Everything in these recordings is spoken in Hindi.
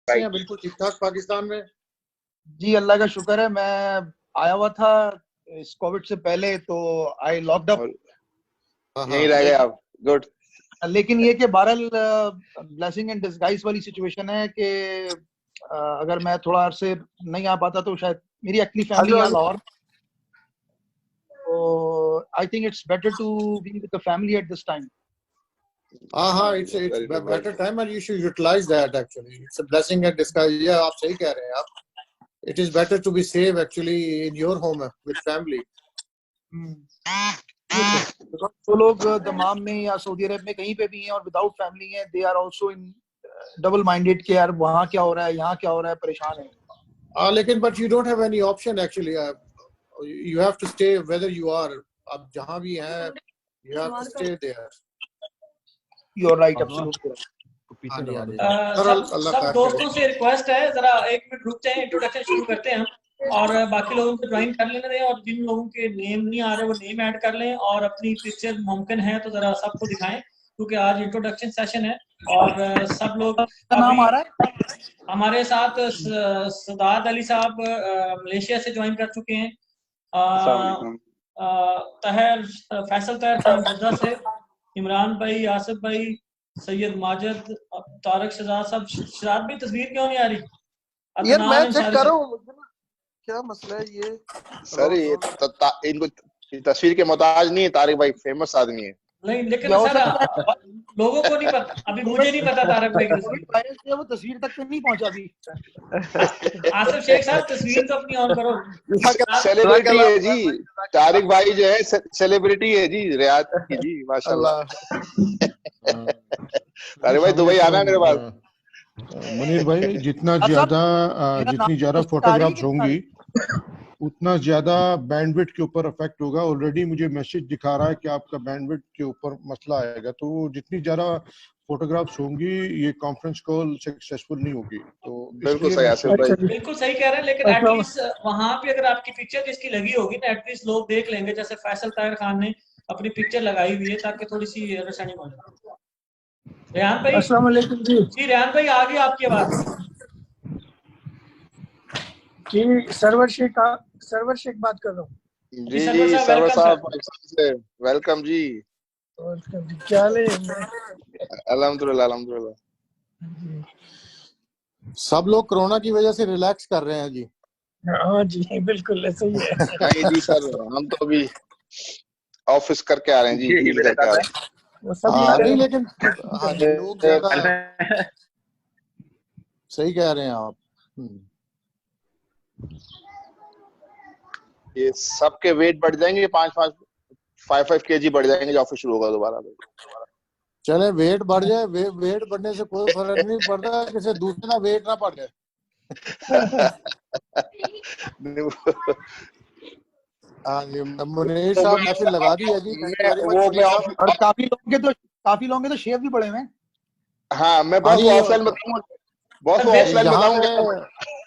हैं बिल्कुल ठीक ठाक पाकिस्तान में? जी अल्लाह का शुक्र है। मैं आया हुआ था इस कोविड से पहले, तो आई लॉक्ड अप, यहीं रह गए आप। गुड। लेकिन ये कि बहरहाल ब्लेसिंग एंड डिस्गाइज वाली सिचुएशन है कि अगर मैं थोड़ा अरसे नहीं आ पाता तो शायद मेरी एक्चुअली फैमिली यहाँ लाहौर, तो I think it's better to be with the family at this time. it's a better time and you should utilize that actually. It's a blessing in disguise. Yeah, आप सही कह रहे हैं आप. It is better to be safe actually in your home with family. तो लोग दमाम में या सऊदी अरब में कहीं पे भी हैं और विदाउट फैमिली हैं, they are also in double minded कि यार वहाँ क्या हो रहा है, यहाँ क्या हो रहा है, परेशान है। लेकिन but you don't have any option actually. You have to stay whether you are, आप जहाँ भी हैं, you have to stay there. You're right, absolutely. सब दोस्तों से रिक्वेस्ट है, जरा 1 मिनट रुक जाएं, इंट्रोडक्शन शुरू करते हैं हम और बाकी लोगों को ज्वाइन कर लेने दें, और जिन लोगों के नेम नहीं आ रहे वो नेम ऐड कर लें और अपनी पिक्चर मुमकिन है तो जरा सबको दिखाएं, क्योंकि आज इंट्रोडक्शन सेशन है और सब लोग। नाम आ रहा है हमारे साथ सदात अली साहब मलेशिया से ज्वाइन कर चुके हैं, तहर फैसल तहर खान जद्दा से, इमरान भाई, आसिफ भाई, सैयद माजिद, तारक शहजाद साहब। शहजाद भी तस्वीर क्यों नहीं आ रही यार? मैं चेक कर रहा हूँ, क्या मसला है ये? सर ये इनको तस्वीर के मोहताज नहीं है, तारिक भाई फेमस आदमी है। नहीं लेकिन सर लोगों को नहीं पता, अभी मुझे नहीं पता तारक भाई की तस्वीर, वो तस्वीर तक नहीं पहुंचा अभी। आसिफ शेख साहब तस्वीर तो अपनी ऑन करो। सेलिब्रिटी है जी तारिक भाई, जो है सेलिब्रिटी है जी, रियाद की जी, माशाल्लाह। तारिक भाई दुबई आना मेरे पास। मुनीर भाई, जितनी ज्यादा फोटोग्राफ्स होंगी उतना ज्यादा बैंडविड्थ के ऊपर इफेक्ट होगा। ऑलरेडी मुझे मैसेज दिखा रहा है कि आपका बैंडविड्थ के ऊपर मसला आएगा, तो जितनी ज्यादा फोटोग्राफ्स होंगी ये कॉन्फ्रेंस कॉल सक्सेसफुल नहीं होगी। तो बिल्कुल सही आसिफ भाई, बिल्कुल सही कह रहे हैं, लेकिन एटलीस्ट वहां पे अगर आपकी पिक्चर जिसकी लगी होगी ना, एटलीस्ट लोग देख लेंगे, जैसे फैसल ताहिर खान ने अपनी पिक्चर लगाई हुई है, ताकि थोड़ी सी अंडरस्टैंडिंग हो जाए। रेहान भाई, अस्सलाम वालेकुम जी। रेहान भाई आ गई आपकी आवाज जी। सरवर शेख बात कर रहा हूँ जी। सरवर साहब वेलकम जी। क्या हाल है? अल्हम्दुलिल्लाह अल्हम्दुलिल्लाह। सब लोग कोरोना की वजह से रिलैक्स कर रहे हैं जी। हाँ जी बिल्कुल ऐसा ही है। नहीं जी सर, हम तो अभी ऑफिस करके आ रहे हैं जी, डील करके आ रहे हैं। नहीं लेकिन लोग ज्यादा सही कह रहे हैं आप। ये सबके वेट बढ़ जाएंगे, 5 kg बढ़ जाएंगे, ऑफिस शुरू होगा दोबारा। चले वेट बढ़ जाए, वेट बढ़ने से कोई फर्क नहीं पड़ता, किसी दूसरे का वेट ना बढ़ जाए। हाँ जी, मुनीर साहब मैसेज लगा दी है जी। और काफी लोगों के तो शेव भी बड़े हैं। हाँ मैं बॉस को ऑफलाइन बताऊंगा।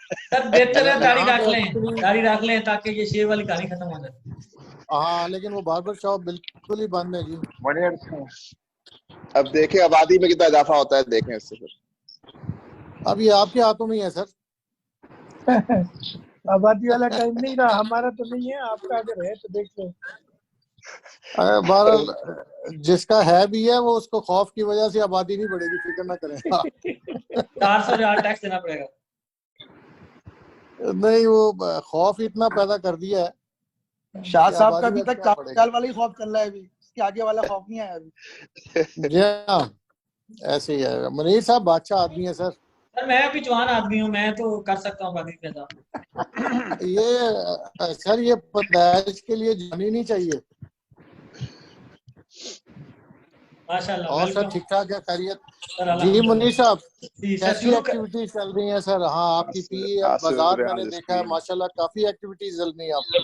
सर बेहतर है दाढ़ी रख लें ताकि ये शेव वाली कहानी खत्म हो जाए। हाँ लेकिन वो बार्बर शॉप बिल्कुल ही बंद है जी। अब देखें आबादी में कितना इजाफा होता है, देखें इससे फिर। अब ये आपके हाथों में ही है सर। आबादी वाला टाइम नहीं रहा, हमारा तो नहीं है, आपका अगर है तो देख लो। बहरहाल जिसका है भी है, वो उसको खौफ की वजह से आबादी नहीं बढ़ेगी, फिक्र ना करें। 400 रियाल टैक्स देना पड़ेगा। नहीं, वो खौफ इतना पैदा कर दिया है। शाह साहब का अभी तक 4 साल वाला ही खौफ चल रहा है, अभी इसके आगे वाला खौफ नहीं आया अभी। जी हाँ, ऐसे ही है। मुनीर साहब बादशाह आदमी है सर। सर मैं अभी जवान आदमी हूँ, मैं तो कर सकता हूँ बाकी पैदा। ये सर ये पैदाइश के लिए जानी नहीं चाहिए। माशाल्लाह। और सर ठीक ठाक है, खैरियत जी? मुनीर साहब कैसी एक्टिविटीज चल रही हैं सर? हाँ आपकी पी बाजार मैंने देखा है, माशाल्लाह काफी एक्टिविटीज चल रही हैं आपकी।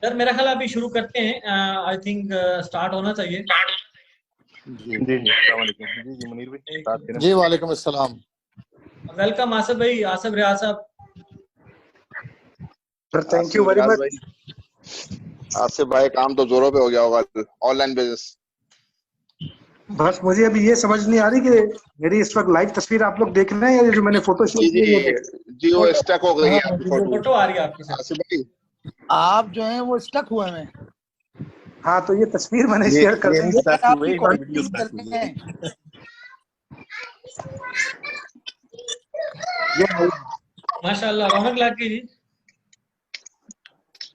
सर मेरा ख्याल अभी शुरू करते हैं, आई थिंक स्टार्ट होना चाहिए। जी अस्सलाम वालेकुम। जी मुनीर भाई स्टार्ट करें। जी वालेकुम अस्सलाम। वेलकम आसिफ भाई, आसिफ रियाज साहब। Sir thank you very much. Asif भाई काम तो जोरों पे हो गया होगा, ऑनलाइन बिजनेस। बस मुझे अभी ये समझ नहीं आ रही कि मेरी इस वक्त लाइव तस्वीर आप लोग देख रहे हैं या जो मैंने फोटो जी शेयर की है जी वो स्टक हो गई है हाँ, आपकी फोटो। फोटो आ रही है आपकी सर। आसिफ भाई आप जो है वो स्टक हुए हैं। हाँ, तो ये तस्वीर मैंने शेयर कर दी है। सर आपकी क्वालिटी कर रहे हैं। ये माशाल्लाह, रौनक लागी जी।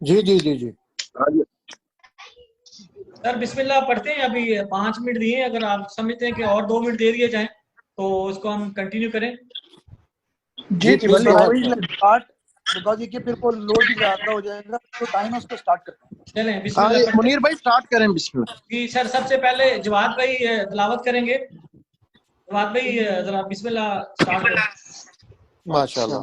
जी जी जी जी। सर बिस्मिल्लाह पढ़ते हैं। अभी 5 मिनट दिए हैं, अगर आप समझते हैं कि और 2 मिनट दे दिए जाएं तो इसको हम कंटिन्यू करें। जी please so go I ahead. Will start because ये कि फिर वो लोड भी ज्यादा हो जाएगा, तो टाइम है उसको स्टार्ट करते हैं। चलें हाँ, बिस्मिल्लाह ये पढ़ते मुनीर हैं। भाई स्टार्ट करें बिस्मिल्लाह। जी सर, सबसे पहले जवाद भाई तिलावत करेंगे। जवाद भाई जरा बिस्मिल्लाह स्टार्ट करें। माशाल्लाह।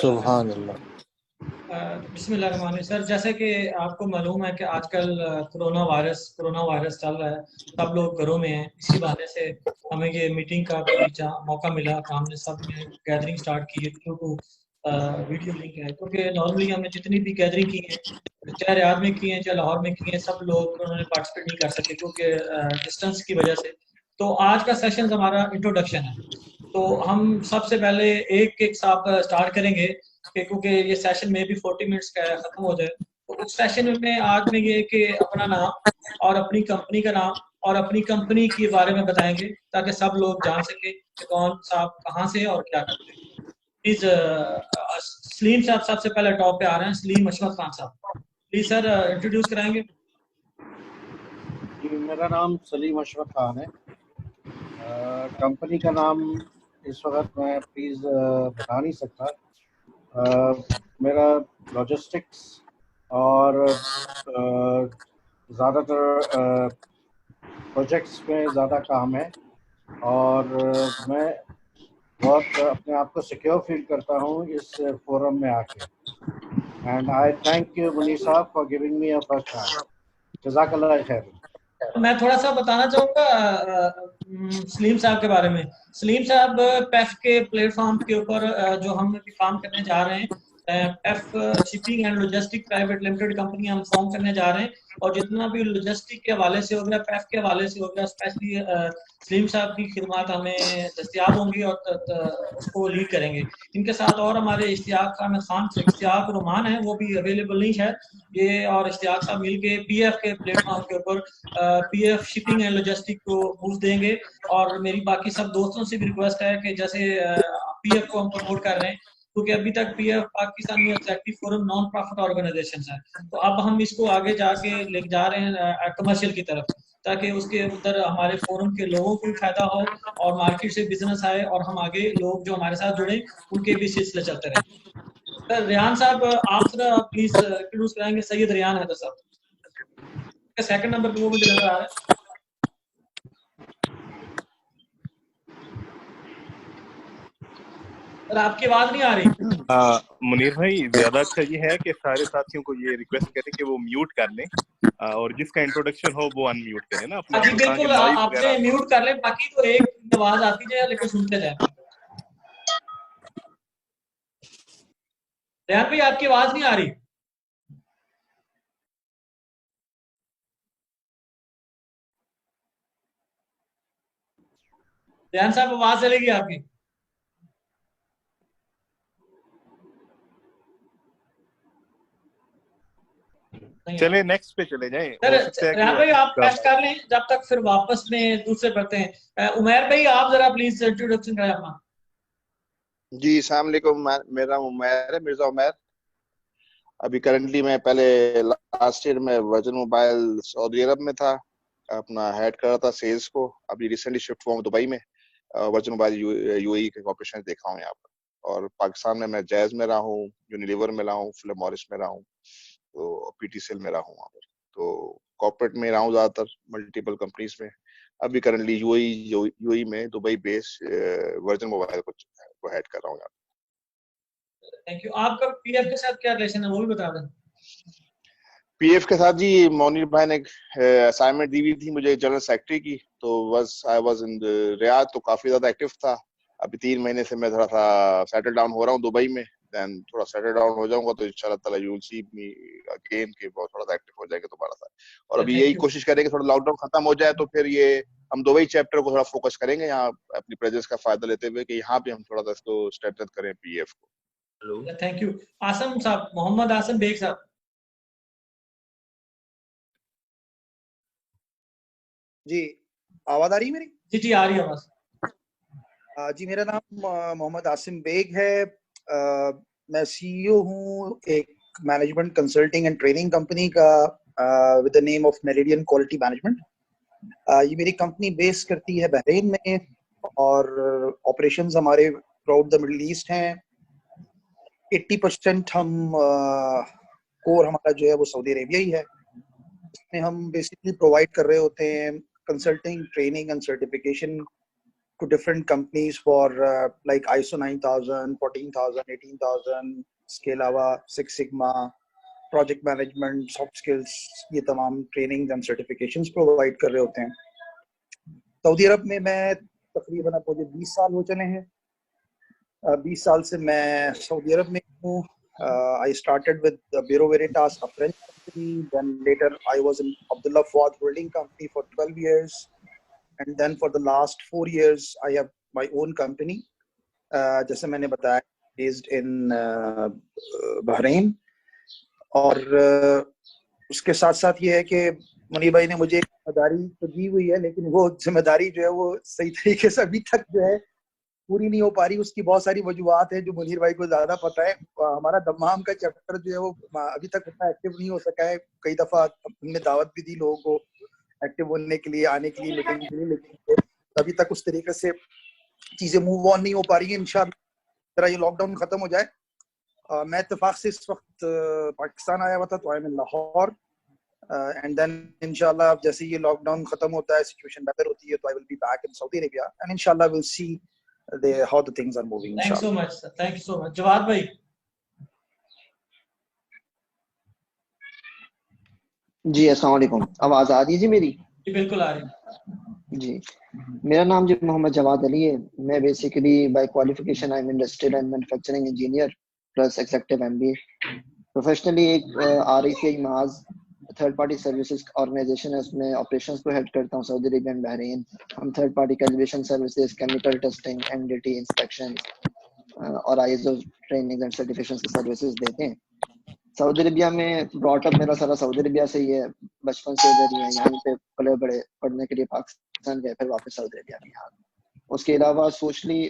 सुभान अल्लाह। बिस्मिल्लाह। सर जैसे कि आपको मालूम है कि आजकल कोरोना वायरस चल रहा है, सब लोग घरों में हैं। इसी बहाने से हमें ये मीटिंग का भी मौका मिला कि हमने सब ने गैदरिंग स्टार्ट की है थ्रू टू वीडियो लिंक है, क्योंकि नॉर्मली हमने जितनी भी गैदरिंग की है, चाहे रियाद में की है चाहे लाहौर में की है, सब लोग उन्होंने पार्टिसिपेट नहीं कर सके क्योंकि डिस्टेंस की वजह से। तो आज का सेशन हमारा इंट्रोडक्शन है। तो हम सबसे पहले एक एक साथ स्टार्ट करेंगे क्योंकि ये सेशन में भी 40 मिनट्स का खत्म हो जाए। तो उस सेशन में आज में ये कि अपना नाम और अपनी कंपनी का नाम और अपनी कंपनी के बारे में बताएंगे ताकि सब लोग जान सके कि कौन साहब कहाँ से और क्या करते हैं। प्लीज सलीम साहब सबसे पहले टॉप पे आ रहे हैं। सलीम अशरफ खान साहब, प्लीज सर इंट्रोड्यूस कराएंगे। जी, मेरा नाम सलीम अशरफ खान है। कंपनी का नाम इस वक्त मैं प्लीज़ बता नहीं सकता। मेरा लॉजिस्टिक्स और ज़्यादातर प्रोजेक्ट्स में ज़्यादा काम है और मैं बहुत अपने आप को सिक्योर फील करता हूँ इस फोरम में आके। And I thank you Munir साहब for giving me a first chance. जज़ाकल्लाह खैर। मैं थोड़ा सा बताना चाहूंगा सलीम साहब के बारे में। सलीम साहब पेफ के प्लेटफॉर्म के ऊपर जो हम काम करने जा रहे हैं, पेफ shipping and logistic private limited company हम फॉर्म करने जा रहे हैं, और जितना भी लॉजिस्टिक के हवाले से हो गया, पेफ के हवाले से हो गया, स्पेशली सलीम साहब की खिदमत हमें दस्तियाब होंगी और उसको लीड करेंगे। इनके साथ और हमारे इश्तियाक खान इश्तियाक रोमान है, वो भी अवेलेबल नहीं है। ये और इश्तियाक साहब मिलके पीएफ के प्लेटफॉर्म के ऊपर पीएफ शिपिंग एंड लॉजिस्टिक को बूस्ट देंगे। और मेरी बाकी सब दोस्तों से भी रिक्वेस्ट है कि जैसे पीएफ को हम प्रमोट कर रहे हैं, क्योंकि अभी तक PF Pakistan executive forum non profit organisation है, तो अब हम इसको आगे जाके लेके जा रहे हैं कमर्शियल की तरफ, ताकि उसके उधर हमारे फोरम के लोगों को भी फायदा हो और मार्केट से बिजनेस आए और हम आगे लोग जो हमारे साथ जुड़े उनके भी सिलसिले चलते रहे। सर रियान साहब आप जरा प्लीज इंट्रोड्यूस कराएंगे। सैयद रियान हैदर साहब सेकंड नंबर पे वो मुझे नजर आ रहा है। सर आपकी आवाज नहीं आ रही। मुनीर भाई ज्यादा अच्छा ये है कि सारे साथियों को ये रिक्वेस्ट करें कि वो म्यूट कर लें और जिसका इंट्रोडक्शन हो वो अनम्यूट करें ना अपना। जी बिल्कुल, आपने म्यूट कर ले, बाकी तो एक आवाज आती जाए लेकिन सुनते जाए। रियान भाई आपकी आवाज नहीं आ रही। रियान साहब आवाज चलेगी आपकी। चले नेक्स्ट पे चले जाएं। सर हो सकता है कि रेहान भाई आप टेस्ट कर लें, जब तक फिर वापस में दूसरे बढ़ते हैं। उमैर भाई आप जरा प्लीज इंट्रोडक्शन करें अपना। जी अस्सलाम वालेकुम, मेरा उमैर है, मिर्जा उमैर। अभी करंटली मैं पहले लास्ट ईयर में वर्जिन मोबाइल सऊदी अरब में था, अपना हेड कर रहा था सेल्स को। अभी रिसेंटली शिफ्ट हुआ हूँ दुबई में, वर्जिन मोबाइल यूएई के ऑपरेशन देखा हूँ यहाँ पर। और पाकिस्तान में मैं जैज में रहा हूँ, यूनिलीवर में रहा हूँ, फिलिप मॉरिस में रहा हूँ, तो पीटीसीएल में रहा हूँ वहाँ पर। तो कॉर्पोरेट में रहा हूँ ज्यादातर, मल्टीपल कंपनीज में। अभी करंटली यूएई में दुबई बेस वर्जिन मोबाइल को हेड कर रहा हूँ यहाँ। Thank you. आपका पीएफ के साथ क्या रिलेशन है वो भी बता दें। पीएफ के साथ जी मोनीर भाई ने असाइनमेंट दी हुई थी मुझे जनरल सेक्रेटरी की, तो आई वाज इन रियाद, तो काफी ज्यादा एक्टिव था। अभी 3 महीने से मैं थोड़ा सा सेटल डाउन हो रहा हूँ दुबई में। देन थोड़ा सेटल डाउन हो जाऊंगा तो इंशाल्लाह ताला you will see me again के बहुत थोड़ा सा एक्टिव हो जाएंगे दोबारा सा। और अभी यही कोशिश करेंगे थोड़ा लॉकडाउन खत्म हो जाए तो फिर ये हम दुबई चैप्टर को थोड़ा फोकस करेंगे, यहाँ अपनी प्रेजेंस का फायदा लेते हुए कि यहाँ पे हम थोड़ा सा इसको स्ट्रेंथन करें पीएफ को। Thank you. आसम साहब, मोहम्मद आसम बेग साहब। जी आवाज आ रही है मेरी? जी जी आ रही है आवाज। जी मेरा नाम मोहम्मद आसिम बेग है। मैं सीईओ हूँ एक management consulting and training company का with the name of Meridian quality management. ये मेरी कंपनी बेस करती है बहरीन में और ऑपरेशंस हमारे थ्रूआउट द मिडिल ईस्ट हैं। 80% हम कोर हमारा जो है वो सऊदी अरेबिया ही है। इसमें हम बेसिकली प्रोवाइड कर रहे होते हैं consulting, training and certification to different companies for like ISO 9000, 14000, 18000, इसके अलावा Six Sigma, project management, soft skills, ये तमाम trainings and certifications provide कर रहे होते हैं। सऊदी अरब में मैं तकरीबन अब मुझे 20 साल हो चले हैं। 20 साल से मैं सऊदी अरब में हूँ। I started with Bureau Veritas, a French company. Then later I was in Abdullah Fuad Holding Company for 12 years. And then for the last 4 years, I have my own company. जैसे मैंने बताया, based in Bahrain. और उसके साथ साथ ये है कि मुनीर भाई ने मुझे जिम्मेदारी तो दी हुई है, लेकिन वो जिम्मेदारी जो है वो सही तरीके से अभी तक जो है पूरी नहीं हो पा रही। उसकी बहुत सारी वजूहात है जो मुनीर भाई को ज्यादा पता है। हमारा दमाम का चैप्टर जो है वो अभी तक उतना एक्टिव नहीं हो सका है। कई दफा हमने दावत भी दी लोगों को एक्टिव होने के लिए, आने के लिए, मीटिंग के लिए, लेकिन अभी तक उस तरीके से चीजें मूव ऑन नहीं हो पा रही है। इंशाल्लाह जरा ये लॉकडाउन खत्म हो जाए। मैं इत्तेफाक से इस वक्त पाकिस्तान आया हुआ था, तो I am in Lahore. And then इंशाल्लाह जैसे ये लॉकडाउन खत्म होता है, सिचुएशन बेहतर होती है, तो I will be back in Saudi Arabia and इंशाल्लाह will see how the things are moving. Thank you so much sir, thank you so much. Jawad भाई। जी अस्सलाम वालेकुम, आवाज आ रही है जी मेरी? जी बिल्कुल आ रही है जी। मेरा नाम जी मोहम्मद जवाद अली है। मैं basically bye qualification I am industrial and manufacturing engineer plus executive MBA. Professionally एक आरआईसीआई माज थर्ड पार्टी सर्विसेज ऑर्गेनाइजेशन है, उसमें ऑपरेशंस को हेड करता हूँ सऊदी अरेबिया एंड बहरीन। हम third party calibration services, chemical testing, NDT inspection और आईएसओ ट्रेनिंग एंड सर्टिफिकेशंस की सर्विसेज देते हैं। सऊदी अरेबिया में ब्रॉट अप मेरा सारा सऊदी अरेबिया से ही है, बचपन से इधर ही है। यहाँ पे पले बड़े पढ़ने के लिए पाकिस्तान गए, फिर वापस सऊदी अरेबिया में यहाँ। उसके अलावा सोशली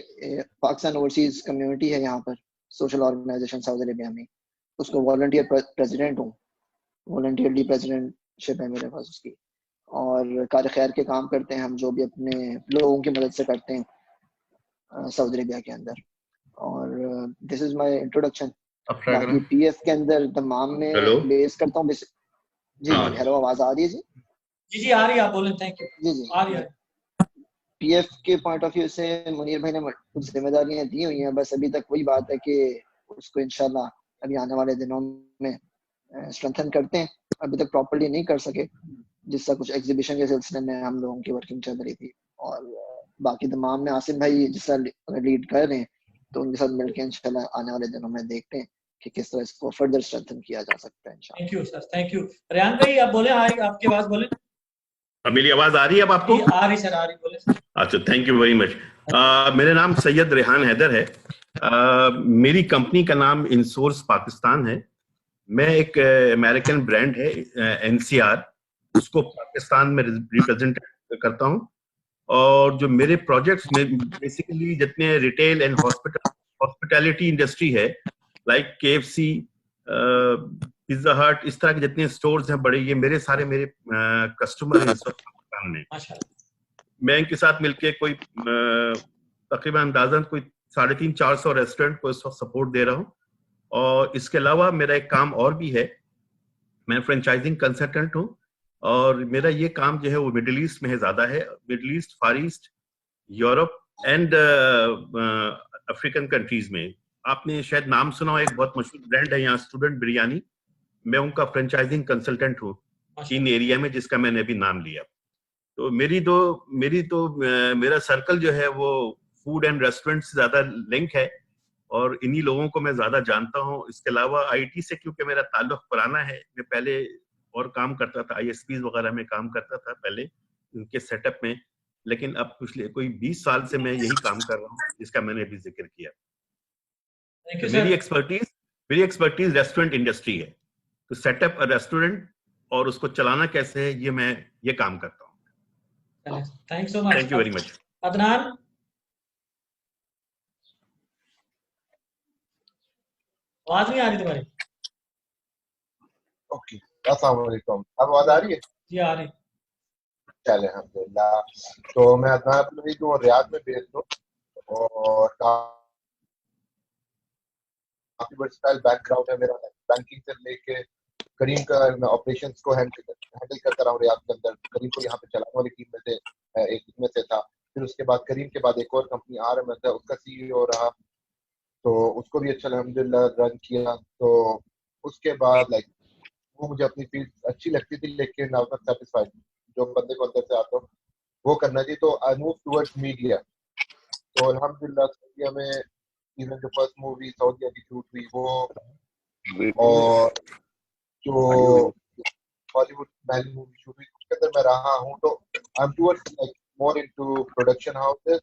पाकिस्तान ओवरसीज कम्युनिटी है यहाँ पर, सोशल ऑर्गेनाइजेशन सऊदी अरेबिया में, उसको वॉलंटियर प्रेसिडेंट हूँ। वॉलंटियरली प्रेसिडेंटशिप है मेरे पास उसकी। और कार्य खैर के काम करते हैं हम, जो भी अपने लोगों की मदद से करते हैं सऊदी अरेबिया के अंदर। और दिस इज माय इंट्रोडक्शन। बाकी पीएफ के अंदर दमाम में बेस करता हूँ। जी हेलो, आवाज आ रही है जी? जी जी आ रही है, आप बोलें। Thank you. जी जी आ रही है। पीएफ के पॉइंट ऑफ व्यू से मुनीर भाई ने कुछ जिम्मेदारियां दी हुई हैं, बस अभी तक वही बात है कि उसको इंशाल्लाह अभी आने वाले दिनों में स्ट्रेंथन करते हैं। अभी तक प्रॉपर्ली नहीं कर सके, जिसका कुछ एग्जीबिशन के सिलसिले में हम लोगों की वर्किंग चल रही थी। और बाकी दमाम में आसिम भाई जिसका लीड कर रहे हैं, तो उनके साथ मिलकर इंशाल्लाह आने वाले दिनों में देखते हैं कि किस तरह इसको फर्दर स्ट्रेंथन किया जा सकता है इंशाल्लाह। Thank you sir, thank you. Rehan भाई आप बोले, आपकी आवाज बोले। मेरी आवाज आ रही है अब आपको? आ रही सर, आ रही, बोले सर। अच्छा, थैंक यू वेरी मच। मेरा नाम सैयद रेहान हैदर है। मेरी कंपनी का नाम इनसोर्स पाकिस्तान है। मैं एक अमेरिकन ब्रांड है NCR, उसको पाकिस्तान में रिप्रेजेंट करता हूँ। और जो मेरे प्रोजेक्ट्स में बेसिकली जितने रिटेल एंड हॉस्पिटैलिटी इंडस्ट्री है, लाइक KFC, पिज्जा हट, इस तरह के जितने स्टोर्स हैं बड़े, ये मेरे सारे मेरे कस्टमर हैं इस वक्त पाकिस्तान में। मैं इनके साथ मिलके कोई तकरीबन अंदाजन कोई 350-400 रेस्टोरेंट को इस वक्त सपोर्ट दे रहा हूँ। और इसके अलावा मेरा एक काम और भी है, मैं फ्रेंचाइजिंग कंसल्टेंट हूँ, और मेरा ये काम जो है वो मिडिल ईस्ट में है, ज्यादा है middle east, far east, Europe and African countries में। आपने शायद नाम सुना हो, एक बहुत मशहूर ब्रांड है यहाँ स्टूडेंट बिरयानी, मैं उनका फ्रेंचाइजिंग कंसल्टेंट हूँ इन एरिया में, जिसका मैंने अभी नाम लिया। तो मेरा सर्कल जो है वो फूड एंड रेस्टोरेंट से ज्यादा लिंक है, और इन्हीं लोगों को मैं ज्यादा जानता हूँ। इसके अलावा IT से क्योंकि मेरा ताल्लुक पुराना है, मैं पहले और काम करता था, ISPs वगैरह में काम करता था पहले उनके सेटअप में, लेकिन अब पिछले कोई 20 साल से मैं यही काम कर रहा हूँ, जिसका मैंने अभी जिक्र किया। तो मेरी एक्सपर्टीज रेस्टोरेंट इंडस्ट्री है, तो सेटअप अ रेस्टोरेंट और उसको चलाना कैसे है, मैं ये काम करता हूँ। Thank so much. Thank you very much. Adnan, आवाज नहीं आ रही तुम्हारी। ओके, अस्सलाम वालेकुम। अब आवाज आ रही है? जी आ रही। चले अल्हम्दुलिल्लाह। तो मैं अदनान अपनी जो रियाद में बेस्ड हूँ, और काफी वर्सटाइल बैकग्राउंड है मेरा, बैंकिंग से लेके करीम का ऑपरेशंस को हैंडल करता रहा हूँ रियाद के अंदर। करीम को यहाँ पे चलाने वाली टीम में से एक में से था। फिर उसके बाद करीम के बाद एक और कंपनी RMS है, उसका CEO रहा, तो उसको भी अच्छा अल्हम्दुलिल्लाह रन किया। तो उसके बाद लाइक वो मुझे अपनी फील्ड अच्छी लगती थी, लेकिन आई वाज नॉट सैटिस्फाइड। जो बंदे को अंदर से आता हो वो करना चाहिए, तो आई मूव टुवर्ड्स मीडिया। तो अल्हम्दुलिल्लाह सऊदीया में इवन जो फर्स्ट मूवी सऊदीया की शूट हुई वो, और जो बॉलीवुड पहली मूवी शूट हुई उसके अंदर मैं रहा हूँ। तो I M towards like more into production houses.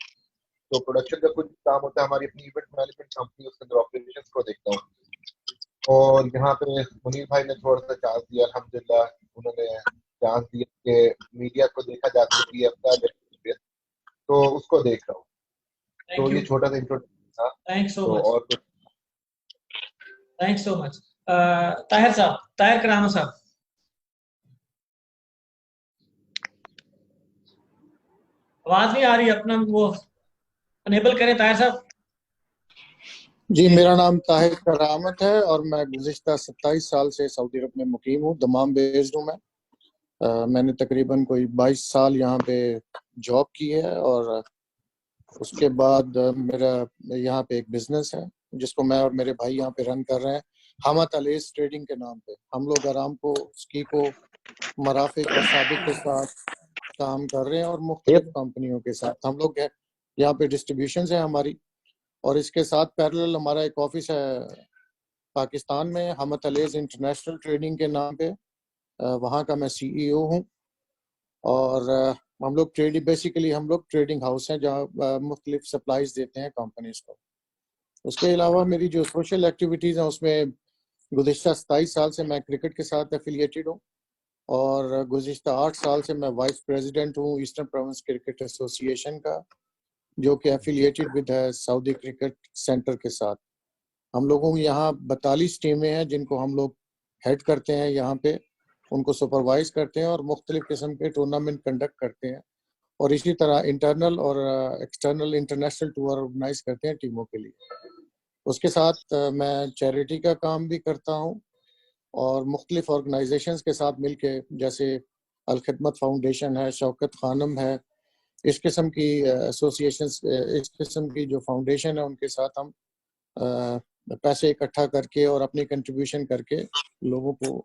तो प्रोडक्शन का कुछ काम होता है, हमारी अपनी इवेंट मैनेजमेंट कंपनी, उसके अंदर ऑपरेशंस को देखता हूँ। और यहाँ पे मुनीर भाई ने थोड़ा सा चांस दिया, अल्हम्दुलिल्लाह उन्होंने चांस दिया कि मीडिया को देखा जा सकती है अपना, तो उसको देख रहा हूँ। तो ये छोटा सा इंट्रोडक्शन था। थैंक्स सो तो मच। और थैंक्स सो मच। ताहिर साहब, ताहिर करामा साहब। आवाज नहीं आ रही, अपना वो अनेबल करें ताहिर साहब। जी, मेरा नाम ताहिर करामत है और मैं गुज़िश्ता 27 साल से सऊदी अरब में मुकीम हूँ। दमाम बेस्ड हूँ मैं। मैंने तकरीबन कोई 22 साल यहाँ पे जॉब की है, और उसके बाद मेरा यहाँ पे एक बिजनेस है जिसको मैं और मेरे भाई यहाँ पे रन कर रहे हैं, हमत अलेस ट्रेडिंग के नाम पे। हम लोग अरामको, स्कीको, मराफिक और साबिक के साथ काम कर रहे हैं, और मुख्तलिफ कंपनियों के साथ हम लोग यहाँ पे डिस्ट्रीब्यूशन है हमारी। और इसके साथ पैरेलल हमारा एक ऑफिस है पाकिस्तान में, हमत अलेस इंटरनेशनल ट्रेडिंग के नाम पे। वहाँ का मैं CEO हूँ। और हम लोग बेसिकली हम लोग ट्रेडिंग हाउस हैं जहाँ मुख्तलिफ सप्लाईज देते हैं कंपनीज को। उसके अलावा मेरी जो सोशल एक्टिविटीज़ हैं उसमें गुज़िश्ता 27 साल से मैं क्रिकेट के साथ एफिलिएटेड हूँ, और गुज़िश्ता 8 साल से मैं वाइस प्रेसिडेंट हूँ ईस्टर्न प्रोविंस क्रिकेट एसोसिएशन का, जो कि एफिलिएटेड विद है सऊदी क्रिकेट सेंटर के साथ। हम लोगों की यहाँ 42 टीमें हैं जिनको हम लोग हेड करते हैं, यहाँ पे उनको सुपरवाइज करते हैं और मुख्तलिफ किस्म के टूर्नामेंट कंडक्ट करते हैं, और इसी तरह इंटरनल और एक्सटर्नल इंटरनेशनल टूर ऑर्गेनाइज करते हैं टीमों के लिए। उसके साथ मैं चैरिटी का काम भी करता हूँ, और मुख्तलिफ ऑर्गेनाइजेशंस के साथ मिलके, जैसे अल खिदमत फाउंडेशन है, शौकत खानम है, इस किस्म की एसोसिएशंस, इस किस्म की जो फाउंडेशन है उनके साथ हम पैसे इकट्ठा करके और अपनी कंट्रीब्यूशन करके लोगों को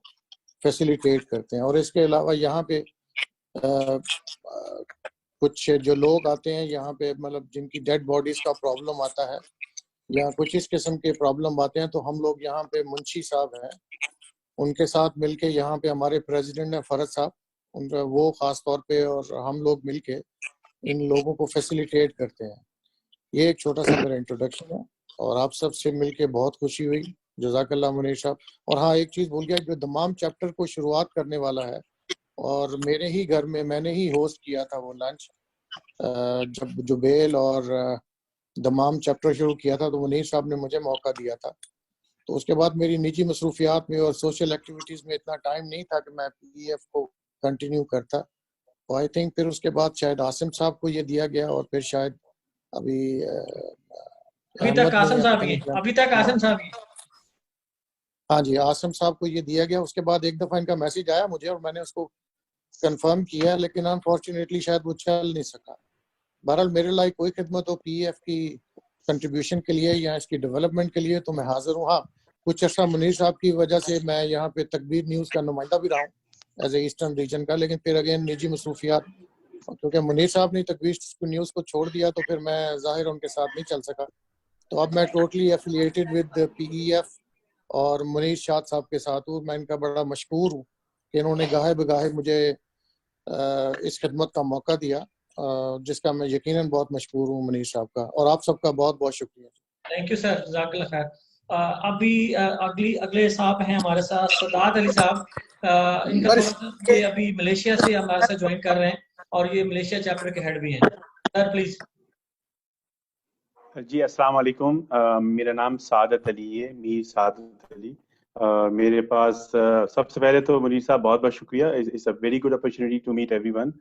फैसिलिटेट करते हैं। और इसके अलावा यहाँ पे कुछ जो लोग आते हैं यहाँ पे, मतलब जिनकी डेड बॉडीज का प्रॉब्लम आता है या कुछ इस किस्म के प्रॉब्लम आते हैं, तो हम लोग यहाँ पे मुंशी साहब हैं, उनके साथ मिलके, यहाँ पे हमारे प्रेसिडेंट हैं फरद साहब, उनका वो ख़ास तौर पे, और हम लोग मिलके इन लोगों को फैसिलिटेट करते हैं। ये एक छोटा सा मेरा इंट्रोडक्शन है, और आप सब से मिलके बहुत खुशी हुई। जज़ाकल्लाह मुनीर साहब। और हाँ, एक चीज़ भूल गया, जो दमाम चैप्टर को शुरुआत करने वाला है और मेरे ही घर में मैंने ही होस्ट किया था वो लंच, जब जुबेल और दमाम चैप्टर शुरू किया था तो मुनीर साहब ने मुझे मौका दिया था। तो उसके बाद मेरी निजी मसरूफियात में और सोशल एक्टिविटीज़ में इतना टाइम नहीं था कि मैं PEF को कंटिन्यू करता। तो आई थिंक फिर उसके बाद शायद आसिम साहब को ये दिया गया और फिर शायद अभी तक आसिम साहब ही, अभी तक आसिम साहब ही। हाँ जी, आसिम साहब को ये दिया गया। उसके बाद एक दफ़ा इनका मैसेज आया मुझे और मैंने उसको कंफर्म किया, लेकिन अनफॉर्चुनेटली शायद वो चल नहीं सका। बहरहाल मेरे लायक कोई खिदमत हो PEF की कंट्रीब्यूशन के लिए या इसकी डेवलपमेंट के लिए तो मैं हाजिर हूँ। हाँ, कुछ अर्सा मुनीर साहब की वजह से मैं यहाँ पे तकबीर न्यूज़ का नुमाइंदा भी रहा हूँ एज ए ईस्टर्न रीजन का, लेकिन फिर अगेन निजी मसरूफियात, क्योंकि मुनीर साहब ने तकबीर न्यूज़ को छोड़ दिया तो फिर मैं ज़ाहिर उनके साथ नहीं चल सका। तो अब मैं टोटली एफिलिएटेड विद PEF और मुनीर शाद साहब के साथ हूँ। मैं इनका बड़ा मशकूर हूँ कि इन्होंने गाहे बगाहे मुझे इस खिदमत का मौका दिया, जिसका मैं यकीनन बहुत मशकूर हूँ मुनीर साहब का, और आप सबका बहुत बहुत शुक्रिया। थैंक यू सर, जज़ाकल्लाह खैर। अभी अगले साहब हैं हमारे साथ सदात अली साहब। इनका थोड़ा सा ये अभी मलेशिया से हमारे साथ ज्वाइन कर रहे हैं और ये मलेशिया चैप्टर के हेड भी हैं। Sir please. जी अस्सलाम वालेकुम। मेरा नाम सादत अली है, मीर सादत अली। मेरे पास सबसे पहले तो मुनीर साहब बहुत बहुत शुक्रिया। It's a very good opportunity to meet everyone.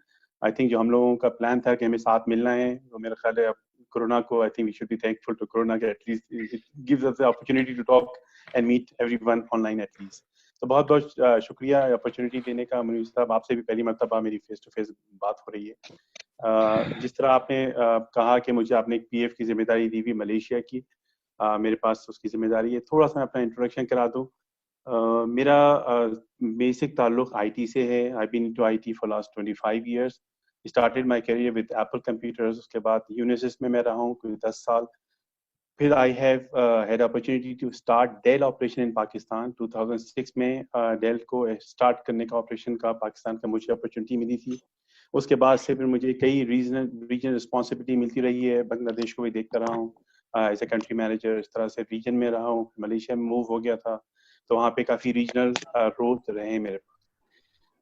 I think जो हम लोगों का प्लान था कि हमें साथ मिलना है, तो मेरा ख्याल है कोरोना को, I think we should be thankful to corona के at least it gives us the opportunity to talk and meet everyone online at least. तो बहुत बहुत शुक्रिया अपॉर्चुनिटी देने का मुनीर साहब। आपसे भी पहली मरतबा मेरी फेस टू फेस बात हो रही है। जिस तरह आपने कहा कि मुझे आपने एक PF की जिम्मेदारी दी हुई मलेशिया की, मेरे पास उसकी जिम्मेदारी है। थोड़ा सा मैं अपना इंट्रोडक्शन करा दूं। मेरा बेसिक ताल्लुक IT से है। I been to IT for last 25 years। Started my career with Apple computers. उसके बाद यूनिसिस में मैं रहा हूँ कोई 10 साल। फिर I have had opportunity to start Dell operation in Pakistan. 2006 में डेल को स्टार्ट करने का ऑपरेशन का पाकिस्तान का मुझे अपॉर्चुनिटी मिली थी। उसके बाद से फिर मुझे कई रीजन रिस्पॉन्सिबिलिटी मिलती रही है। बांग्लादेश को भी देखता रहा हूँ एज ए कंट्री मैनेजर। इस तरह से रीजन में रहा हूँ। मलेशिया में मूव हो गया था तो वहाँ पे काफ़ी रीजनल रोल रहे हैं मेरे पास।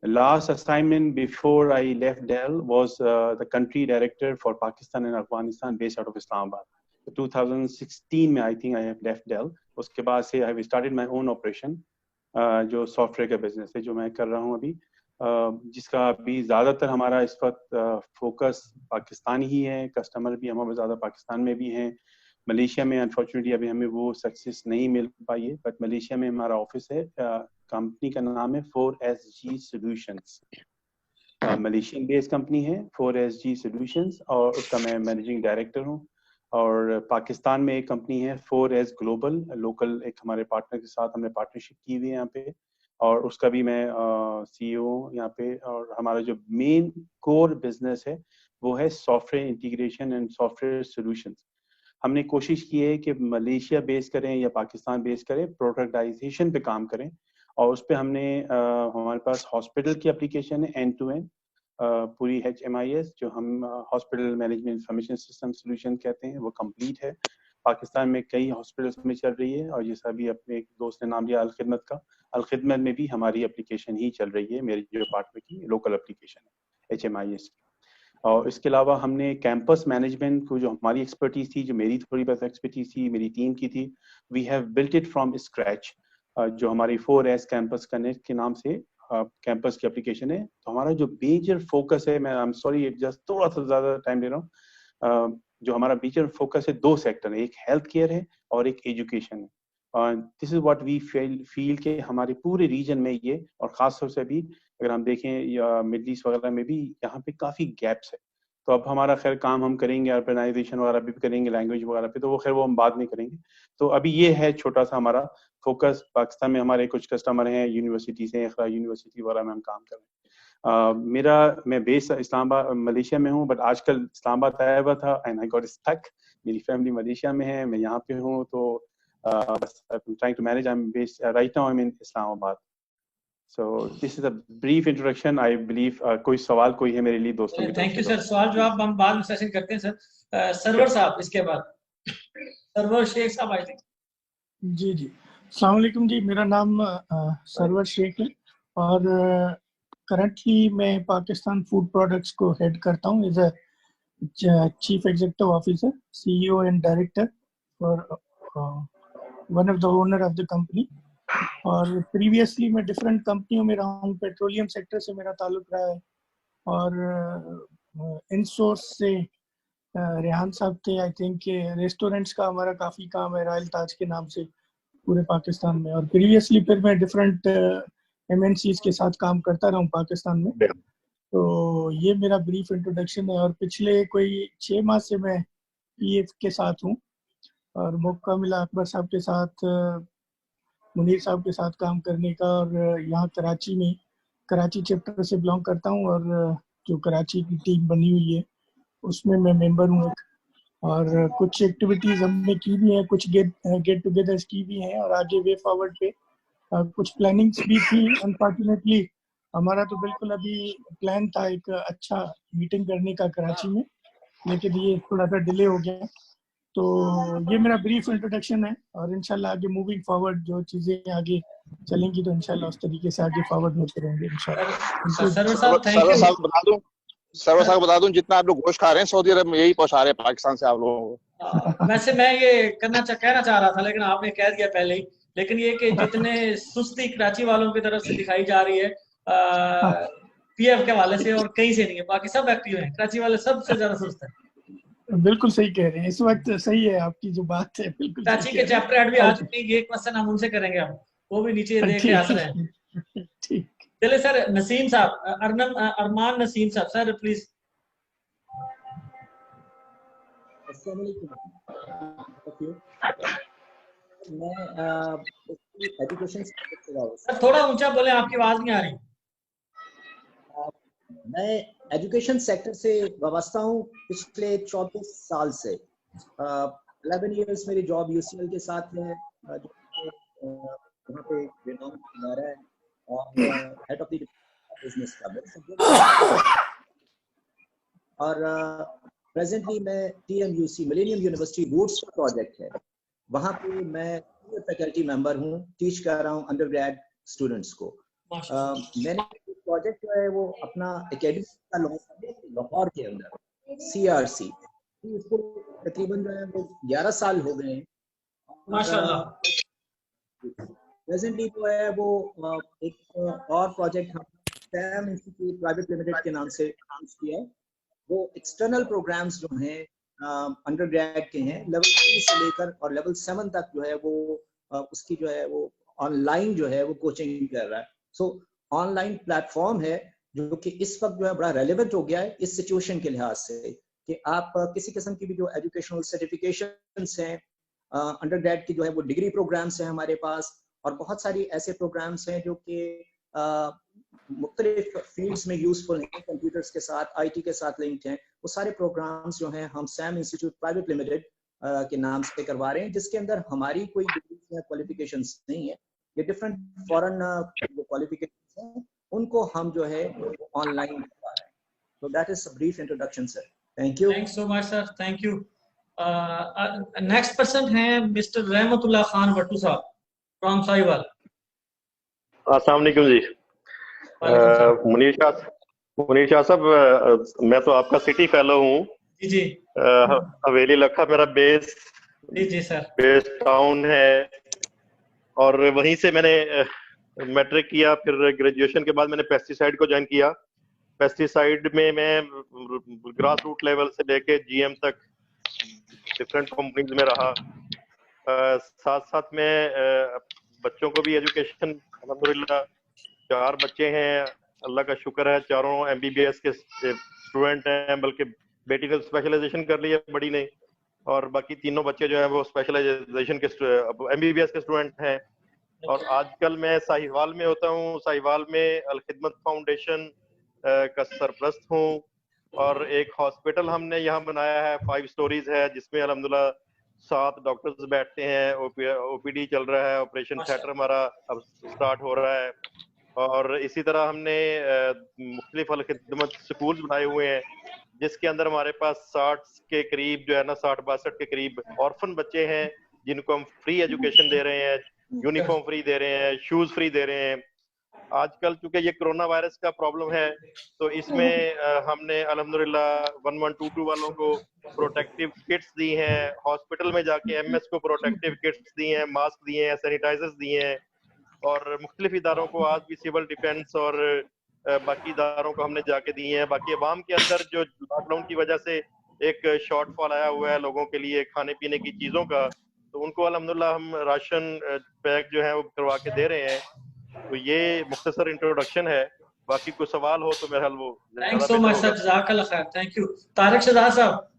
Last assignment before I left Dell was the country director for Pakistan and Afghanistan based out of Islamabad. So 2016 में I think I have left Dell. उसके बाद से I have started my own operation, जो सॉफ्टवेयर का बिजनेस है जो मैं कर रहा हूँ अभी, जिसका अभी ज़्यादातर हमारा इस वक्त फोकस पाकिस्तान ही है। कस्टमर भी हमारे ज़्यादा पाकिस्तान में भी हैं। मलेशिया में अनफॉर्चुनेटली अभी हमें वो सक्सेस नहीं मिल पाई है, बट मलेशिया में हमारा ऑफिस है। कंपनी का नाम है 4SG Solutions। Malaysian based company है 4SG Solutions और उसका मैं मैनेजिंग डायरेक्टर हूँ। और पाकिस्तान में एक कंपनी है 4S Global, लोकल एक हमारे पार्टनर के साथ हमने पार्टनरशिप की हुई है यहाँ पे, और उसका भी मैं CEO यहाँ पे। और हमारा जो मेन कोर बिजनेस है वो है software integration and software solutions. हमने कोशिश की है कि मलेशिया बेस करें या पाकिस्तान बेस करें, प्रोडक्टाइजेशन पे काम करें। और उस पर हमने हमारे पास हॉस्पिटल की एप्लीकेशन है एंड टू एंड पूरी HMIS, जो हम hospital management information system solution कहते हैं, वो कंप्लीट है। पाकिस्तान में कई हॉस्पिटल्स में चल रही है, और जैसा अभी अपने एक दोस्त ने नाम लिया अलखिदमत का, अलखिदमत में भी हमारी एप्लीकेशन ही चल रही है। मेरे जो डिपार्टमेंट की लोकल एप्लीकेशन है HMIS की। और इसके अलावा हमने कैंपस मैनेजमेंट को, जो हमारी एक्सपर्टीज थी, जो मेरी थोड़ी बहुत एक्सपर्टीज थी, मेरी टीम की थी, we have built it from scratch. जो हमारी 4S कैंपस कनेक्ट के नाम से कैंपस की एप्लीकेशन है। तो हमारा जो मेजर फोकस है, मैं आई एम सॉरी जस्ट थोड़ा सा ज़्यादा टाइम ले रहा हूँ, जो हमारा मेजर फोकस है 2 सेक्टर है, एक हेल्थ केयर है और एक एजुकेशन है। This is what we feel के हमारे पूरे रीजन में ये, और ख़ासतौर से अभी अगर हम देखें या मिडल ईस्ट वगैरह में भी यहाँ पे काफ़ी गैप्स है। तो अब हमारा खैर काम हम करेंगे अर्बनाइजेशन वगैरह भी करेंगे, लैंग्वेज वगैरह पे, तो वो खैर वो हम बाद में करेंगे। तो अभी ये है छोटा सा हमारा फोकस। पाकिस्तान में हमारे कुछ कस्टमर हैं यूनिवर्सिटी से, इकरा यूनिवर्सिटी वगैरह में हम काम कर रहे हैं। मैं बेस इस्लामाबाद मलेशिया में हूँ, बट आजकल इस्लामाबाद आया हुआ था एंड आई गॉट स्टक। मेरी फैमिली मलेशिया में है, मैं यहाँ पे हूँ, तो बस trying to manage. I am based right now, I am in Islamabad. So this is a brief introduction. I believe कोई सवाल कोई है मेरे लिए दोस्तों की। Thank you sir. सवाल जवाब हम बाद में सेशन करते हैं सर। सरवर साहब इसके बाद, सरवर शेख साहब आई थिंक। जी जी, अस्सलाम वालेकुम जी, मेरा नाम सरवर शेख है और करंटली मैं पाकिस्तान फूड प्रोडक्ट्स को हेड करता हूँ as a chief executive officer, CEO and director for one of the owner of the company. और प्रीवियसली मैं डिफरेंट कंपनियों में रहा हूँ, पेट्रोलियम सेक्टर से मेरा ताल्लुक रहा है और इनसोर्स से रेहान साहब थे। आई थिंक रेस्टोरेंट्स का हमारा काफ़ी काम है रॉयल ताज के नाम से पूरे पाकिस्तान में। और प्रीवियसली फिर मैं डिफरेंट एमएनसीज के साथ काम करता रहा हूँ पाकिस्तान में। तो ये मेरा ब्रीफ इंट्रोडक्शन है। और पिछले कोई 6 माह से मैं पीएफ के साथ हूँ और मौका मिला अकबर साहब के साथ, मुनीर साहब के साथ काम करने का। और यहाँ कराची में, कराची चैप्टर से बिलोंग करता हूँ और जो कराची की टीम बनी हुई है उसमें मैं मेंबर हूँ एक। और कुछ एक्टिविटीज हमने की भी हैं, कुछ गेट टुगेदर्स की भी हैं और आगे वे फॉरवर्ड पे कुछ प्लानिंग्स भी थी। अनफॉर्चुनेटली हमारा तो बिल्कुल अभी प्लान था एक अच्छा मीटिंग करने का कराची में, लेकिन ये थोड़ा सा डिले हो गया। तो ये मेरा ब्रीफ इंट्रोडक्शन है और इंशाल्लाह आगे मूविंग फॉरवर्ड जो चीज़ें आगे चलेंगी तो इंशाल्लाह उस तरीके से आगे फॉरवर्ड होते रहेंगे इंशाल्लाह। सर्वर साहब थैंक यू। सर्वर साहब बता दूं, जितना आप लोग गोश्त खा रहे हैं सऊदी अरब में यही पहुंचा रहे हैं पाकिस्तान से आप लोगों को। वैसे मैं ये कहना चाह रहा था लेकिन आपने कह दिया पहले ही। लेकिन ये कि जितने सुस्ती कराची वालों की तरफ से दिखाई जा रही है पीएफ के हवाले से और कहीं से नहीं है, बाकी सब एक्टिव हैं, कराची वाले सबसे ज्यादा सुस्त है। बिल्कुल सही कह रहे हैं, इस वक्त सही है आपकी जो बात है, बिल्कुल कराची के चैप्टर हेड भी आ चुके हैं, ये क्वेश्चन हम उनसे करेंगे, हम वो भी नीचे देख के हंस रहे हैं। ठीक, चलिए सर, नसीम साहब, अरमान नसीम साहब, सर प्लीज। मैं एजुकेशन सर थोड़ा ऊंचा बोले, आपकी आवाज नहीं आ रही। मैं एजुकेशन सेक्टर से वाबस्ता हूँ पिछले 24 साल से। 11 इयर्स मेरी जॉब यूसीएल के साथ है, वहाँ पे रेनॉन हमारा है और हेड ऑफ द बिजनेस का। और प्रेजेंटली मैं टीएमयूसी मिलेनियम यूनिवर्सिटी रूट्स का प्रोजेक्ट है, वहाँ पे मैं फैकल्टी मेंबर हूँ, टीच कर रहा हूँ अंडर ग्रेड स्टूडेंट्स को। मैंने प्रोजेक्ट जो है वो अपना एकेडमिक का लॉन्च किया लाहौर के अंदर, सीआरसी। इसको तकरीबन जो है वो 11 साल हो गए हैं माशाल्लाह। प्रेजेंटली जो है वो एक और प्रोजेक्ट हम सैम इंस्टीट्यूट प्राइवेट लिमिटेड के नाम से लॉन्च किया है। वो एक्सटर्नल प्रोग्राम्स जो हैं अंडर ग्रेड के हैं, लेवल 3 से लेकर और लेवल 7 तक जो है वो उसकी जो है वो ऑनलाइन जो है वो कोचिंग कर रहा है। सो ऑनलाइन प्लेटफॉर्म है जो कि इस वक्त जो है बड़ा रेलेवेंट हो गया है इस सिचुएशन के लिहाज से कि आप किसी किस्म की भी जो एजुकेशनल सर्टिफिकेशंस हैं, अंडर ग्रेड की जो है वो डिग्री प्रोग्राम्स हैं हमारे पास, और बहुत सारी ऐसे प्रोग्राम्स हैं जो कि मुख्तलिफ फील्ड्स में यूजफुल हैं, कंप्यूटर्स के साथ, आईटी के साथ लिंक्ड हैं। वो सारे प्रोग्राम्स जो हैं हम सैम इंस्टीट्यूट प्राइवेट लिमिटेड के नाम से करवा रहे हैं, जिसके अंदर हमारी कोई डिग्री या क्वालिफिकेशंस नहीं है। ये डिफरेंट फॉरेन क्वालिफिकेशंस हैं, उनको हम जो है ऑनलाइन करवा रहे हैं। So that is a brief introduction, sir. Thank you. Thanks so much, sir. Thank you. Next person है Mr. रहमतुल्लाह खान भट्टू साहब from साहिवाल। अस्सलाम वालेकुम जी। मुनीर शाह साहब, मैं तो आपका सिटी फेलो हूँ। जी जी। हवेली लखा मेरा बेस जी सर, बेस टाउन है, और वहीं से मैंने मैट्रिक किया, फिर ग्रेजुएशन के बाद मैंने पेस्टिसाइड को ज्वाइन किया। पेस्टिसाइड में मैं ग्रास रूट लेवल से लेके जीएम तक डिफरेंट कंपनीज में रहा। साथ साथ में बच्चों को भी एजुकेशन, अल्हम्दुलिल्लाह 4 बच्चे हैं, अल्लाह का शुक्र है, चारों एमबीबीएस के स्टूडेंट हैं, बल्कि बेटी ने स्पेशलाइजेशन कर ली है बड़ी ने, और बाकी तीनों बच्चे जो हैं वो स्पेशलाइजेशन के एमबीबीएस के स्टूडेंट हैं। और आजकल मैं साहिवाल में होता हूँ, साहिवाल में अल खिदमत फाउंडेशन का सरपरस्त हूँ, और एक हॉस्पिटल हमने यहाँ बनाया है, 5 स्टोरीज है, जिसमें अल्हम्दुलिल्लाह 7 डॉक्टर्स बैठते हैं, ओपीडी चल रहा है, ऑपरेशन थिएटर हमारा अब स्टार्ट हो रहा है। और इसी तरह हमने मुख्तलिफ अल खिदमत स्कूल बनाए हुए हैं, जिसके अंदर हमारे पास 60 के करीब जो है ना, 60-62 के करीब ऑर्फन बच्चे हैं, जिनको हम फ्री एजुकेशन दे रहे हैं, यूनिफॉर्म फ्री दे रहे हैं, शूज फ्री दे रहे हैं। आजकल चूंकि ये कोरोना वायरस का प्रॉब्लम है, तो इसमें हमने अल्हम्दुलिल्लाह 1122 वालों को प्रोटेक्टिव किट्स दी हैं, हॉस्पिटल में जाके एमएस को प्रोटेक्टिव किट्स दी हैं, मास्क दिए हैं, सैनिटाइजर्स दिए हैं, और मुख्तलिफ इदारों को आज भी सिविल डिफेंस और बाकी इदारों को हमने जाके दिए हैं। बाकी अवाम के अंदर जो लॉकडाउन की वजह से एक शॉर्टफॉल आया हुआ है लोगों के लिए खाने पीने की चीजों का, तो उनको अल्हम्दुलिल्लाह हम राशन पैक जो है वो करवा के दे रहे हैं। तो ये मुख्तसर इंट्रोडक्शन है, बाकी कोई सवाल हो तो मेरा वो थैंक्स सो मच सर, जज़ाकल्लाह खैर, थैंक यू। तारिक शहजाद साहब।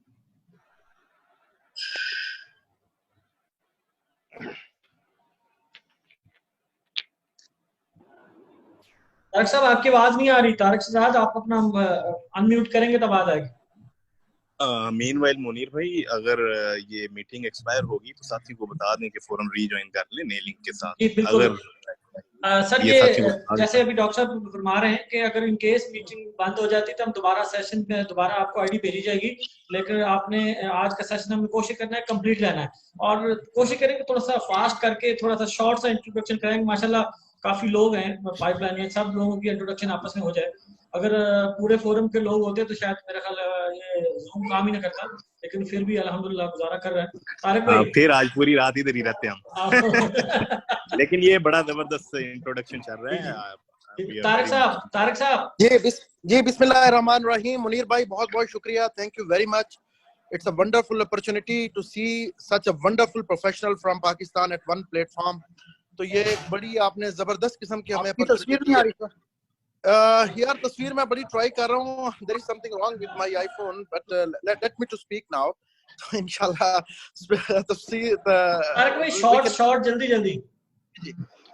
तारिक साहब आपकी आवाज नहीं आ रही। तारिक शहजाद आप अपना अनम्यूट करेंगे तब आ जाएगी। मीनवाइल मुनीर भाई, अगर ये मीटिंग एक्सपायर होगी तो साथी को बता दें कि फौरन रीजॉइन कर ले नए लिंक के साथ। अगर सर ये जैसे अभी डॉक्टर साहब फरमा रहे हैं कि अगर इन केस मीटिंग बंद हो जाती है तो हम दोबारा सेशन में दोबारा आपको आईडी भेजी जाएगी, लेकिन आपने आज का सेशन हमें कोशिश करना है कंप्लीट लेना है, और कोशिश करेंगे थोड़ा सा फास्ट करके थोड़ा सा शॉर्ट सा इंट्रोडक्शन करेंगे। माशाल्लाह काफी लोग हैं पाइपलाइन में, सब लोगों की इंट्रोडक्शन आपस में हो जाए। अगर पूरे फोरम के लोग होते तो शायद मेरा ख्याल ये जूम काम ही ना करता, लेकिन फिर भी अल्हम्दुलिल्लाह गुजारा कर रहे हैं। तारिक भाई फिर आज पूरी रात इधर ही रहते हैं हम लेकिन ये बड़ा जबरदस्त इंट्रोडक्शन चल रहा है। तारिक साहब जी बिस्मिल्लाहिर्रहमानिर्रहीम। मुनीर भाई बहुत बहुत शुक्रिया, thank you very much. It's a wonderful opportunity to see such a wonderful professional from Pakistan at one platform. तो ये बड़ी आपने जबरदस्त किस्म की हमें तस्वीर नहीं आ रही सर? यार तस्वीर मैं बड़ी ट्राई कर रहा हूँ। There is something wrong with my iPhone, but let me to speak now. तो इंशाल्लाह तस्वीर शॉर्ट जल्दी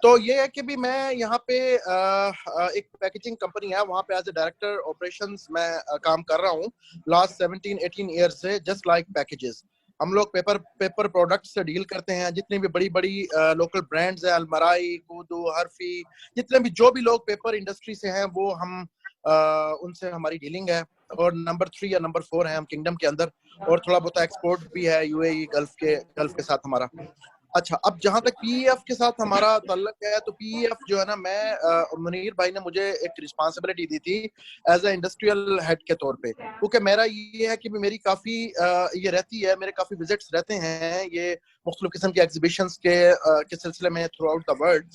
तो ये है कि भी मैं यहाँ पे एक पैकेजिंग कंपनी है, वहाँ पे एज ए डायरेक्टर ऑपरेशंस मैं काम कर रहा हूँ लास्ट 17-18 ईयर्स से। जस्ट लाइक पैकेजेस, हम लोग पेपर प्रोडक्ट्स से डील करते हैं। जितनी भी बड़ी बड़ी लोकल ब्रांड्स है, अलमराई, कूदू, हरफी, जितने भी जो भी लोग पेपर इंडस्ट्री से हैं वो हम उनसे हमारी डीलिंग है। और नंबर 3 या नंबर 4 है हम किंगडम के अंदर, और थोड़ा बहुत एक्सपोर्ट भी है यूएई गल्फ के साथ हमारा। अच्छा, अब जहां तक पीईएफ के साथ हमारा ताल्लुक है, तो पीईएफ जो है ना, मैं मुनीर भाई ने मुझे एक रिस्पांसिबिलिटी दी थी एज ए इंडस्ट्रियल हेड के तौर पे, क्योंकि मेरा ये है कि मेरी काफी ये रहती है, मेरे काफी विजिट्स रहते हैं ये मुख्तलिफ किस्म के एग्जीबिशंस के सिलसिले में थ्रू आउट द वर्ल्ड।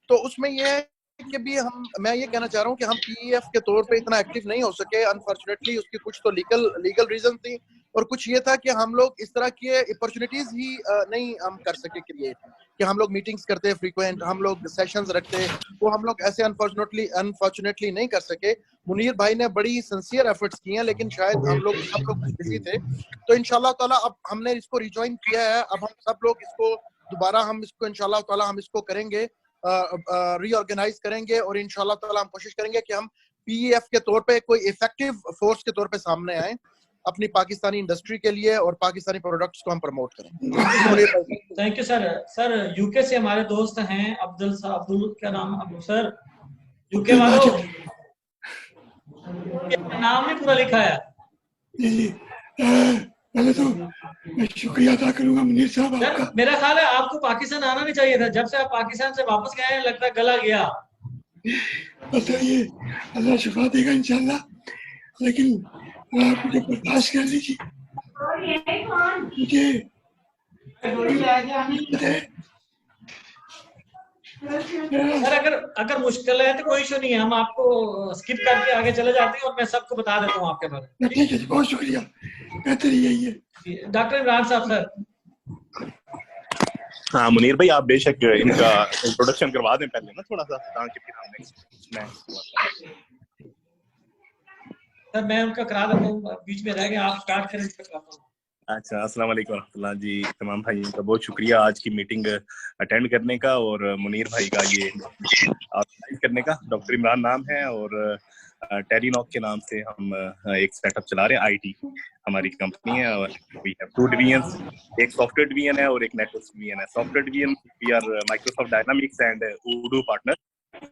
तो उसमें ये है कि भी मैं ये कहना चाह रहा हूँ कि हम पीईएफ के तौर पे इतना एक्टिव नहीं हो सके अनफॉर्चुनेटली। उसकी कुछ तो लीगल रीजन थी, और कुछ ये था कि हम लोग इस तरह की अपॉर्चुनिटीज ही नहीं हम कर सके क्रिएट, कि हम लोग मीटिंग्स करते फ्रीक्वेंट, हम लोग सेशंस रखते, वो हम लोग ऐसे अनफॉर्चुनेटली नहीं कर सके। मुनीर भाई ने बड़ी सिंसियर एफर्ट्स किए हैं, लेकिन शायद हम लोग सब लोग बिजी थे। तो इंशाल्लाह ताला अब हमने इसको रिजॉइन किया है। अब हम सब लोग इसको दोबारा इंशाल्लाह ताला हम इसको करेंगे, रीऑर्गेनाइज करेंगे, और इंशाल्लाह ताला हम कोशिश करेंगे कि हम पीईएफ के तौर पे कोई इफेक्टिव फोर्स के तौर पे सामने आए अपनी पाकिस्तानी इंडस्ट्री के लिए, और पाकिस्तानी प्रोडक्ट्स को हम प्रमोट करें। Thank you sir. यूके से हमारे दोस्त हैं अब्दुल क्या नाम, अब्दुल सर, यूके वालों नाम नहीं पूरा लिखा है। पहले तो मैं शुक्रिया अदा करूंगा मुनीर साहब आपका। मेरा ख्याल है आपको पाकिस्तान आना नहीं चाहिए था, जब से आप पाकिस्तान से वापस गए हैं लगता है गला गया। बताइए, अल्लाह शिफा देगा इंशाल्लाह, लेकिन आप मुझे बर्दाश्त कर लीजिए। मुझे सर अगर मुश्किल है तो कोई इशू नहीं है, हम आपको स्किप करके आगे चले जाते हैं और मैं सबको बता देता हूँ आपके बारे में। ठीक है, बहुत शुक्रिया, बेहतर यही है। डॉक्टर इमरान साहब सर। हाँ मुनीर भाई, आप बेशक इनका इंट्रोडक्शन करवा दें पहले ना थोड़ा सा, ताकि फिर हमने सर मैं उनका करा देता हूँ, बीच में रह गए, आप स्टार्ट करें। अच्छा, अस्सलाम वालेकुम रहमतुल्लाह जी। तमाम भाइयों का बहुत शुक्रिया आज की मीटिंग अटेंड करने का, और मुनीर भाई का ये ऑर्गेनाइज करने का। डॉक्टर इमरान नाम है, और टेरीनॉक के नाम से हम एक सेटअप चला रहे हैं। आईटी हमारी कंपनी है, और वी हैव 2 डिवीजन्स, एक सॉफ्टवेयर डिवीजन है और एक नेटवर्क डिवीजन है। Software division we are Microsoft Dynamics and Odoo partner,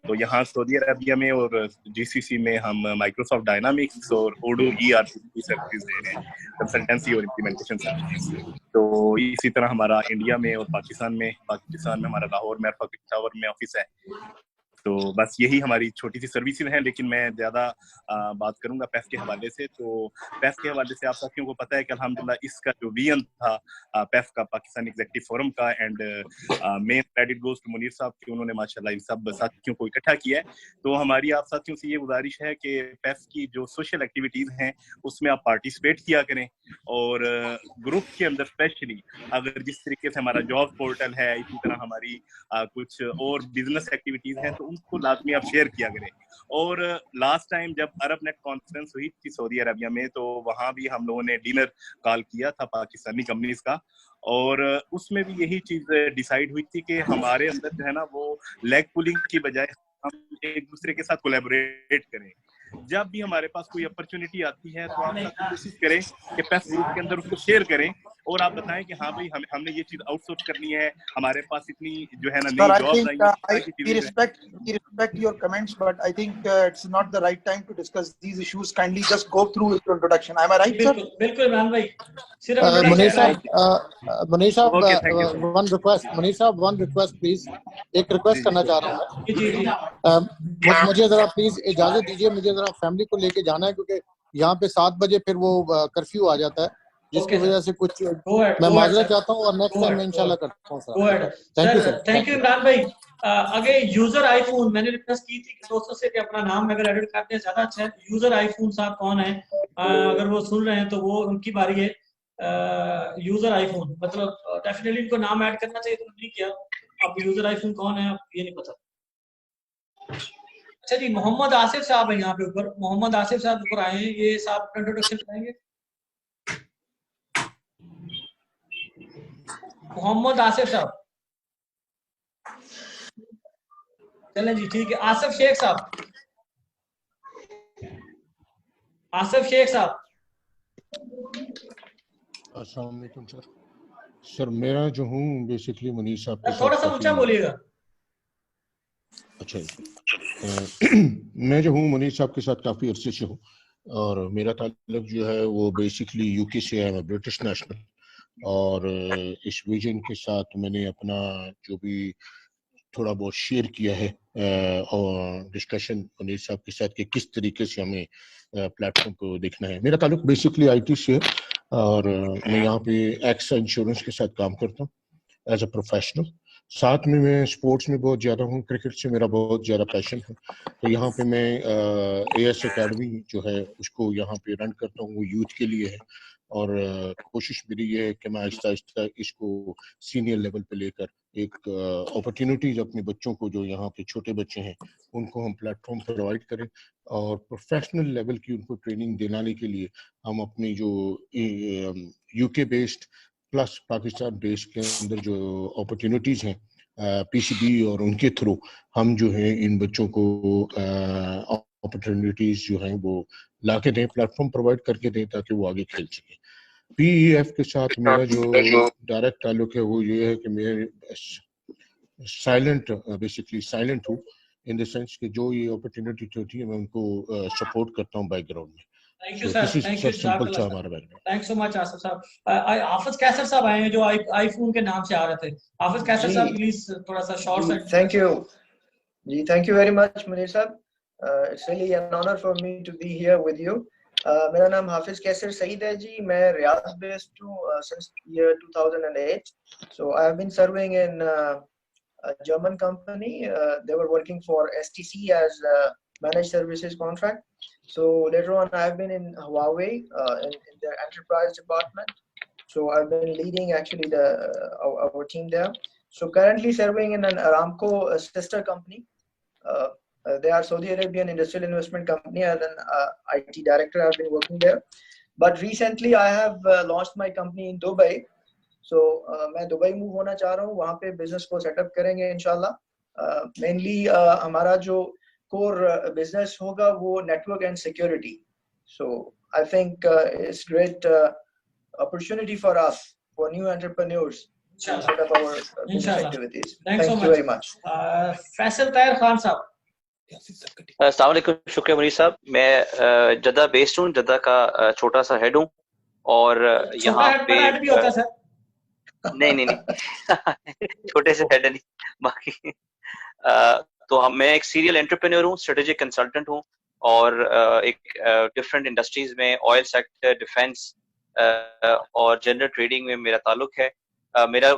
तो यहाँ सऊदी अरबिया में और GCC में हम माइक्रोसॉफ्ट डायनामिक्स और ओडो ERP की सर्विस दे रहे हैं, कंसल्टेंसी और इम्प्लीमेंटेशन सर्विस। तो इसी तरह हमारा इंडिया में और पाकिस्तान में हमारा लाहौर में पेशावर में ऑफिस है। तो बस यही हमारी छोटी सी सर्विसेज हैं, लेकिन मैं ज़्यादा बात करूंगा पैफ के हवाले से। तो पैफ के हवाले से आप साथियों को पता है कि अल्हम्दुलिल्लाह इसका जो विजन था पैफ का, पाकिस्तान एग्जीक्यूटिव फोरम का, and main credit goes to Munir साहब कि उन्होंने माशाल्लाह इन सब साथियों को इकट्ठा किया है। तो हमारी आप साथियों से ये गुजारिश है कि पैफ की जो सोशल एक्टिविटीज़ हैं उसमें आप पार्टिसिपेट किया करें, और ग्रुप के अंदर स्पेशली अगर जिस तरीके से हमारा जॉब पोर्टल है, इसी तरह हमारी कुछ और बिजनेस एक्टिविटीज़ हैं तो उनको लाजमी आप शेयर किया करें। और लास्ट टाइम जब अरब नेट कॉन्फ्रेंस हुई थी सऊदी अरबिया में, तो वहाँ भी हम लोगों ने डिनर कॉल किया था पाकिस्तानी कंपनीज का, और उसमें भी यही चीज डिसाइड हुई थी कि हमारे अंदर जो है ना वो लेग पुलिंग की बजाय हम एक दूसरे के साथ कोलैबोरेट करें। जब भी हमारे पास कोई अपॉर्चुनिटी आती है तो आप कोशिश करें कि पैफ ग्रुप के अंदर उसको शेयर करें, और आप बताएं कि हाँ भाई हमने ये चीज आउटसोर्स करनी है, हमारे पास इतनी जो है ना Sir, नई I job think we respect your comments, but I think it's not the right time to discuss these issues. Kindly just go through with your introduction. Am I right, sir? बिल्कुल इमरान भाई, मुनीर साहब वन रिक्वेस्ट प्लीज, एक रिक्वेस्ट करना चाह रहा हूँ मैं। मुझे जरा प्लीज इजाजत दीजिए, मुझे जरा फैमिली को लेके जाना है, क्योंकि यहाँ पे 7 बजे फिर वो कर्फ्यू आ जाता है, जिसकी वजह से कुछ मैं माजरत चाहता हूँ, और नेक्स्ट टाइम मैं इंशाल्लाह करता हूँ sir. Thank you sir. Thank you Imran भाई। अगे यूजर आईफोन मैंने रिक्वेस्ट की थी कि दोस्तों से कि अपना नाम अगर एडिट करते हैं ज्यादा अच्छा है। यूजर आईफोन साहब कौन है, अगर वो सुन रहे हैं तो वो उनकी बारी है। यूजर आईफोन मतलब डेफिनेटली इनको नाम ऐड करना चाहिए, तो नहीं किया। अब यूजर आईफोन कौन है ये नहीं पता। अच्छा जी, मोहम्मद आसिफ साहब है यहाँ पे ऊपर, मोहम्मद आसिफ साहब ऊपर आए हैं, ये साहब इंट्रोडक्शन करेंगे। मोहम्मद आसिफ साहब, चलें जी ठीक है। आसिफ शेख साहब, आसिफ शेख साहब। अस्सलाम वालेकुम सर। सर मेरा जो हूँ बेसिकली मुनीर साहब के थोड़ा सा ऊंचा बोलिएगा। अच्छा मैं जो हूँ मुनीर साहब के साथ काफ़ी अरसे से हूँ, और मेरा ताल्लुक जो है वो बेसिकली यूके से है, मैं ब्रिटिश नेशनल। और इस विजन के साथ मैंने अपना जो भी थोड़ा बहुत शेयर किया है और डिस्कशन मुनीर साहब के साथ कि किस तरीके से हमें प्लेटफॉर्म को देखना है। मेरा ताल्लुक बेसिकली IT से है, और मैं यहाँ पे एक्सा इंश्योरेंस के साथ काम करता हूँ एज अ प्रोफेशनल। साथ में मैं स्पोर्ट्स में बहुत ज़्यादा हूँ, क्रिकेट से मेरा बहुत ज़्यादा पैशन है। तो यहाँ पे मैं AS अकेडमी जो है उसको यहाँ पे रन करता हूँ, वो यूथ के लिए है, और कोशिश मेरी ये है कि मैं आहिस्ता आहिस्ता इसको सीनियर लेवल पे लेकर एक अपॉर्चुनिटीज अपने बच्चों को, जो यहाँ पे छोटे बच्चे हैं, उनको हम प्लेटफॉर्म प्रोवाइड करें, और प्रोफेशनल लेवल की उनको ट्रेनिंग दिलाने के लिए हम अपनी जो UK based plus Pakistan based के अंदर जो अपॉर्चुनिटीज हैं PCB, और उनके थ्रू हम जो है इन बच्चों को अपॉर्चुनिटीज जो हैं वो ला के दें, प्लेटफॉर्म प्रोवाइड करके दें, ताकि वो आगे खेल सकें। PEF के साथ मेरा जो डायरेक्ट ताल्लुक है वो ये है कि मैं बेसिकली साइलेंट हूँ, इन द सेंस कि जो ये अपॉर्चुनिटी होती है मैं उनको सपोर्ट करता हूँ बैकग्राउंड में। Thank you sir, thank you simple सा हमारा background. Thanks so much Asif साहब। हाफिज कैसर साहब आए हैं जो आईफोन के नाम से आ रहे थे। हाफिज कैसर साहब प्लीज थोड़ा सा शॉर्ट सा। Thank you ji, thank you very much Munir साहब। It's really an honour for me to be here with you. मेरा नाम हाफिज कैसर सईद है जी, मैं रियाद बेस्ड हूँ since year 2008। So I have been serving in a German company. They were working for STC as a managed services contract. So later on, I've been in Huawei in their enterprise department. So I've been leading actually our team there. So currently serving in an Aramco sister company. They are Saudi Arabian industrial investment company. As an IT director, I've been working there. But recently, I have launched my company in Dubai. So मैं दुबई मूव होना चाह रहा हूँ, वहाँ पे बिजनेस को सेटअप करेंगे इंशाल्लाह। मेनली हमारा जो कोर बिजनेस होगा वो network and security. So I think it's great opportunity for us for new entrepreneurs to set up our business activities. Thank you very much. Faisal Tahir Khan साहब, अस्सलाम वालेकुम, शुक्रिया मुनीर साहब। मैं जद्दा बेस्ड हूँ, जद्दा का छोटा सा हेड हूँ और छोटा यहाँ हेड पे बड़ा हेड भी होता है सर। नहीं नहीं नहीं छोटे से हेड नहीं बाकी तो मैं एक सीरियल एंटरप्रेन्योर हूँ, स्ट्रेटेजिक कंसल्टेंट हूँ और एक डिफरेंट इंडस्ट्रीज में ऑयल सेक्टर, डिफेंस और जनरल ट्रेडिंग में मेरा ताल्लुक है। मेरा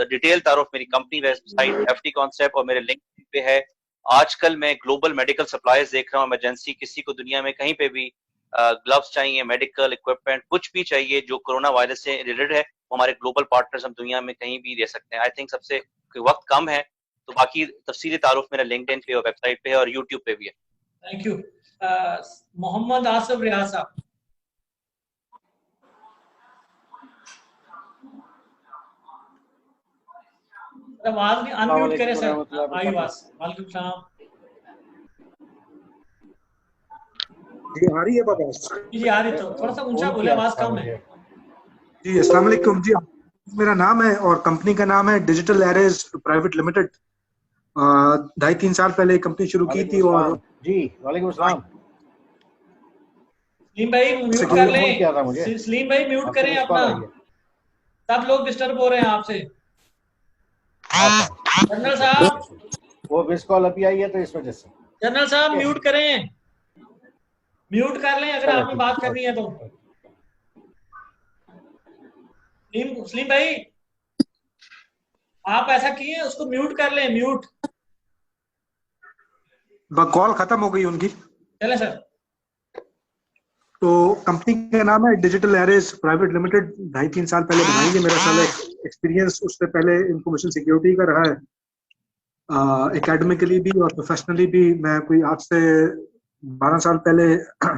डिटेल तारुफ मेरी कंपनी वेबसाइट एफटी कॉन्सेप्ट और मेरे लिंक पे है। आजकल मैं ग्लोबल मेडिकल सप्लाईज देख रहा हूँ, इमरजेंसी किसी को दुनिया में कहीं पे भी ग्लव्स चाहिए, मेडिकल इक्विपमेंट कुछ भी चाहिए जो कोरोना वायरस से रिलेटेड है, हमारे ग्लोबल पार्टनर्स हम दुनिया में कहीं भी दे सकते हैं। आई थिंक सबसे वक्त कम है तो बाकी तफसीली तारुफ मेरा लिंक्डइन पे और वेबसाइट पे है और यूट्यूब पे भी है। Thank you. मोहम्मद आसिफ रियाज साहब। आवाज नहीं, अनम्यूट करें सर। आई आवाज। वालेकुम सलाम। जी आ रही है बाबा? जी आ रही, तो थोड़ा सा ऊंचा बोले, आवाज कम है। जी अस्सलाम वालेकुम जी, मेरा नाम है और कंपनी का नाम है डिजिटल एरेज प्राइवेट लिमिटेड। 2.5-3 साल पहले कंपनी शुरू की थी और जी वालेकुम सलाम। सलीम भाई म्यूट कर लें। सलीम भाई म्यूट करें अपना, सब लोग डिस्टर्ब हो रहे हैं आपसे। जनरल साहब, वो मिस कॉल अभी आई है तो इस वजह से। जनरल साहब म्यूट करें, म्यूट कर लें अगर आपने बात करनी है तो। सलीम भाई आप ऐसा किए, उसको म्यूट कर लें, म्यूट। कॉल खत्म हो गई उनकी। चले सर। तो कंपनी का नाम है डिजिटल एरेज प्राइवेट लिमिटेड। 2.5-3 साल पहले बनाई है। मेरा साल एक्सपीरियंस उससे पहले इंफॉर्मेशन सिक्योरिटी का रहा है, एकेडमिकली भी और प्रोफेशनली भी। मैं कोई आज से 12 साल पहले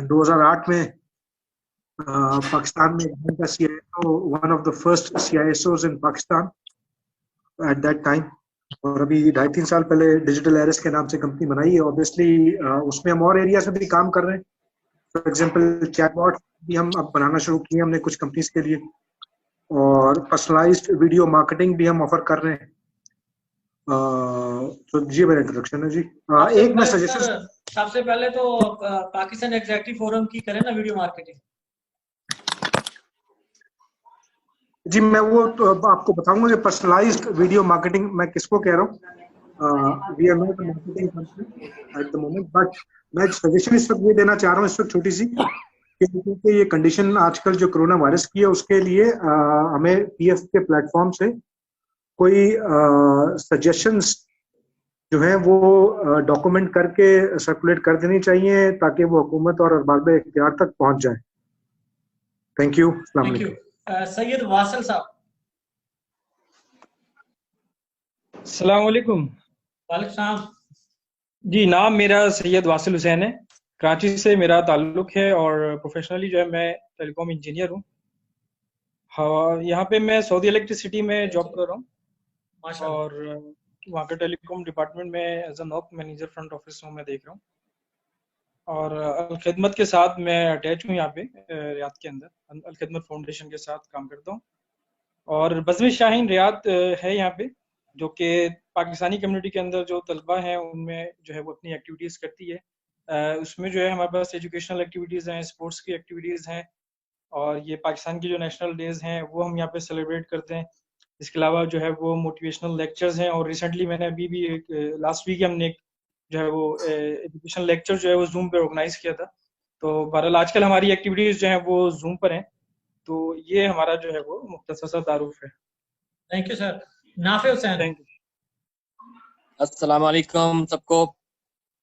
2008 में पाकिस्तान में का CISO, one of the first CISOs in Pakistan at that time. और अभी 2.5-3 साल पहले डिजिटल एरेज के नाम से कंपनी बनाई है। ऑब्वियसली उसमें हम और एरियाज में भी काम कर रहे हैं। फॉर एग्जाम्पल चैटबॉट भी हम अब बनाना शुरू किए हमने कुछ कंपनीज के लिए, और पर्सनलाइज्ड वीडियो मार्केटिंग भी हम ऑफर कर रहे हैं। तो जी मेरा इंट्रोडक्शन है जी। एक मैं सजेशन, सबसे पहले तो पाकिस्तान एग्जीक्यूटिव फोरम की करें ना वीडियो मार्केटिंग। जी मैं वो तो आपको बताऊंगा कि पर्सनलाइज्ड वीडियो मार्केटिंग मैं किसको कह रहा हूँ। We are not marketing company at the moment, but मैं सजेशन इस वक्त ये देना चाह रहा हूँ इस वक्त छोटी सी, क्योंकि ये कंडीशन आजकल जो कोरोना वायरस की है उसके लिए हमें PF के प्लेटफॉर्म से कोई सजेशंस जो है वो डॉक्यूमेंट करके सर्कुलेट कर देनी चाहिए ताकि वो हुकूमत और अरबाब इख्तियार तक पहुंच जाए। Thank you. Thank you. Syed Wasil साहब। अस्सलाम वालेकुम। वालेकुम सलाम। जी नाम मेरा सैयद वासिल हुसैन है, कराची से मेरा ताल्लुक है और प्रोफेशनली जो है मैं टेलीकॉम इंजीनियर हूँ। हाँ, यहाँ पे मैं सऊदी इलेक्ट्रिसिटी में जॉब कर रहा हूँ और वहाँ के टेलीकॉम डिपार्टमेंट में as a NOC manager front office में मैं देख रहा हूँ। और अलखिदमत के साथ मैं अटैच हूँ यहाँ पे रियाद के अंदर, अलखिदमत फाउंडेशन के साथ काम करता हूँ। और बज़्म शाहीन रियाद है यहाँ पे, जो कि पाकिस्तानी कम्युनिटी के अंदर जो तलबा हैं उनमें जो है वो अपनी एक्टिविटीज़ करती है। उसमें जो है हमारे पास एजुकेशनल एक्टिविटीज़ हैं, स्पोर्ट्स की एक्टिविटीज़ हैं और ये पाकिस्तान की जो नेशनल डेज हैं वो हम यहाँ पे सेलिब्रेट करते हैं। इसके अलावा जो है वो मोटिवेशनल लेक्चर्स हैं और रिसेंटली मैंने अभी भी लास्ट वीक हमने एक जो है वो एजुकेशनल लेक्चर जो है वो जूम पे ऑर्गेनाइज किया था। तो बहरहाल आजकल हमारी एक्टिविटीज़ जो हैं वो जूम पर हैं। तो ये हमारा जो है वो मुख्तसर सा तारुफ है। Thank you sir. Nafe Hussain. Thank you. अस्सलाम वालेकुम सबको।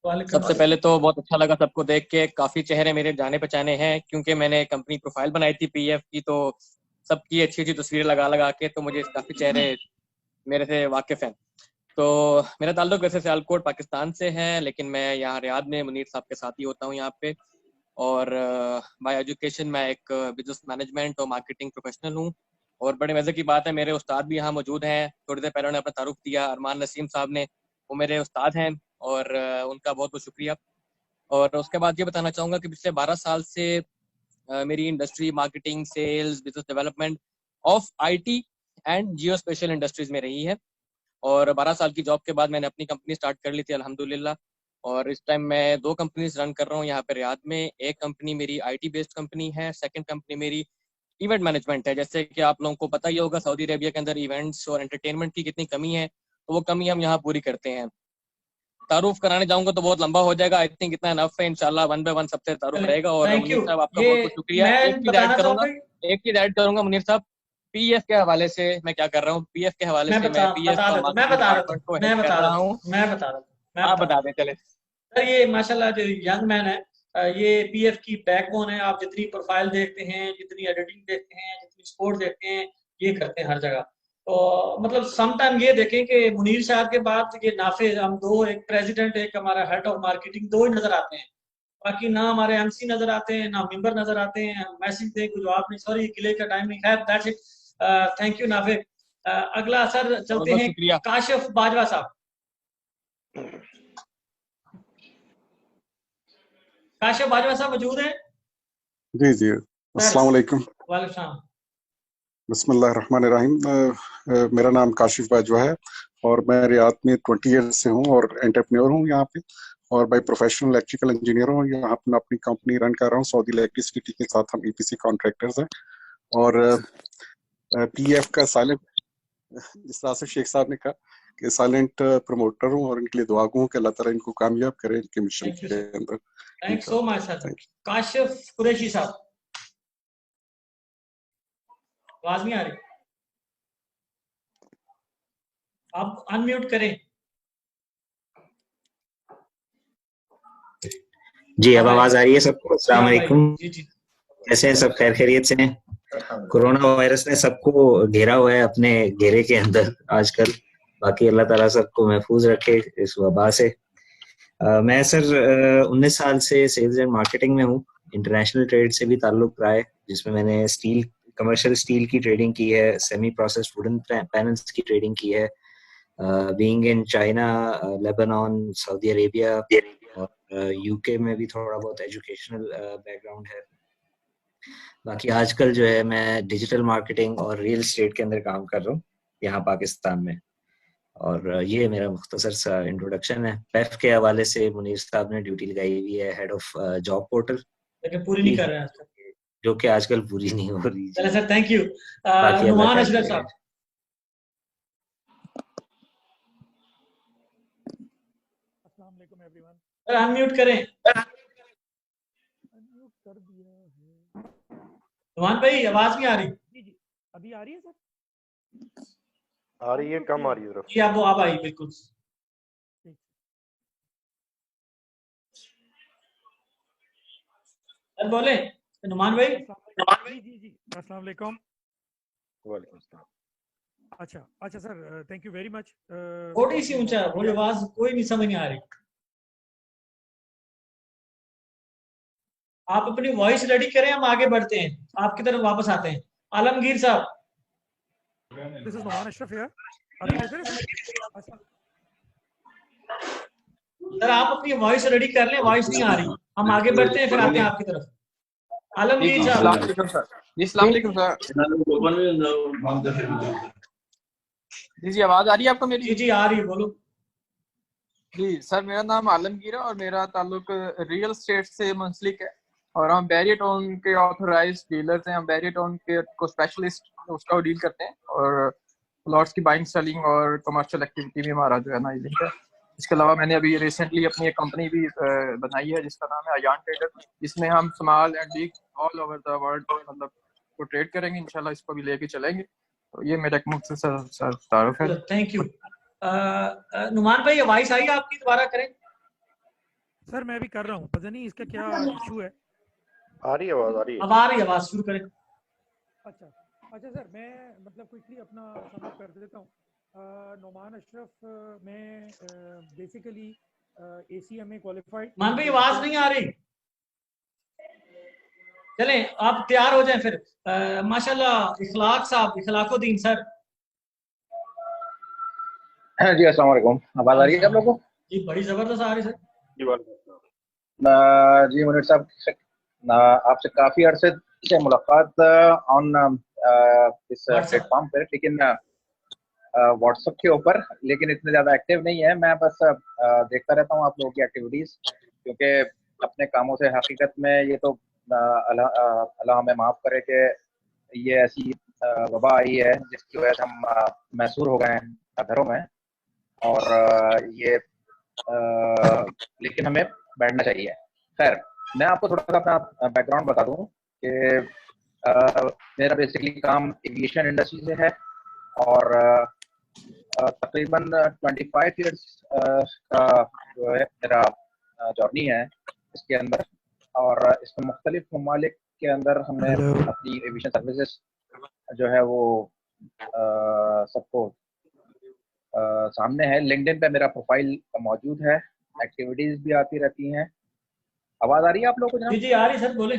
सबसे पहले तो बहुत अच्छा लगा सबको देख के, काफी चेहरे मेरे जाने पहचाने हैं क्योंकि मैंने कंपनी प्रोफाइल बनाई थी PF की, तो सबकी अच्छी अच्छी तस्वीरें लगा लगा के तो मुझे काफी चेहरे मेरे से वाकिफ हैं। तो मेरा ताल्लुक वैसे सियालकोट पाकिस्तान से है, लेकिन मैं यहाँ रियाद में मुनीर साहब के साथ ही होता हूँ यहाँ पे। और बाय एजुकेशन मैं एक बिजनेस मैनेजमेंट और मार्केटिंग प्रोफेशनल हूँ। और बड़े मजे की बात है मेरे उस्ताद भी यहाँ मौजूद हैं। थोड़ी देर पहले उन्होंने अपना तारुफ दिया, अरमान नसीम साहब ने, वो मेरे उस्ताद हैं और उनका बहुत बहुत शुक्रिया। और उसके बाद ये बताना चाहूँगा कि पिछले 12 साल से मेरी industry marketing, sales, business development of IT and geospatial industries में रही है। और 12 साल की जॉब के बाद मैंने अपनी कंपनी स्टार्ट कर ली थी अल्हम्दुलिल्लाह। और इस टाइम मैं 2 कंपनीज रन कर रहा हूँ यहाँ पे रियाद में। एक कंपनी मेरी IT बेस्ड कंपनी है, सेकंड कंपनी मेरी इवेंट मैनेजमेंट है। जैसे कि आप लोगों को पता ही होगा सऊदी अरेबिया के अंदर इवेंट्स और एंटरटेनमेंट की कितनी कमी है, तो वो कमी हम यहाँ पूरी करते हैं। तारुफ कराने जाऊंगा तो बहुत लंबा हो जाएगा, आई थिंक इतना इनफ है। इंशाल्लाह 1 बाय 1 सबसे तारुफ रहेगा। और थैंक मुनीर यू। साहब आपका ये बहुत बहुत शुक्रिया। मैं एक चीज बताना ऐड करूंगा, चाहूंगा मुनीर साहब, PF के हवाले से मैं क्या कर रहा हूँ, PF के हवाले से मैं PF बता का देता हूँ, मैं मार्केटिंग बता देता डिपार्टमेंट को हूँ, हेड कर रहा हूँ। मैं बता देता हूँ। आप बता दें चले। सर ये माशाल्लाह जो यंग मैन है, ये PF की बैकबोन है। आप जितनी प्रोफाइल देखते हैं, जितनी एडिटिंग देखते हैं, जितनी स्पोर्ट देखते हैं, ये करते हैं हर जगह। तो मतलब सम टाइम ये देखें कि मुनीर साहब के बाद ये नाफिज, हम 2, एक प्रेसिडेंट, एक हमारा हेड ऑफ मार्केटिंग, 2 ही नजर आते हैं। बाकी ना हमारे MC नजर आते हैं, ना मेंबर नजर आते हैं। मैसेज दे कुछ जवाब नहीं। सॉरी किले का टाइम नहीं है। That's it. थैंक यू नाफिज। अगला सर चलते हैं काशिफ बाजवा साहब। काशिफ बाजवा साहब मौजूद हैं? जी जी, अस्सलाम वालेकुम। वालेकुम सलाम। बिस्मिल्लाहिर्रहमानिर्रहीम। मेरा नाम काशिफ बाजवा है और मैं रियाद में 20 ईयर्स से हूँ और एंटरप्रेन्योर हूँ यहाँ पे, और बाय प्रोफेशनल इलेक्ट्रिकल इंजीनियर हूँ। यहाँ पे मैं अपनी कंपनी रन कर रहा हूँ सऊदी इलेक्ट्रिसिटी के साथ। हम EPC कॉन्ट्रैक्टर्स हैं। और PF का साइलेंट, जिस तरह से शेख साहब ने कहा कि साइलेंट प्रमोटर हूँ, और इनके लिए दुआ हूँ कि अल्लाह ताला इनको कामयाब करे इनके मिशन के अंदर। Thanks so much sir. Kashif Qureshi साहब, आवाज नहीं आ रही, आप अनम्यूट करें। जी अब आवाज आ रही है सबको? अस्सलाम वालेकुम। जी जी, कैसे हैं सब? खैर खैरियत से हैं? कोरोना वायरस ने सबको घेरा हुआ है अपने घेरे के अंदर आजकल। बाकी अल्लाह ताला सबको महफूज रखे इस वबा से। मैं सर 19 साल से सेल्स एंड मार्केटिंग में हूँ। इंटरनेशनल ट्रेड से भी ताल्लुक रहा है, जिसमें मैंने स्टील, कमर्शियल स्टील की ट्रेडिंग की है, सेमी प्रोसेस्ड वुडन पैनल्स की ट्रेडिंग की है, being in China, Lebanon, Saudi Arabia और UK में भी थोड़ा बहुत एजुकेशनल बैकग्राउंड है। बाकी आजकल जो है मैं डिजिटल मार्केटिंग और रियल एस्टेट के अंदर काम कर रहा हूँ यहाँ पाकिस्तान में। और ये मेरा मुख्तसर सा इंट्रोडक्शन है। PEF के हवाले से मुनीर साहब ने ड्यूटी लगाई हुई है, हेड ऑफ जॉब पोर्टल, लेकिन पूरी नहीं कर रहे हैं आजकल, जो कि आजकल पूरी नहीं हो रही। चलो सर, थैंक यू। बाकी नुमान अशरफ साहब, अस्सलाम वालेकुम एवरीवन। सर अनम्यूट करें। अनम्यूट कर दिया है। नुमान भाई आवाज नहीं आ रही। जी जी, अभी आ रही है सर? आ रही है, कम आ रही है जरा। जी अब आप आई बिल्कुल। सर बोले नुमान भाई। जी जी जी, अस्सलाम वालेकुम। वालेकुम सलाम। अच्छा sir, thank you very much. थोड़ी सी ऊंचा बोली, आवाज कोई नहीं समझ नहीं आ रही। आप अपनी वॉइस रेडी करें, हम आगे बढ़ते हैं, आपकी तरफ वापस आते हैं। आलमगीर साहब, this is Noman Ashraf here. अभी बेहतर है सर? सर आप अपनी वॉइस रेडी कर लें, वॉइस नहीं आ रही, हम आगे बढ़ते हैं, फिर आते हैं आपकी तरफ। आलमगीर साहब। अस्सलाम वालेकुम सर। जी अस्सलाम वालेकुम सर। जी जी, आवाज आ रही है आपको मेरी? जी जी आ रही है, बोलो। जी सर, मेरा नाम आलमगीर है और मेरा ताल्लुक रियल एस्टेट से मुंसलिक है, और हम बैरियटोन के ऑथराइज्ड डीलर्स हैं। हम बैरियटोन के को स्पेशलिस्ट उसका डील करते हैं, और प्लॉट्स की बाइंग सेलिंग और कमर्शियल एक्टिविटी में हमारा जो है ना ये लिंक है। इसके अलावा मैंने अभी रिसेंटली अपनी एक कंपनी भी बनाई है जिसका नाम है अयान ट्रेडर, जिसमें हम small and big all over the world मतलब को ट्रेड करेंगे इंशाल्लाह, इसको भी लेके चलेंगे। तो ये मेरा एक मुख्तसर तारुफ है। Thank you. नुमान भाई वॉइस आई आपकी, दोबारा करें। सर मैं भी कर रहा हूँ, पता नहीं इसका क्या इशू है। आ रही है आवाज, आ रही है। अब आ रही है आवाज, शुरू करें। अच्छा सर, मैं मतलब क्विकली अपना समअप कर देता हूँ। नुमान अशरफ, मैं बेसिकली ACMA क्वालिफाइड। मान भाई आवाज नहीं आ रही, चलें आप तैयार हो जाएं फिर। माशाल्लाह इखलाक साहब, इखलाकुद्दीन सर। जी अस्सलाम वालेकुम, आवाज आ रही है आप लोगों को? जी बड़ी जबरदस्त आ रही सर। जी मुनीर साहब, आपसे काफी अरसे से मुलाकात ऑन इस प्लेटफॉर्म पर, लेकिन व्हाट्सएप के ऊपर, लेकिन इतने ज्यादा एक्टिव नहीं है। मैं बस देखता रहता हूँ आप लोगों की एक्टिविटीज, क्योंकि अपने कामों से हकीकत में ये तो अल्लाह हमें माफ करे कि ये ऐसी वबा आई है जिसकी वजह से हम महसूर हो गए हैं घरों में, और ये लेकिन हमें बैठना चाहिए। खैर, मैं आपको थोड़ा सा अपना बैकग्राउंड बता दूं कि मेरा बेसिकली काम एविएशन इंडस्ट्री से है, और तकरीबन 25 इयर्स का जो है मेरा जर्नी है इसके अंदर, और इसमें मुख्तलिफ ममालिक के अंदर हमने अपनी एविएशन सर्विसेज जो है वो सबको सामने है। लिंक्डइन पे मेरा प्रोफाइल मौजूद है, एक्टिविटीज भी आती रहती हैं। आवाज आ रही है आप लोगों को जनाब? जी जी आ रही सर, बोले।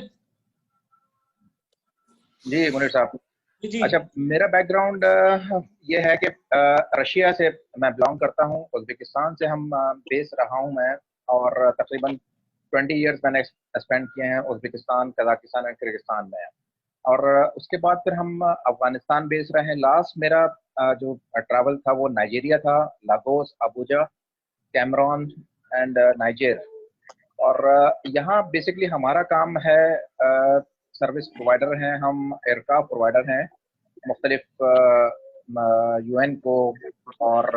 जी मुनीर साहब। अच्छा, मेरा बैकग्राउंड ये है कि रशिया से मैं बिलोंग करता हूँ, उज़्बेकिस्तान से हम बेस रहा हूँ मैं, और तकरीबन 20 इयर्स मैंने स्पेंड किए हैं उज़्बेकिस्तान, कजाकिस्तान और किर्गिस्तान में, और उसके बाद फिर हम अफगानिस्तान बेस रहे हैं। लास्ट मेरा जो ट्रैवल था वो नाइजीरिया था, Lagos, Abuja, Cameroon and Niger, और यहाँ बेसिकली हमारा काम है सर्विस प्रोवाइडर हैं हम, एयरक्राफ्ट प्रोवाइडर हैं मुख्तलिफ UN को, और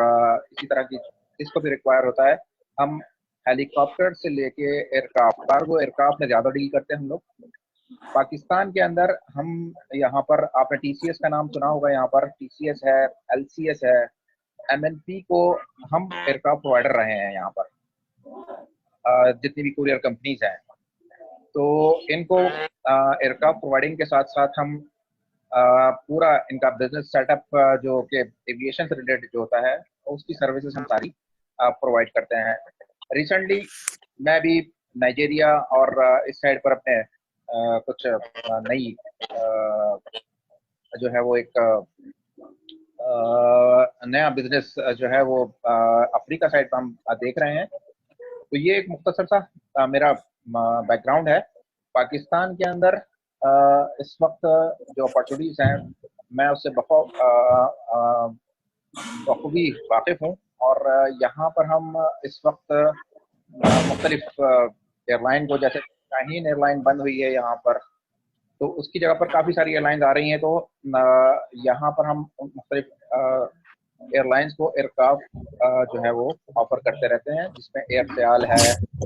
इसी तरह की इसको भी रिक्वायर होता है। हम हेलीकॉप्टर से लेके एयरक्राफ्ट, कार्गो एयरक्राफ्ट में ज़्यादा डील करते हैं हम लोग। पाकिस्तान के अंदर हम यहाँ पर, आपने TCS का नाम सुना होगा, यहाँ पर TCS है, LCS है, MNP को हम एयरक्राफ्ट प्रोवाइडर रहे हैं यहाँ पर, जितनी भी कुरियर कंपनीज हैं। तो इनको एयरक्राफ्ट प्रोवाइडिंग के साथ साथ हम पूरा इनका बिजनेस सेटअप जो कि एविएशन से रिलेटेड जो होता है उसकी सर्विसेज हम सारी प्रोवाइड करते हैं। रिसेंटली मैं भी नाइजीरिया और इस साइड पर अपने कुछ नई जो है वो एक नया बिजनेस जो है वो अफ्रीका साइड पर हम देख रहे हैं। तो ये एक मुख्तसर सा मेरा बैकग्राउंड है। पाकिस्तान के अंदर इस वक्त जो अपॉर्चुनिटीज हैं मैं उससे बखूबी वाकिफ हूँ, और यहाँ पर हम इस वक्त मुख्तलिफ एयरलाइन को, जैसे शाहीन एयरलाइन बंद हुई है यहाँ पर, तो उसकी जगह पर काफ़ी सारी एयरलाइंस आ रही हैं। तो यहाँ पर हम मुख्तलिफ एयरलाइंस को एयरक्राफ्ट जो है वो ऑफर करते रहते हैं, जिसमें एयर सयाल है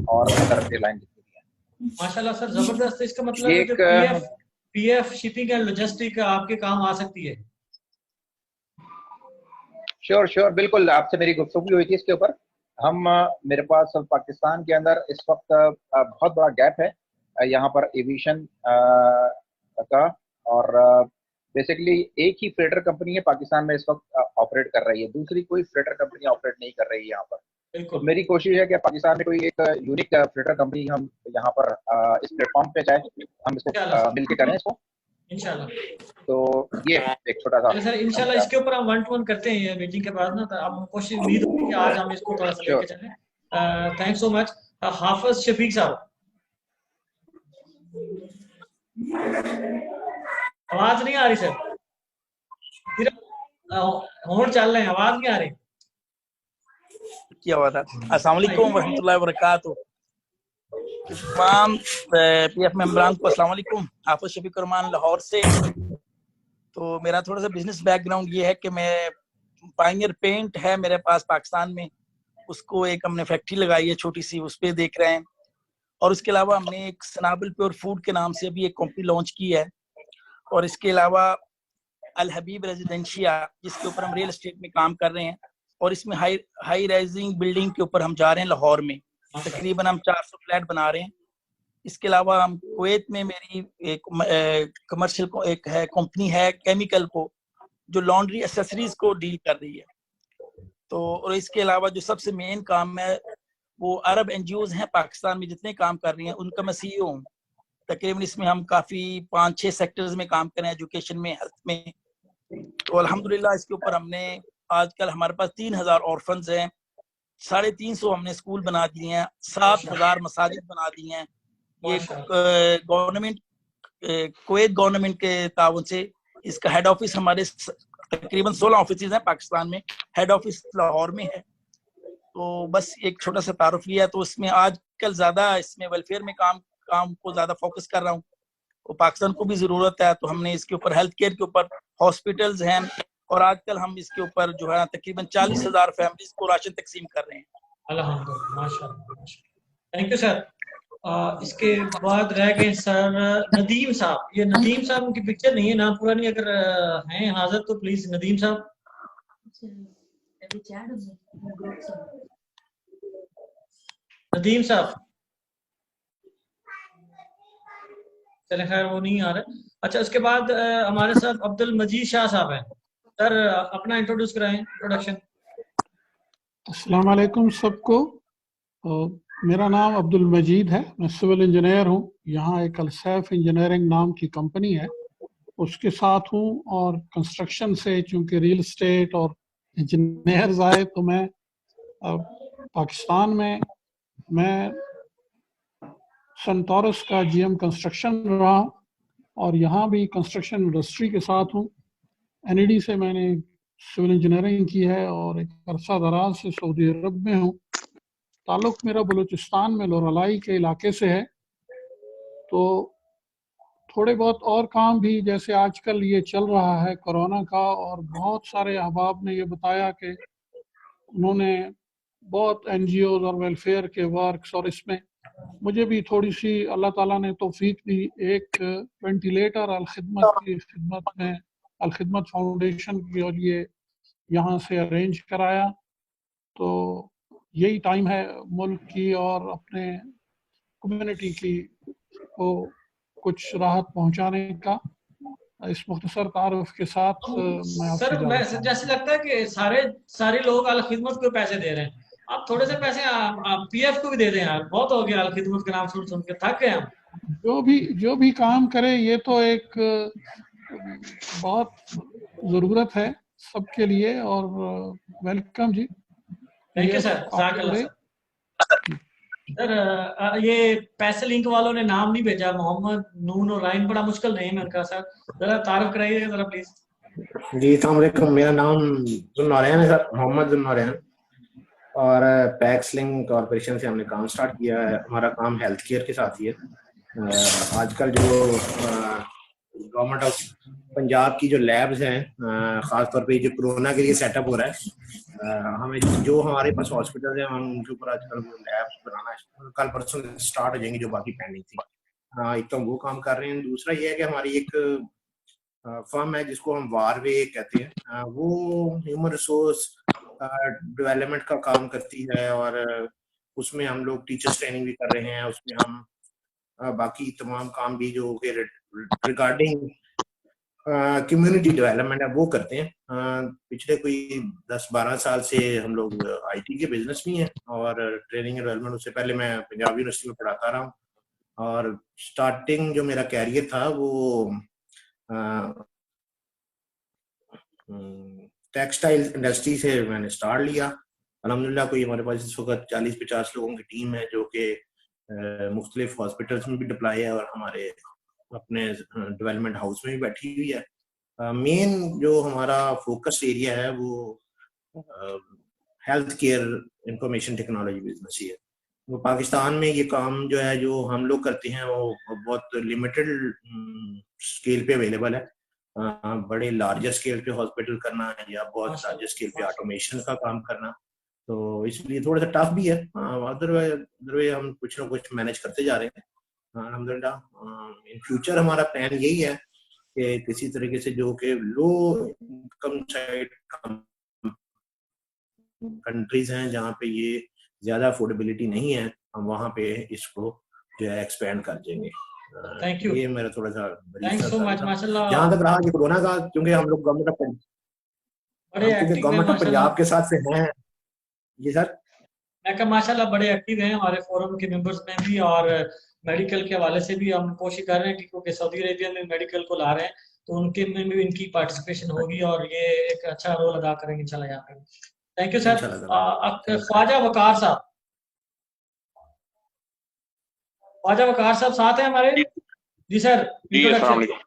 और अदर एयरलाइन जितनी भी है। माशाल्लाह सर, जबरदस्त। इसका मतलब है कि पीएफ शिपिंग एंड लॉजिस्टिक आपके काम आ सकती है। श्योर बिल्कुल, आपसे मेरी गुफ्तगू हुई थी इसके ऊपर। हम मेरे पास पाकिस्तान के अंदर इस वक्त बहुत बड़ा गैप है यहाँ पर एविएशन का, और बेसिकली एक ही फ्रेटर कंपनी है पाकिस्तान में इस वक्त ऑपरेट कर रही है, दूसरी कोई फ्रेटर कंपनी ऑपरेट नहीं कर रही है यहाँ पर। तो मेरी कोशिश है कि पाकिस्तान में कोई एक यूनिक फ्रेटर कंपनी हम यहाँ पर इस प्लेटफॉर्म पे चाहे हम इसको मिलकर करें इसको इंशाल्लाह। तो ये एक छोटा सा सर इंशाल्लाह इसके ऊपर हम 1-to-1 करते हैं मीटिंग के बाद ना, तो अब कोशिश उम्मीद होगी कि आज हम इसको थोड़ा सा लेके चलें। Thanks so much. Hafiz Shafiq साहब, आवाज नहीं आ रही सर, होड़ चल रहे हैं, आवाज नहीं आ रही। क्या बात है। अस्सलाम वालेकुम वरहमतुल्लाहि वबरकातुहू। तमाम PF मेंबरान को अस्सलाम वालेकुम। हाफिज शफीक रहमान लाहौर से। तो मेरा थोड़ा सा बिजनेस बैकग्राउंड ये है कि मैं पायनियर पेंट है मेरे पास पाकिस्तान में, उसको एक हमने फैक्ट्री लगाई है छोटी सी, उस पर देख रहे हैं। और उसके अलावा हमने एक सनाबल प्योर फूड के नाम से अभी एक कंपनी लॉन्च की है, और इसके अलावा अल हबीब रेजिडेंशिया जिसके ऊपर हम रियल एस्टेट में काम कर रहे हैं, और इसमें हाई राइजिंग बिल्डिंग के ऊपर हम जा रहे हैं। लाहौर में तकरीबन हम 400 फ्लैट बना रहे हैं। इसके अलावा हम कुवैत में मेरी एक कमर्शियल एक है कंपनी है केमिकल को, जो लॉन्ड्री एसेसरीज को डील कर रही है। तो और इसके अलावा जो सबसे मेन काम है वो अरब NGOs हैं पाकिस्तान में जितने काम कर रही हैं उनका मैं CEO हूँ। तकरीबन इसमें हम काफ़ी 5-6 सेक्टर्स में काम कर रहे हैं, एजुकेशन में, हेल्थ में। तो अल्हम्दुलिल्लाह इसके ऊपर हमने आजकल हमारे पास 3000 ऑर्फन्स हैं, 350 हमने स्कूल बना दिए हैं, 7000 मसाजिद बना दिए हैं। ये गवर्नमेंट कुवैत गवर्नमेंट के ताउन से इसका हेड ऑफिस हमारे तकरीबन 16 ऑफिस हैं पाकिस्तान में, हेड ऑफिस लाहौर में है। तो बस एक छोटा सा तारुफ लिया, तो इसमें आजकल ज्यादा इसमें वेलफेयर में काम को ज्यादा फोकस कर रहा हूँ। तो पाकिस्तान को भी जरूरत है, तो हमने इसके ऊपर हेल्थ केयर के ऊपर हॉस्पिटल्स हैं, और आजकल हम इसके ऊपर जो है तकरीबन 40,000 फैमिलीज को राशन तकसीम कर रहे हैं। अल्हम्दुलिल्लाह, माशाअल्लाह। Thank you sir. इसके बाद रह गए सर नदीम साहब। ये नदीम साहब की पिक्चर नहीं है, नाम पूरा नहीं, अगर हैं हाजिर तो प्लीज नदीम साहब। नदीम साहब, चले खैर वो नहीं आ रहे। अच्छा, उसके बाद हमारे साथ अब्दुल मजीद शाह साहब हैं। सर अपना इंट्रोड्यूस कराएं, इंट्रोडक्शन। अस्सलाम वालेकुम सबको। मेरा नाम अब्दुल मजीद है, मैं सिविल इंजीनियर हूँ। यहाँ एक अलसैफ इंजीनियरिंग नाम की कंपनी है, उसके साथ हूँ। और कंस्ट्रक्शन से चूँकि रियल एस्टेट और इंजीनियर्स आए, तो मैं पाकिस्तान में मैं सनटोरस का जीएम कंस्ट्रक्शन रहा, और यहाँ भी कंस्ट्रक्शन इंडस्ट्री के साथ हूँ। एनईडी से मैंने सिविल इंजीनियरिंग की है, और एक अरसा दराज से सऊदी अरब में हूँ। ताल्लुक मेरा बलूचिस्तान में लोरालाई के इलाके से है। तो थोड़े बहुत और काम भी, जैसे आजकल ये चल रहा है कोरोना का, और बहुत सारे अहबाब ने ये बताया कि उन्होंने बहुत एनजीओज और वेलफेयर के वर्क्स, और इसमें मुझे भी थोड़ी सी अल्लाह ताला ने तौफीक दी। एक वेंटिलेटर अलखिदमत की खिदमत में अलखिदमत फाउंडेशन के लिए यहाँ से अरेंज कराया। तो यही टाइम है मुल्क की और अपने कम्युनिटी की को कुछ राहत पहुँचाने का। इस मुख्तसर तारुफ के साथ मैं आपसे सर मैं जैसे लगता है कि सारे लोग अल खिदमत को पैसे दे रहे हैं, आप थोड़े से पैसे आप पीएफ को भी दे दें यार, बहुत हो गया अल खिदमत का नाम सुन के थक गए हम। जो भी काम करे, ये तो एक बहुत ज़रूरत है सबके लिए। और वेलकम जी। Thank you sir. सर ये पैसे लिंक वालों ने नाम नहीं भेजा, मोहम्मद नून और राइन, बड़ा मुश्किल नेम है उनका। सर जरा तारुफ कराइए जरा प्लीज। जी अस्सलाम वालेकुम, मेरा नाम जुन्नौरैन है सर, मोहम्मद जुन्नौरैन। और पैक्स लिंक कॉर्पोरेशन से हमने काम स्टार्ट किया है। हमारा काम हेल्थ केयर के साथ ही है। आजकल जो गवर्नमेंट ऑफ पंजाब की जो लैब्स हैं, खासतौर पे जो कोरोना के लिए सेटअप हो रहा है, हमें जो हमारे पास हॉस्पिटल है, हम उनके ऊपर आजकल वो लैब्स बनाना कल परसों स्टार्ट हो जाएंगी, जो बाकी पेंडिंग थी। एक तो हम वो काम कर रहे हैं। दूसरा ये है कि हमारी एक फर्म है जिसको हम वारवे कहते हैं, वो ह्यूमन रिसोर्स डेवलपमेंट का काम करती है, और उसमें हम लोग टीचर्स ट्रेनिंग भी कर रहे हैं। उसमें हम बाकी तमाम काम भी जो रिगार्डिंग कम्युनिटी डेवलपमेंट है वो करते हैं। पिछले कोई 10-12 साल से हम लोग आईटी के बिजनेस में हैं, और ट्रेनिंग एंड डेवलपमेंट। उससे पहले मैं पंजाब यूनिवर्सिटी में पढ़ाता रहा हूँ, और स्टार्टिंग जो मेरा कैरियर था वो टेक्सटाइल इंडस्ट्री से मैंने स्टार्ट लिया। अल्हम्दुलिल्लाह कोई हमारे पास इस वक्त 40-50 लोगों की टीम है, जो कि मुख्तलिफ हॉस्पिटल्स में भी डिप्लॉय है, और हमारे अपने डेवलपमेंट हाउस में भी बैठी हुई है। मेन जो हमारा फोकस एरिया है वो health care information technology business ही है। वो पाकिस्तान में ये काम जो है जो हम लोग करते हैं वो बहुत लिमिटेड स्केल पे अवेलेबल है। बड़े लार्जर स्केल पे हॉस्पिटल करना या बहुत लार्जर स्केल पे ऑटोमेशन का काम करना, तो इसलिए थोड़ा सा टफ भी है। अदरवाइज हम कुछ ना कुछ मैनेज करते जा रहे हैं अल्हम्दुलिल्लाह। इन फ्यूचर हमारा प्लान यही है कि किसी तरीके से जो कि लो इनकम साइड कंट्रीज हैं जहाँ पे ये ज्यादा अफोर्डेबिलिटी नहीं है, हम वहाँ पे इसको जो है एक्सपेंड कर देंगे। Thank you. ये मेरा थोड़ा सा थैंक्स सो मच। माशाल्लाह। जहाँ तक रहा कि कोरोना का, क्योंकि हम लोग गवर्नमेंट ऑफ पंजाब के साथ से हैं। जी सर। मैं कहा माशाल्लाह बड़े एक्टिव हैं हमारे फोरम के मेंबर्स में भी, और मेडिकल के हवाले से भी हम कोशिश कर रहे हैं कि क्योंकि सऊदी अरेबिया में मेडिकल को ला रहे हैं, तो उनके में भी इनकी पार्टिसिपेशन होगी, और ये एक अच्छा रोल अदा करेंगे इंशाल्लाह यहाँ पे। Thank you sir. Khwaja Waqar साहब, ख्वाजा वकार साहब साथ हैं हमारे? जी सर। जी अस्सलाम वालेकुम।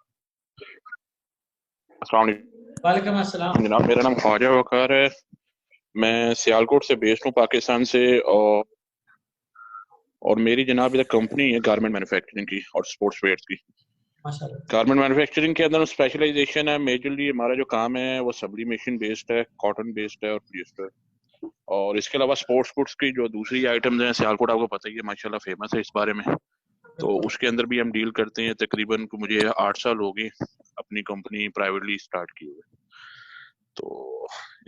वालेकुम अस्सलाम। जनाब मेरा नाम ख्वाजा वकार है, मैं सियालकोट से बेस्ड हूँ पाकिस्तान से, और मेरी जनाब इधर कंपनी है गारमेंट मैन्युफैक्चरिंग की और स्पोर्ट्स वेयर की। माशाल्लाह। गारमेंट मैन्युफैक्चरिंग के अंदर स्पेशलाइजेशन है, मेजरली हमारा जो काम है वो सब्लिमेशन बेस्ड है, कॉटन बेस्ड है और पॉलिएस्टर। और इसके अलावा स्पोर्ट्स गुड्स की जो दूसरी आइटम्स हैं, सियालकोट आपको पता ही है माशाल्लाह फेमस है इस बारे में, तो उसके अंदर भी हम डील करते हैं। तकरीबन मुझे 8 साल हो गए अपनी कंपनी प्राइवेटली स्टार्ट किए हुए। तो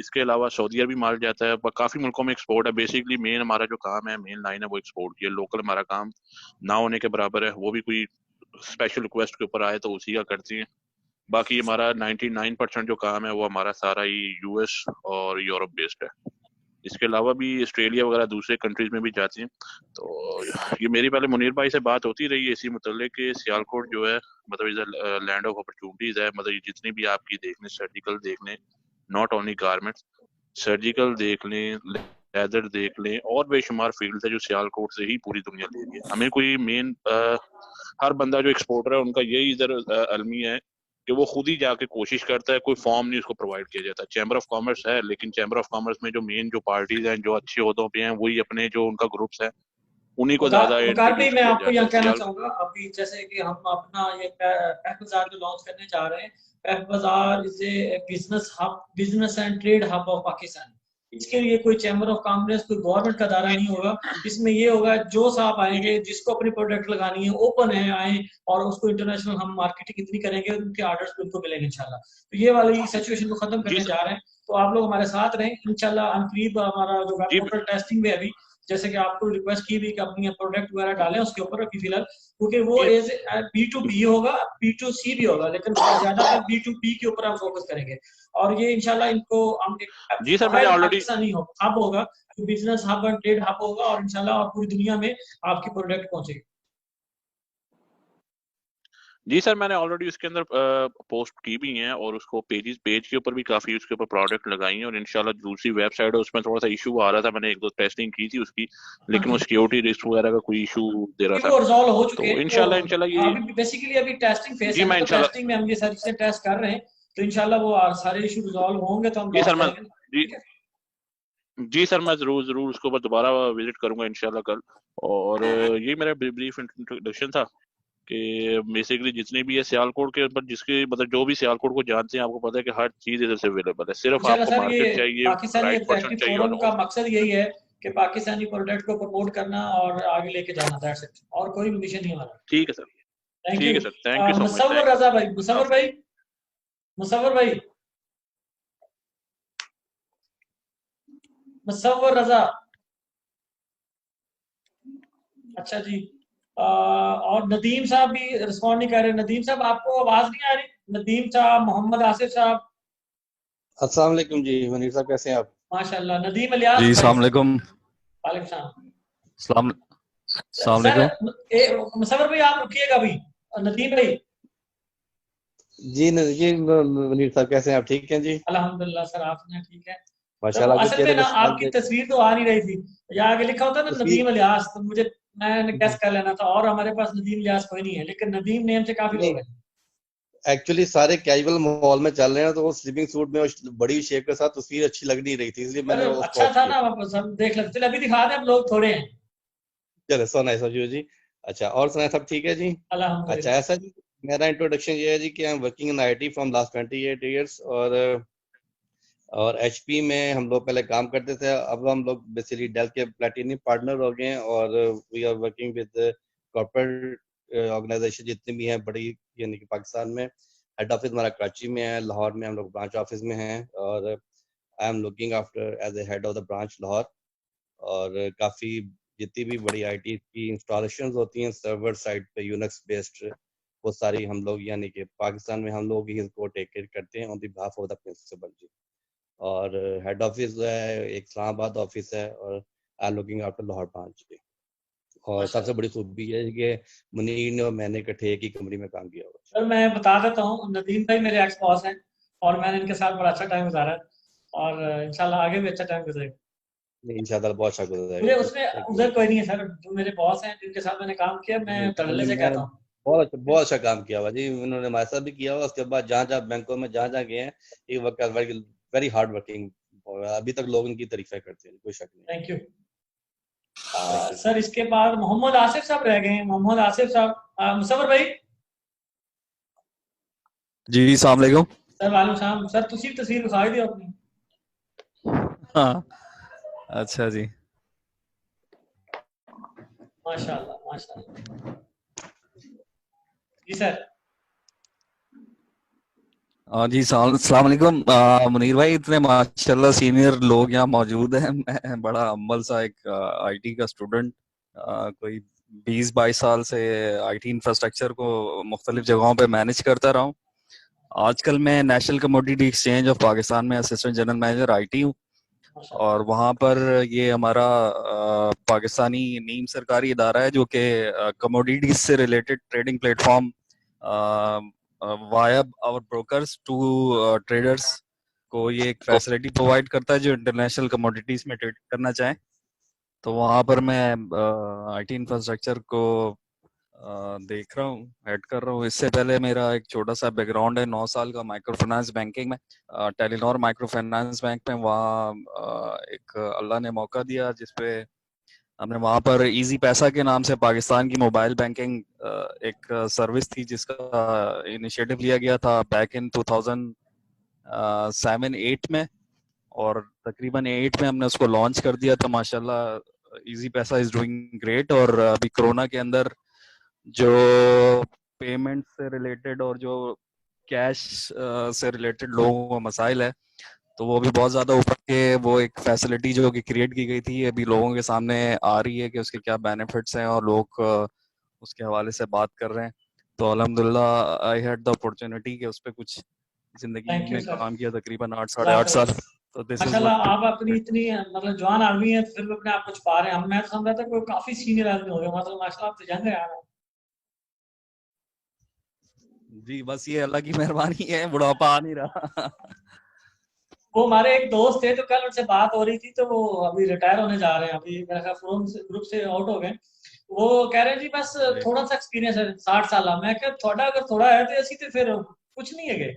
इसके अलावा सऊदी अरब भी माल जाता है, पर काफ़ी मुल्कों में एक्सपोर्ट है। बेसिकली मेन हमारा जो काम है, मेन लाइन है वो एक्सपोर्ट की है। लोकल हमारा काम ना होने के बराबर है, वो भी कोई स्पेशल रिक्वेस्ट के ऊपर आए तो उसी का करते हैं। बाकी हमारा 99% जो काम है वो हमारा सारा ही यूएस और यूरोप बेस्ड है। इसके अलावा भी ऑस्ट्रेलिया वगैरह दूसरे कंट्रीज में भी जाती हैं। तो ये मेरी पहले मुनीर भाई से बात होती रही है इसी मुतल्लिक कि सियालकोट जो है मतलब is a land of opportunities है। मतलब जितनी भी आपकी देख लें, सर्जिकल देख लें, नॉट ओनली गारमेंट्स, सर्जिकल देख लें, लेदर देख लें, और बेशुमार फील्ड है जो सियालकोट से ही पूरी दुनिया ले रही है। हमें कोई मेन हर बंदा जो एक्सपोर्टर है उनका यही इधर अलमिया है कि वो खुद ही जाके कोशिश करता है, कोई फॉर्म नहीं उसको प्रोवाइड किया जाता। चैम्बर ऑफ कॉमर्स है, लेकिन चैम्बर ऑफ कॉमर्स में जो मेन जो पार्टीज हैं, जो अच्छे ओहदों पे हैं, वही अपने जो उनका ग्रुप्स है उन्हीं को ज्यादा वकार भाई, इंट्रोड्यूस मैं किया आपको जाता यहाँ है। कहना चाहूंगा, अभी जैसे कि हम अपना ये पैक बाजार जो लॉन्च करने जा रहे हैं, पैक बाजार is a business hub, business and trade hub of Pakistan. इसके लिए कोई चैम्बर ऑफ कॉमर्स, कोई गवर्नमेंट का दायरा नहीं होगा। इसमें ये होगा जो साहब आएंगे, जिसको अपनी प्रोडक्ट लगानी है, ओपन है, आए और उसको इंटरनेशनल हम मार्केटिंग इतनी करेंगे, उनके ऑर्डर्स उनको मिलेंगे इंशाल्लाह। तो ये वाली सिचुएशन को खत्म करने जा रहे हैं, तो आप लोग हमारे साथ रहें इंशाल्लाह। अनकरीब हमारा जो वेब पोर्टल टेस्टिंग में अभी, जैसे कि आपको रिक्वेस्ट की भी कि अपनी प्रोडक्ट वगैरह डालें उसके ऊपर अभी फिलहाल, क्योंकि वो एज B2B होगा, B2C भी होगा, लेकिन ज्यादातर B2B के ऊपर हम फोकस करेंगे। और ये इंशाल्लाह इनको हम जी सर, मैंने ऑलरेडी पाकिस्तानी हब होगा, business hub and trade hub होगा, और इंशाल्लाह और पूरी दुनिया में आपकी प्रोडक्ट पहुंचेगी। जी सर, मैंने ऑलरेडी उसके अंदर पोस्ट की भी हैं, और उसको पेज के ऊपर भी काफी उसके ऊपर प्रोडक्ट लगाई हैं। और इंशाल्लाह दूसरी वेबसाइट है उसमें थोड़ा सा इशू आ रहा था, मैंने 1-2 टेस्टिंग की थी उसकी, लेकिन वो सिक्योरिटी रिस्क वगैरह का कोई इशू दे रहा था। वो रिजॉल्व हो चुके तो हैं। इंशाल्लाह ये अभी बेसिकली अभी टेस्टिंग फेज जी है, मैं तो इंशाल्लाह टेस्टिंग में हम ये सारी चीजें टेस्ट कर रहे हैं, तो इंशाल्लाह वो सारे इशू रिजॉल्व होंगे तो हम जी लॉन्च सर मैं करेंगे। जी सर, मैं जरूर उसके ऊपर दोबारा विजिट करूंगा इंशाल्लाह कल। और यही मेरा ब्रीफ इंट्रोडक्शन था कि बेसिकली जितने भी है सियालकोट के ऊपर, जिसके मतलब जो भी सियालकोट को जानते हैं, आपको पता है कि हर चीज इधर से अवेलेबल है। सिर्फ इंशाल्लाह आपको सर, ये मार्केट चाहिए, पाकिस्तानी राइट पर्सन एग्जीक्यूटिव चाहिए, फोरम और का मकसद यही है कि पाकिस्तानी प्रोडक्ट को प्रमोट करना और आगे लेके जाना, दैट्स इट, और कोई मिशन नहीं हमारा। ठीक है सर, थैंक ठीक यू। है sir, thank you so much. Musawwar Raza भाई, मुसव्वर भाई, मुसव्वर भाई, मुसव्वर रजा। अच्छा जी। और नदीम साहब भी रिस्पॉन्ड नहीं कर रहे। नदीम साहब, आपको आवाज नहीं आ रही? नदीम साहब, मोहम्मद आसिफ साहब। अस्सलाम वालेकुम जी, मनीर साहब कैसे हैं आप? माशाल्लाह। नदीम इलियास जी, भाई। अस्सलाम वालेकुम। वालेकुम सलाम। अस्सलाम सर वालेकुम। मुसव्वर भाई आप रुकिएगा अभी। नदीम भाई। जी मनीर साहब कैसे हैं आप? ठीक हैं जी? अल्हम्दुलिल्लाह सर, आप सुनाए? ठीक है। माशाल्लाह, तो आपके असल चेहरे में पे ना स्माइल आपकी देख तस्वीर तो आ नहीं रही थी, या आगे लिखा होता ना तस्वीर नदीम इलियास, तो मैंने गेस कर लेना था, और हमारे पास नदीम इलियास कोई नहीं है, लेकिन नदीम नेम से काफी नहीं, लोग हैं। एक्चुअली सारे कैजुअल माहौल में चल रहे हैं, तो वो स्लीपिंग सूट में और बड़ी शेप के साथ तस्वीर अच्छी लग नहीं रही थी, इसलिए मैंने अरे वो अच्छा स्टॉप था किया। ना, सब देख लेते। चलिए अभी दिखा दें, अब लोग थोड़े हैं। चलो सोना है सजू जी। अच्छा, और सुना सब ठीक है जी? अच्छा, अल्हम्दुलिल्लाह। ऐसा जी, मेरा इंट्रोडक्शन ये है जी कि I am working in IT from last 28 years, और HP में हम लोग पहले काम करते थे। अब हम लोग बेसिकली डेल के प्लेटिनियम पार्टनर हो गए हैं, और we are working with corporate organisation जितनी भी हैं बड़ी, यानी कि पाकिस्तान में। हेड ऑफिस हमारा कराची में है, लाहौर में हम लोग ब्रांच ऑफिस में हैं, और I am looking after as a head of the branch Lahore. और काफ़ी जितनी भी बड़ी IT की इंस्टॉलेशंस होती हैं सर्वर साइड पे यूनिक्स बेस्ड, वो सारी हम लोग यानी कि पाकिस्तान में हम लोग ही इसको टेक केयर करते हैं on the behalf of the principal ji. और हेड ऑफिस जो है एक इस्लामाबाद ऑफिस है, और I looking after Lahore branch ji. और सबसे बड़ी खूबी है कि मुनीर ने और मैंने इकट्ठे एक ही कंपनी में काम किया हुआ। सर मैं बता देता हूँ, नदीम भाई मेरे एक्स बॉस हैं, और मैंने इनके साथ बड़ा अच्छा टाइम गुजारा है, और इंशाल्लाह आगे भी अच्छा टाइम गुजरेगा। नहीं, इंशाल्लाह बहुत अच्छा मुझे गुजरेगा। उसमें उधर कोई नहीं है सर, जो मेरे बॉस हैं जिनके साथ मैंने काम किया, मैं धड़ल्ले से कहता हूँ। बहुत अच्छा काम किया हुआ जी, उन्होंने हमारे साथ भी किया हुआ। उसके बाद जहाँ बैंकों में जहाँ गए हैं, ये वर्क वेरी हार्ड वर्किंग, अभी तक लोग उनकी तारीफें करते हैं, कोई शक नहीं। Thank you sir. इसके बाद मोहम्मद आसिफ साहब रह गए हैं। मोहम्मद आसिफ साहब, मुसव्वर भाई जी अस्सलाम वालेकुम सर। वालेकुम सलाम सर। तुसी तस्वीर दिखाई दियो अपनी। हाँ अच्छा जी माशाल्लाह माशाल्लाह जी सर। जी अस्सलाम वालेकुम मुनीर भाई, इतने माशाल्लाह सीनियर लोग यहाँ मौजूद हैं। मैं बड़ा अम्बल सा एक आईटी का स्टूडेंट, कोई 20-22 साल से आईटी इंफ्रास्ट्रक्चर को मुख्तलिफ जगहों पे मैनेज करता रहा हूँ। आजकल मैं national commodity exchange of Pakistan में असिस्टेंट जनरल मैनेजर आईटी हूँ, और वहाँ पर ये हमारा पाकिस्तानी नीम सरकारी इदारा है जो कि कमोडिटीज से related trading platform via our brokers to traders को ये एक फैसिलिटी प्रोवाइड करता है जो इंटरनेशनल कमोडिटीज में ट्रेड करना चाहें। तो वहाँ पर मैं आईटी इंफ्रास्ट्रक्चर को देख रहा हूँ, हेड कर रहा हूँ। इससे पहले मेरा एक छोटा सा बैकग्राउंड है, 9 साल का माइक्रो फाइनेंस बैंकिंग में, टेलीनॉर माइक्रो फाइनेंस बैंक में। वहाँ एक अल्लाह ने मौका दिया जिसपे हमने वहाँ पर इजी पैसा के नाम से पाकिस्तान की मोबाइल बैंकिंग एक सर्विस थी जिसका इनिशिएटिव लिया गया था बैक इन 2007-8 में, और तकरीबन 8 में हमने उसको लॉन्च कर दिया था। माशाल्लाह इजी पैसा इज डूइंग ग्रेट। और अभी कोरोना के अंदर जो पेमेंट से रिलेटेड और जो कैश से रिलेटेड लोगों को मसाइल है, तो वो भी बहुत ज्यादा ऊपर के वो एक फैसिलिटी जो कि क्रिएट की गई थी अभी लोगों के सामने आ रही है कि उसके क्या बेनिफिट्स हैं, और लोग उसके हवाले से बात कर रहे हैं। तो अल्हम्दुलिल्लाह आई हैड द अपॉर्चुनिटी कि उस पर कुछ जिंदगी में काम किया तकरीबन 8-8.5 साल। तो दिस इज माशाल्लाह आप अपनी इतनी मतलब जवान आदमी है, फिर भी अपने आप को छुपा रहे हैं। मैं तो समझा था कोई काफी सीनियर आदमी हो गया। मतलब माशाल्लाह आप तो जंग है यार। जी बस ये अल्लाह की मेहरबानी है, बुढ़ापा आ नहीं रहा। वो हमारे एक दोस्त थे तो कल उनसे बात हो रही थी, तो वो अभी रिटायर होने जा रहे हैं, अभी मेरा ख्याल फोरम ग्रुप से आउट हो गए। वो कह रहे हैं जी बस थोड़ा सा एक्सपीरियंस है 60 साल। मैं क्या थोड़ा अगर थोड़ा है तो ऐसी तो फिर कुछ नहीं है गए।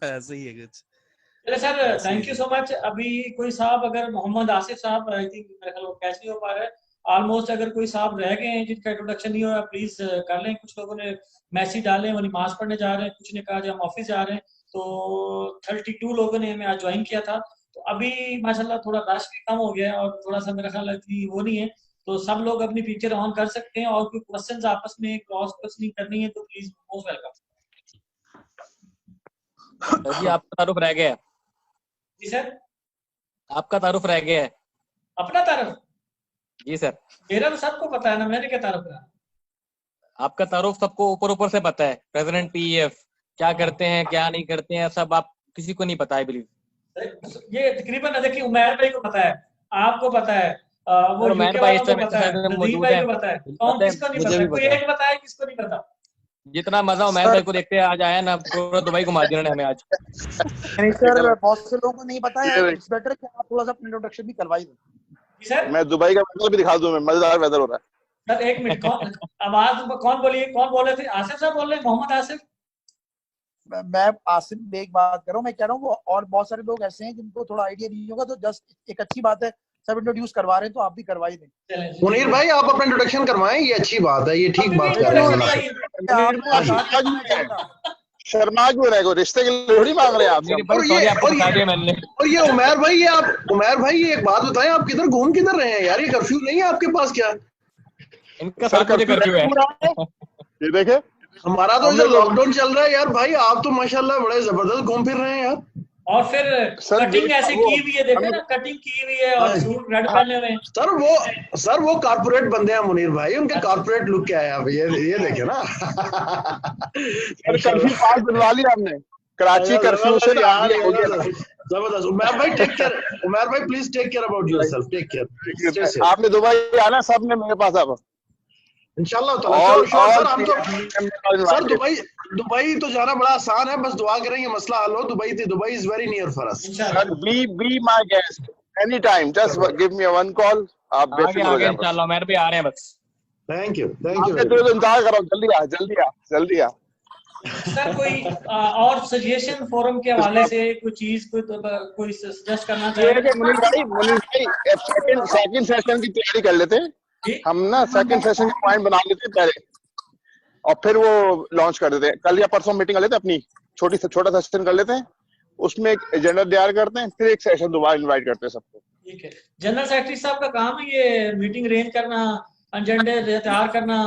ऐसे ही है कुछ। चले sir, thank you so much. अभी कोई साहब अगर मोहम्मद आसिफ साहब, आई थिंक मेरे ख्याल वो कैच नहीं हो पा रहे हैं ऑलमोस्ट। अगर कोई साहब रह गए हैं जिनका इंट्रोडक्शन नहीं हुआ, प्लीज कर लें। कुछ लोगों ने मैसेज डाले, वो नमाज पढ़ने जा रहे हैं, कुछ ने कहा हम ऑफिस जा रहे हैं। तो 32 लोगों ने हमें आज ज्वाइन किया था। तो अभी माशाल्लाह थोड़ा रश भी कम हो गया है, और थोड़ा सा मेरा ख्याल है कि वो नहीं है। तो सब लोग अपनी पिक्चर ऑन कर सकते हैं, और कोई क्वेश्चंस आपस में क्रॉस क्वेश्चनिंग करनी है तो प्लीज मोस्ट वेलकम। जी आपका तारुफ रह गया है। जी सर, आपका तारुफ रह गया है। अपना तारुफ? जी सर। मेरा तो सबको पता है ना, मैंने क्या तारुफ करा? आपका तारुफ सबको ऊपर ऊपर से पता है। प्रेसिडेंट पीएफ क्या करते हैं क्या नहीं करते हैं सब आप किसी को नहीं पता है बिलीव। ये तकरीबन देखिए उमैर भाई को पता है, आपको पता है, वो उमैर भाई को पता है, नदीम भाई को पता है, कौन किसको नहीं पता? कोई एक बताए किसको नहीं पता? जितना मजा उमैर भाई को देखते आज आया ना, पूरा दुबई घुमा दिया हमें आज। नहीं सर, बहुत से लोगों को नहीं पता है। इट्स बेटर कि आप थोड़ा सा अपना इंट्रोडक्शन भी करवाई दो। सर मैं दुबई का वेदर भी दिखा दूं, मैं मजेदार वेदर हो रहा है। सर एक मिनट, कौन आवाज कौन बोलिए, कौन बोल रहे थे? आसिफ साहब बोल रहे हैं, मोहम्मद आसिफ? मैं आसिफ बेग बात कर रहा हूँ। मैं कह रहा हूँ और बहुत सारे लोग ऐसे हैं जिनको थोड़ा आइडिया नहीं होगा, तो जस्ट एक अच्छी बात है सब इंट्रोड्यूस करवा रहे हैं, तो आप भी करवाई दें। मुनीर भाई आप अपना इंट्रोडक्शन करवाएं, ये अच्छी बात है, ये ठीक बात कर रहे हैं। शर्मा क्यों रहे, रिश्ते के लिए थोड़ी मांग रहे हैं आप। और ये उमैर भाई, ये आप उमैर भाई ये एक बात बताएं, आप किधर घूम किधर रहे हैं यार? ये कर्फ्यू नहीं है आपके पास क्या? इनका सर कर्फ्यू है। ये देखे हमारा तो इधर लॉकडाउन चल रहा है यार। भाई आप तो माशाल्लाह बड़े जबरदस्त घूम फिर रहे हैं यार। और फिर कटिंग ऐसे की हुई है, देखो ना, कटिंग की हुई है और सूट रेड पहने हुए हैं। सर वो कारपोरेट बंदे हैं मुनीर भाई, उनके कारपोरेट लुक क्या है आप ये देखे ना। कर्फ्यू पास दिलवा लिया हमने, कराची कर्फ्यू से जबरदस्त। उमैर भाई टेक केयर, उमैर भाई please take care about yourself, take care. आपने दुबई आना, सब ने मेरे पास अब इंशाल्लाह ताला। सर हम तो सर दुबई तो जाना बड़ा आसान है, बस दुआ करें ये मसला हल हो। Dubai is very near for us. Sir be my guest any time, just give me one call. आप बेफिक्र हो जाइए इंशाल्लाह। उमैर भी आ रहे हैं बस। थैंक यू इंतजार करो, जल्दी आ। सर कोई और सजेशन फोरम के हवाले से कोई चीज कोई सजेस्ट करना ये है चाहे? कि मुनीर भाई सेकंड सेशन की तैयारी कर लेते हैं हम ना, सेकंड सेशन के पॉइंट बना लेते हैं पहले और फिर वो लॉन्च कर देते हैं। कल या परसों मीटिंग कर लेते हैं, अपनी छोटा सेशन कर लेते हैं, उसमें एक एजेंडा तैयार करते हैं, फिर एक सेशन दोबारा इनवाइट करते हैं सबको। ठीक है, जनरल सेक्रेटरी साहब का काम है ये मीटिंग अरेंज करना, एजेंडे तैयार करना।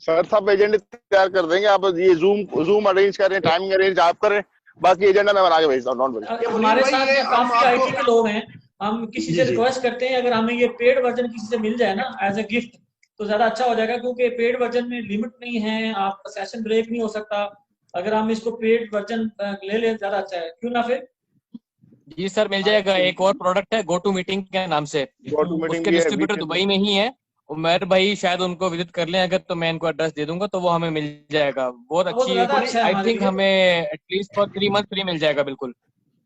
सर सब एजेंडे तैयार कर देंगे, आप ये जूम अरेंज करें, टाइमिंग अरेंज आप करें, बाकी एजेंडा मैं बना के भेजता हूँ, डोंट वरी। हमारे साथ भी काफी आईटी के लोग हैं, हम किसी से रिक्वेस्ट करते हैं अगर हमें ये पेड वर्जन किसी से मिल जाए ना एज ए गिफ्ट तो ज्यादा अच्छा हो जाएगा, क्योंकि पेड वर्जन में लिमिट नहीं है, आपका सेशन ब्रेक नहीं हो सकता। अगर हम इसको पेड वर्जन ले लें ज्यादा अच्छा है, क्यों ना? फिर जी सर मिल जाएगा। एक और प्रोडक्ट है गो टू मीटिंग के नाम से, उसके डिस्ट्रीब्यूटर दुबई में ही है। उमर भाई शायद उनको विजिट कर लें अगर, तो मैं इनको एड्रेस दे दूंगा तो वो हमें मिल जाएगा। बहुत अच्छी, आई थिंक हमें एटलीस्ट फॉर 3 मंथ फ्री मिल जाएगा। बिल्कुल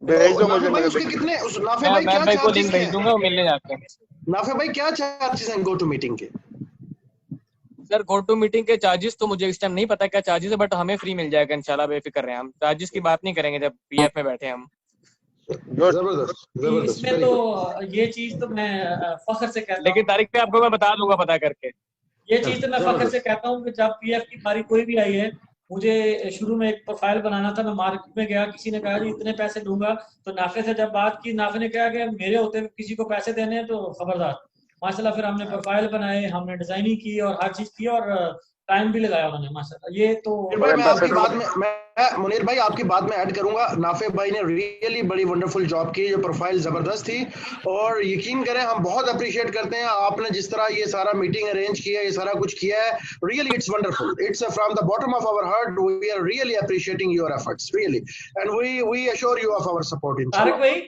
भेज दो मुझे। उसके कितने नाफे मैं भाई क्या भाई को चार्जेस लिंक भेज दूंगा, वो मिलने जाते हैं। नाफे भाई क्या चार्जेस हैं गो टू मीटिंग के? सर गो टू मीटिंग के चार्जेस तो मुझे इस टाइम नहीं पता क्या चार्जेस है, बट हमें फ्री मिल जाएगा इंशाल्लाह, बेफिक्र रहे। हम चार्जेस की बात नहीं करेंगे जब पीएफ में बैठे हम। जबरदस्त इसमें तो ये चीज तो मैं फख्र से कहता हूँ, लेकिन तारीख पे आपको मैं बता दूंगा पता करके। ये चीज तो मैं फख्र से कहता हूँ कि जब पीएफ की बारी कोई भी आई है, मुझे शुरू में एक प्रोफाइल बनाना था, मैं मार्केट में गया, किसी ने कहा जी इतने पैसे दूंगा, तो नाफे से जब बात की, नाफे ने कहा कि मेरे होते हुए किसी को पैसे देने हैं तो खबरदार। माशाल्लाह फिर हमने प्रोफाइल बनाए, हमने डिजाइनिंग की और हर चीज की और टाइम भी लगाया उन्होंने माशाल्लाह। ये तो भाई मैं आपकी बात में मुनीर भाई आपकी बात में ऐड करूंगा, नाफे भाई ने रियली बड़ी वंडरफुल जॉब की, जो प्रोफाइल जबरदस्त थी और यकीन करें हम बहुत अप्रिशिएट करते हैं आपने जिस तरह ये सारा मीटिंग अरेंज किया, ये सारा कुछ किया है। Really it's wonderful, it's from the bottom of our heart, we are really appreciating your efforts really and we assure you of our support. Tariq भाई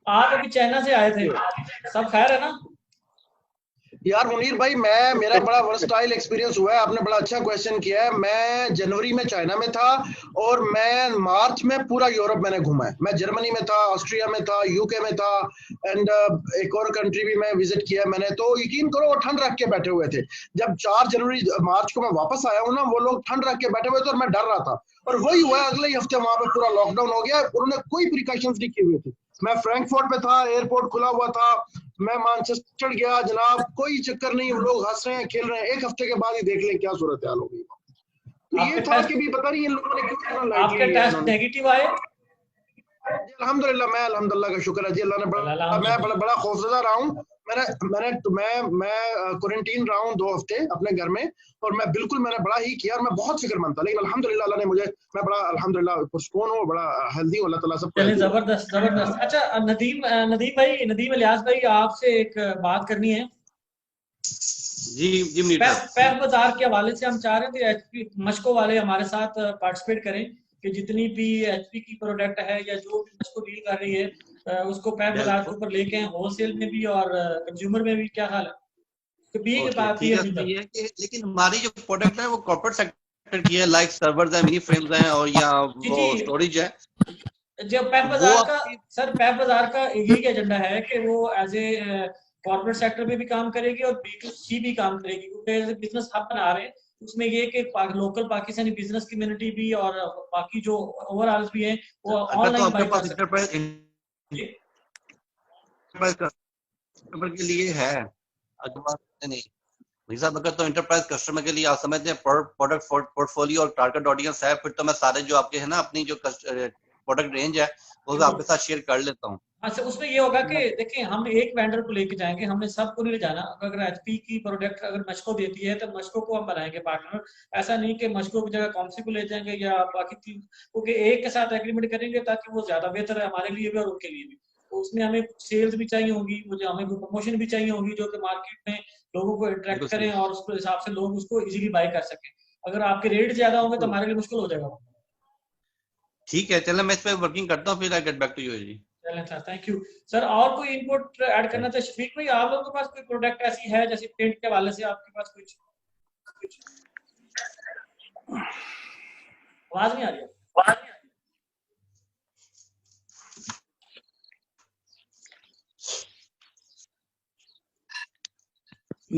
आप अभी चाइना से आए थे, सब खैर है ना? यार मुनीर भाई मेरा बड़ा वर्सटाइल एक्सपीरियंस हुआ है, आपने बड़ा अच्छा क्वेश्चन किया है। मैं जनवरी में चाइना में था और मैं मार्च में पूरा यूरोप मैंने घूमा है। मैं जर्मनी में था, ऑस्ट्रिया में था, यूके में था एंड एक और कंट्री भी मैं विजिट किया मैंने। तो यकीन करो वो ठंड रख के बैठे हुए थे। जब 4 मार्च को मैं वापस आया हूँ ना, वो लोग ठंड रख के बैठे हुए थे और मैं डर रहा था, और वही हुआ अगले ही हफ्ते वहां पे पूरा लॉकडाउन हो गया। उन्होंने कोई प्रिकॉशंस नहीं किए हुए थे। मैं फ्रैंकफर्ट पे था, एयरपोर्ट खुला हुआ था, मैं मैनचेस्टर गया जनाब, कोई चक्कर नहीं, वो लोग हंस रहे हैं खेल रहे हैं। एक हफ्ते के बाद ही देख लें क्या सूरत हाल हो गई। तो ये था कि भी पता नहीं इन लोगों ने क्यों आपके टेस्ट नेगेटिव आए? अल्हम्दुलिल्लाह, मैं अल्हम्दुलिल्लाह का शुक्र है जी, अल्लाह ने मैं बड़ा खौफजदा रहा हूँ। मैं क्वारंटीन रहा हूँ 2 हफ्ते अपने घर में और मैंने बड़ा ही किया और मैं बहुत फिक्रमंद था, लेकिन अल्हम्दुलिल्लाह अल्लाह ने मुझे, मैं बड़ा अल्हम्दुलिल्लाह पुरसुकून हूँ, बड़ा हेल्दी हूँ, अल्लाह ताला सब। चलिए जबरदस्त जबरदस्त। अच्छा नदीम इलियास भाई आपसे एक बात करनी है। जी पैफ बाजार के हवाले से हम चाह रहे थे एचपी मशको वाले हमारे साथ पार्टिसिपेट करें कि जितनी भी एचपी की प्रोडक्ट है या जो भी मशको डील कर रही है उसको पैफ बाजार के ऊपर लेके आए, होलसेल में भी और कंज्यूमर में भी। क्या हाल है? लेकिन हमारी जो प्रोडक्ट है वो कॉर्पोरेट सेक्टर की है, लाइक सर्वर्स है, मिनी फ्रेम्स हैं और या वो स्टोरेज है। जब पैफ बाजार का सर पैफ बाजार का यही एजेंडा है कि वो एज ए कॉर्पोरेट सेक्टर में भी काम करेगी और B2C भी काम करेगी, क्योंकि बिजनेस हब बना रहे हैं। उसमें ये कि लोकल पाकिस्तानी बिजनेस कम्युनिटी भी और बाकी जो ओवरऑल भी है वो ऑनलाइन बाय कर सकते हैं के लिए है। नहीं भाई साहब, अगर तो एंटरप्राइज कस्टमर के लिए आप समझते हैं प्रोडक्ट पोर्टफोलियो और टारगेट ऑडियंस है, फिर तो मैं सारे जो आपके है ना अपनी जो प्रोडक्ट रेंज है वो आपके साथ शेयर कर लेता हूँ। अच्छा, उसमें ये होगा कि देखिए हम एक वेंडर को लेके जाएंगे, हमने सबको नहीं ले जाना। अगर एचपी की प्रोडक्ट अगर मशको देती है तो मशको को हम बनाएंगे पार्टनर। ऐसा नहीं कि मशको की जगह कॉन्सी को ले जाएंगे या बाकी, क्योंकि एक के साथ एग्रीमेंट करेंगे ताकि वो ज्यादा बेहतर है हमारे लिए भी और उनके लिए भी। तो उसमें हमें सेल्स भी चाहिए होगी, मुझे हमें प्रमोशन भी चाहिए होगी जो कि मार्केट में लोगों को अट्रैक्ट करें और उसके हिसाब से लोग उसको इजीली बाय कर सकें। अगर आपके रेट ज्यादा होंगे तो हमारे लिए मुश्किल हो जाएगा। ठीक है, चलो मैं इस पे वर्किंग करता हूँ, फिर I get back to you ji. Thank you sir. और कोई इनपुट ऐड करना था? शफीक भाई आप लोगों के पास कोई प्रोडक्ट ऐसी है जैसे पेंट के हवाले से आपके पास कुछ? आवाज नहीं आ रही है।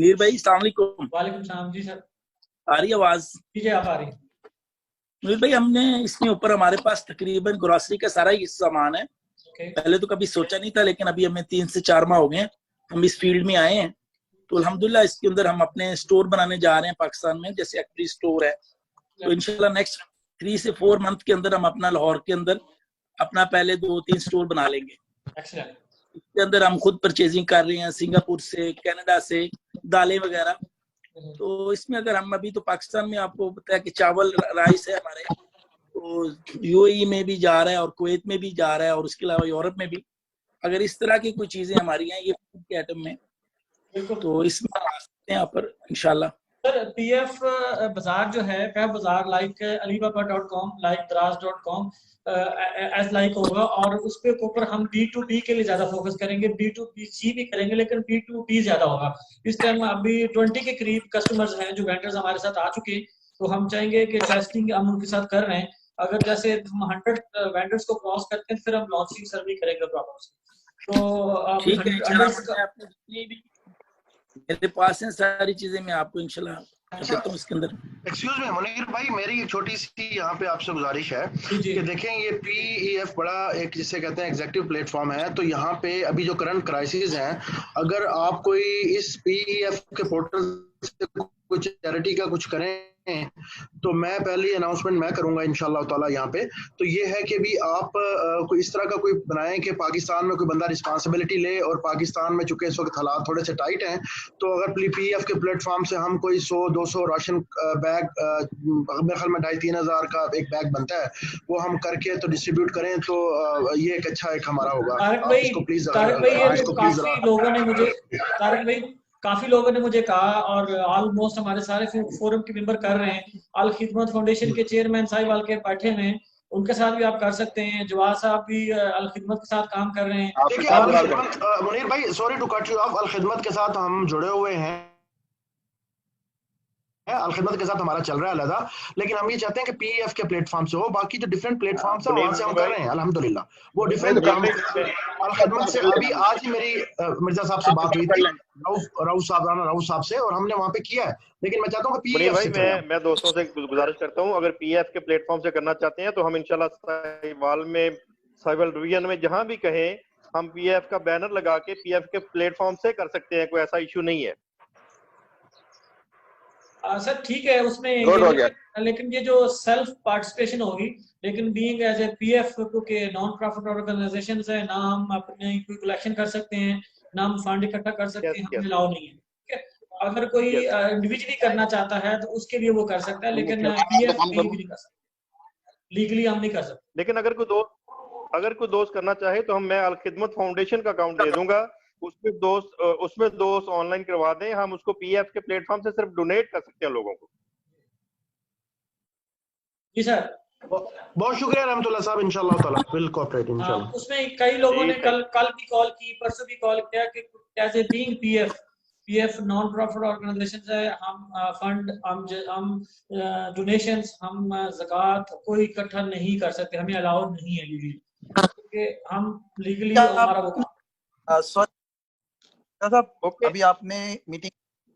मुनीर भाई अस्सलाम वालेकुम। वालेकुम सलाम जी सर। आ रही आवाज? जी आप आ रही है। मुनीर भाई हमने इसके ऊपर हमारे पास तकरीबन ग्रोसरी का सारा ही सामान है। पहले तो कभी सोचा नहीं था, लेकिन अभी हमें 3 से 4 माह हो गए हम इस फील्ड में आए हैं। तो अल्हम्दुलिल्लाह इसके अंदर हम अपने स्टोर बनाने जा रहे हैं पाकिस्तान में, जैसे एक्ट्री स्टोर है। तो इंशाल्लाह नेक्स्ट 3 से 4 मंथ के अंदर हम अपना लाहौर के अंदर अपना पहले 2-3 स्टोर बना लेंगे। इसके अंदर हम खुद परचेजिंग कर रहे हैं सिंगापुर से, कनाडा से, दालें वगैरह। तो इसमें अगर हम अभी तो पाकिस्तान में आपको पता है कि चावल राइस है हमारे, तो यूएई में भी जा रहा है और कुवैत में भी जा रहा है और उसके अलावा यूरोप में भी। अगर इस तरह की कोई चीजें हमारी हैं ये फूड के आइटम में, तो इसमें आ सकते हैं यहाँ पर इंशाल्लाह। सर पीएफ बाजार जो है, पीएफ बाजार like alibaba.com, like draz.com as like होगा, और उस पे ऊपर हम B2B के लिए ज्यादा फोकस करेंगे, B2C भी करेंगे लेकिन B2B ज्यादा होगा। इस टाइम अभी 20 के करीब कस्टमर्स हैं जो वेंडर्स हमारे साथ आ चुके हैं, तो हम चाहेंगे कि टेस्टिंग हम उनके साथ कर रहे हैं। अगर जैसे हम 100 वेंडर्स को क्रॉस करते हैं फिर हम लॉन्चिंग सर्वे करेंगे प्रॉपर। तो ठीक है, मेरे पास है सारी चीजें, मैं आपको इंशाल्लाह देता हूं इसके अंदर। एक्सक्यूज मी मुनीर भाई, मेरी एक छोटी सी यहाँ पे आपसे गुजारिश है कि देखें ये PEF बड़ा एक जिसे कहते हैं एग्जेक्टिव प्लेटफॉर्म है। तो यहाँ पे अभी जो करंट क्राइसिस है, अगर आप कोई इस PEF के पोर्टल से कुछ चैरिटी का कुछ करें तो मैं पहली अनाउंसमेंट मैं करूंगा इंशाल्लाह ताला यहाँ पे। तो ये है कि भी आप कोई इस तरह का कोई बनाएं कि पाकिस्तान में कोई बंदा रिस्पांसिबिलिटी ले, और पाकिस्तान में चूंकि इस वक्त हालात थोड़े से टाइट हैं, तो अगर PEF के प्लेटफॉर्म से हम कोई 100-200 राशन बैग, मेरे ख्याल में 2,500-3 हज़ार का एक बैग बनता है, वो हम करके तो डिस्ट्रीब्यूट करें, तो ये एक अच्छा एक हमारा होगा। काफी लोगों ने मुझे कहा, और ऑलमोस्ट हमारे सारे फोरम के मेंबर कर रहे हैं। अल खिदमत फाउंडेशन के चेयरमैन साहिब आल के बैठे हुए हैं, उनके साथ भी आप कर सकते हैं। जवाद साहब भी अल खिदमत के साथ काम कर रहे हैं। देखिए मुनीर भाई, sorry to cut you off, Al Khidmat के साथ हम जुड़े हुए हैं, अल खिदमत के साथ हमारा चल रहा है अलग, लेकिन हम ये चाहते हैं कि PEF के प्लेटफॉर्म से हो। बाकी जो डिफरेंट प्लेटफॉर्म्स हैं वहां से हम कर रहे हैं अल्हम्दुलिल्लाह, वो डिफरेंट काम अल खिदमत से। अभी आज ही मेरी मिर्जा साहब से बात हुई थी, राउफ साहब से, और हमने वहां पे किया है। लेकिन मैं चाहता हूँ कि PEF भाई मैं दोस्तों से गुजारिश करता हूँ, अगर PEF के प्लेटफॉर्म से करना चाहते हैं तो हम इंशाल्लाह साहिवाल में, साहिवाल डिवीजन में जहां भी कहें, हम PEF का बैनर लगा के PEF के प्लेटफॉर्म से कर सकते हैं, कोई ऐसा इशू नहीं है। सर ठीक है, उसमें लेकिन ये जो सेल्फ पार्टिसिपेशन होगी, लेकिन बीइंग एज ए PEF के नॉन प्रॉफिट ऑर्गेनाइजेशंस है ना, हम अपने कोई कलेक्शन कर सकते हैं ना हम फंड इकट्ठा कर सकते हैं, हमें अलाउ नहीं है। ठीक है, अगर कोई इंडिविजुअली करना चाहता है तो उसके लिए वो कर सकता है, लेकिन PEF नहीं कर सकता, लीगली हम नहीं कर सकते। लेकिन अगर कोई दोस्त करना चाहे तो मैं अल खिदमत फाउंडेशन का अकाउंट दे दूंगा, उसमें दोस्त ऑनलाइन करवा दें, हम उसको PEF के प्लेटफॉर्म से सिर्फ डोनेट कर सकते हैं लोगों को। जी सर, बहुत शुक्रिया रहमतुल्लाह साहब, इंशाल्लाह ताला विल कोऑपरेट इंशाल्लाह। उसमें कई लोगों ने कल भी कॉल की, परसों भी कॉल किया कि as a being PEF non profit organisations है, हम फंड, हम डोनेशंस, हम ज़कात कोई इकट्ठा नहीं कर सकते, हमें अलाउ नहीं है लीगली, क्योंकि हम लीगली हमारा वो साहब अभी आपने मीटिंग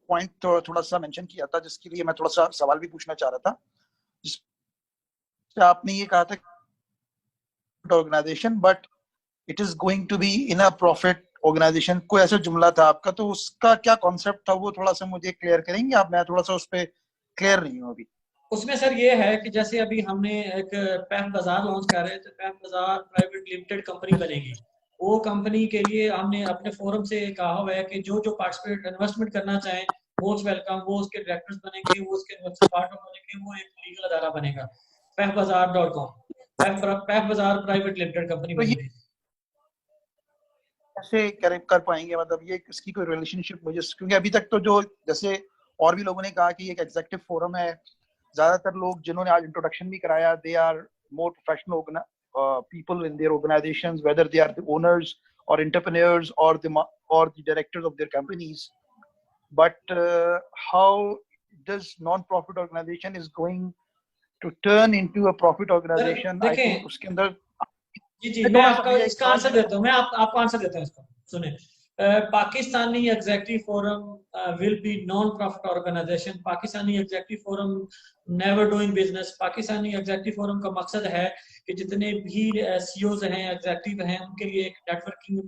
पॉइंट थोड़ा सा मेंशन किया था, जिसके लिए मैं थोड़ा सा सवाल भी पूछना चाह रहा था। जिससे आपने ये कहा था organisation but it is going to be in a profit organisation, कोई ऐसा जुमला था आपका, तो उसका क्या कॉन्सेप्ट था वो थोड़ा सा मुझे क्लियर करेंगे आप? मैं थोड़ा सा उस पर क्लियर नहीं हूँ अभी। उसमें सर ये है कि जैसे अभी हमने एक PEF बाजार लॉन्च कर रहे हैं, तो PEF बाजार प्राइवेट लिमिटेड कंपनी बनेगी। वो कंपनी के लिए हमने अपने फोरम से कहा हुआ है कि जो पार्टिसिपेट इन्वेस्टमेंट करना चाहें मोस्ट वेलकम, वो उसके डायरेक्टर्स बनेंगे, वो उसके पार्ट बनेंगे, वो एक लीगल अदारा बनेगा। pefbazaar.com, PEF बाजार प्राइवेट लिमिटेड कंपनी बनेगी। कैसे कर पाएंगे, मतलब ये इसकी कोई रिलेशनशिप मुझे, क्योंकि अभी तक तो जो जैसे और भी लोगों ने कहा कि एक एग्जीक्यूटिव फोरम है, ज्यादातर लोग जिन्होंने आज इंट्रोडक्शन भी कराया they are more professional people in their organizations, whether they are the owners or entrepreneurs or the directors of their companies. But how does non-profit organization is going to turn into a profit organization? I think उसके अंदर जी मैं आपका इसका आंसर देता हूँ, मैं आपको आंसर देता हूँ इसका। सुने, Pakistani Executive Forum will be non-profit organization. Pakistani Executive Forum never doing business. Pakistani Executive Forum का मकसद है कि जितने भी CEOs हैं, एग्जेक्टिव हैं, उनके लिए एक नेटवर्किंग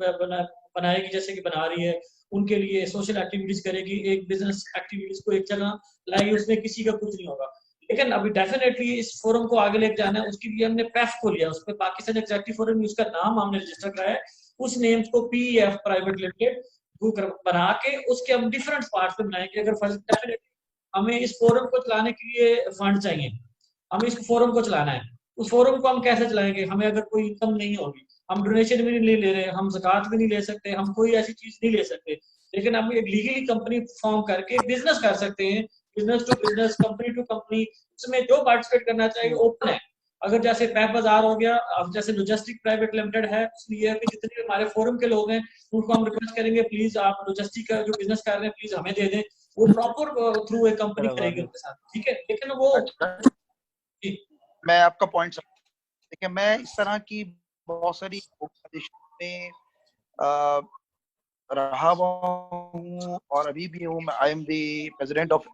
बनाएगी, जैसे कि बना रही है, उनके लिए सोशल एक्टिविटीज करेगी, एक बिजनेस एक्टिविटीज को एक जगह लाएगी, उसमें किसी का कुछ नहीं होगा। लेकिन अभी डेफिनेटली इस फोरम को आगे लेके जाना है, उसके लिए हमने पैफ को लिया, उस पर पाकिस्तान एग्जेक्टिव फोरम, उसका नाम हमने रजिस्टर कराया है, उस नेम को PEF प्राइवेट लिमिटेड बना के उसके हम डिफरेंट पार्ट्स पे बनाएंगे। अगर डेफिनेटली हमें इस फोरम को चलाने के लिए फंड चाहिए, हमें इस फोरम को चलाना है, उस फोरम को हम कैसे चलाएंगे? हमें अगर कोई इनकम नहीं होगी, हम डोनेशन भी नहीं ले रहे, हम ज़कात भी नहीं ले सकते, हम कोई ऐसी चीज नहीं ले सकते, लेकिन हम एक लीगली कंपनी फॉर्म करके बिजनेस कर सकते हैं, business to business, company to company, उसमें जो पार्टिसिपेट करना चाहिए ओपन है। अगर जैसे पैप बाजार हो गया, अब जैसे लॉजिस्टिक प्राइवेट लिमिटेड है, उसमें यह है कि जितने भी हमारे फोरम के लोग हैं उनको हम रिक्वेस्ट करेंगे प्लीज आप लॉजिस्टिक का जो बिजनेस कर रहे हैं प्लीज हमें दे दें, वो प्रॉपर थ्रू एक कंपनी करेगी उनके साथ, ठीक है। लेकिन वो मैं आपका पॉइंट देखिए, मैं इस तरह की बहुत सारी ऑर्गेनाइजेशन में रहा हूँ और अभी भी हूँ। I am the president of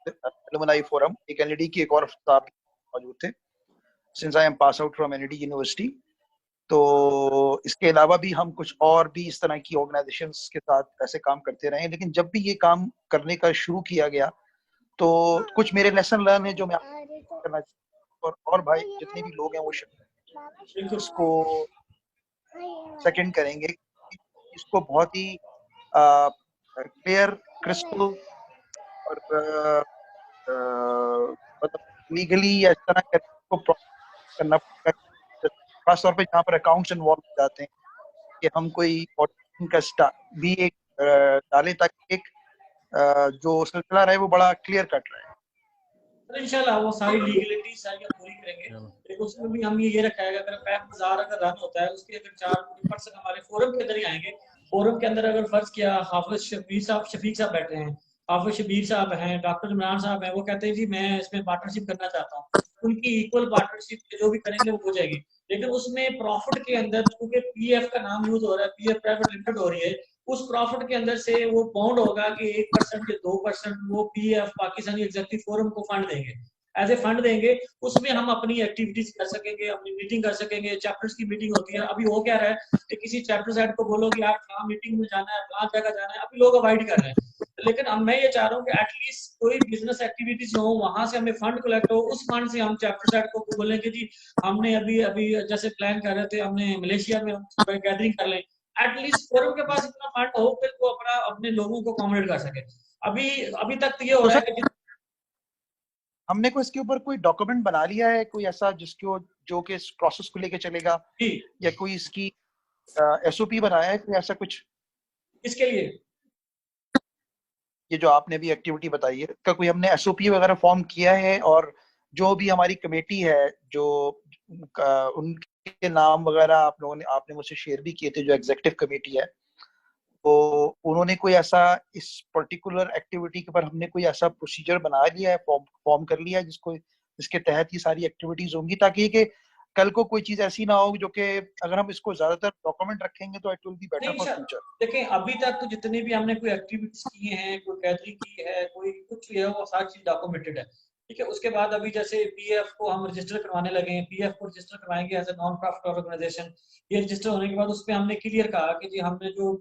alumni forum, एक NLD की एक और साहब मौजूद थे, since I am pass out from NLD university. तो इसके अलावा भी हम कुछ और भी इस तरह की ऑर्गेनाइजेशंस के साथ ऐसे काम करते रहे, लेकिन जब भी ये काम करने का शुरू किया गया तो कुछ मेरे लेसन लर्न है जो मैं करना और भाई जितने भी लोग हैं वो इसको सेकंड करेंगे। इसको बहुत ही क्लियर, क्रिस्टल और मतलब लीगली या इस तरह को करना पड़ेगा, खासतौर पे जहाँ पर अकाउंट्स इन्वॉल्व हो जाते हैं, कि हम कोई का भी एक डाले ताकि एक जो सिलसिला रहे वो बड़ा क्लियर कट रहे। इंशाल्लाह वो सारी लीगलिटी सारी हम पूरी करेंगे। लेकिन उसमें भी हम ये रखा है, अगर पैप बाजार अगर रन होता है उसके अगर 4% हमारे फोरम के अंदर ही आएंगे। फोरम के अंदर अगर फर्ज किया हाफिज शफीक साहब बैठे हैं, हाफिज शबीर साहब हैं, डॉक्टर इमरान साहब हैं, वो कहते हैं जी मैं इसमें पार्टनरशिप करना चाहता हूँ, उनकी इक्वल पार्टनरशिप जो भी करेंगे वो हो जाएगी। लेकिन उसमें प्रॉफिट के अंदर क्योंकि PF का नाम यूज हो रहा है, PF प्राइवेट लिमिटेड हो रही है, उस प्रॉफिट के अंदर से वो बाउंड होगा कि 1% या 2% वो PF पाकिस्तानी एग्जेक्टिव फोरम को फंड देंगे, एज ए फंड देंगे। उसमें हम अपनी एक्टिविटीज कर सकेंगे, अपनी मीटिंग कर सकेंगे, चैप्टर्स की मीटिंग होती है। अभी हो क्या रहा है कि किसी चैप्टर हेड को बोलो कि यार कहाँ मीटिंग में जाना है, कहाँ जगह जाना है, अभी लोग अवॉइड कर रहे हैं। लेकिन अब मैं ये चाह रहा हूँ कि एटलीस्ट कोई बिजनेस एक्टिविटीज हो, वहां से हमें फंड कलेक्ट हो, उस फंड से हम चैप्टर हेड को बोलें कि जी हमने अभी जैसे प्लान कर रहे थे, हमने मलेशिया में गैदरिंग कर लें, एटलीस्ट फोरम के पास इतना फंड हो कि वो अपने लोगों को अकोमोडेट कर सके। अभी तक तो ये हो रहा है कि हमने को इसके ऊपर कोई डॉक्यूमेंट बना लिया है, कोई ऐसा जिसको जो कि इस प्रोसेस को लेके चलेगा, या कोई इसकी SOP बनाया है, कोई ऐसा कुछ? इसके लिए ये जो आपने भी एक्टिविटी बताई है, इसका कोई हमने SOP वगैरह फॉर्म किया है? और जो भी हमारी कमेटी है, जो उनके नाम वगैरह आपने मुझसे शेयर भी किए थे, जो एग्जीक्यूटिव कमेटी है, तो उन्होंने कोई ऐसा इस पर्टिकुलर एक्टिविटी के ऊपर हमने कोई ऐसा प्रोसीजर बना लिया है, फॉर्म कर लिया है जिसके तहत ये सारी एक्टिविटीज होंगी, ताकि कि कल को कोई चीज ऐसी ना हो जो कि अगर हम इसको ज्यादातर डॉक्यूमेंट रखेंगे तो it will be better for future. देखें अभी तक तो जितने भी हमने कोई एक्टिविटीज की हैं, कोई गैदरिंग की है, कोई कुछ भी है, वो सारी चीज डॉक्यूमेंटेड है, ठीक है। उसके बाद अभी जैसे PF को हम रजिस्टर करवाने लगे हैं, PF को रजिस्टर करवाएंगे as a non profit organisation. ये रजिस्टर होने के बाद उस पर हमने क्लियर कहा कि जी हमने जो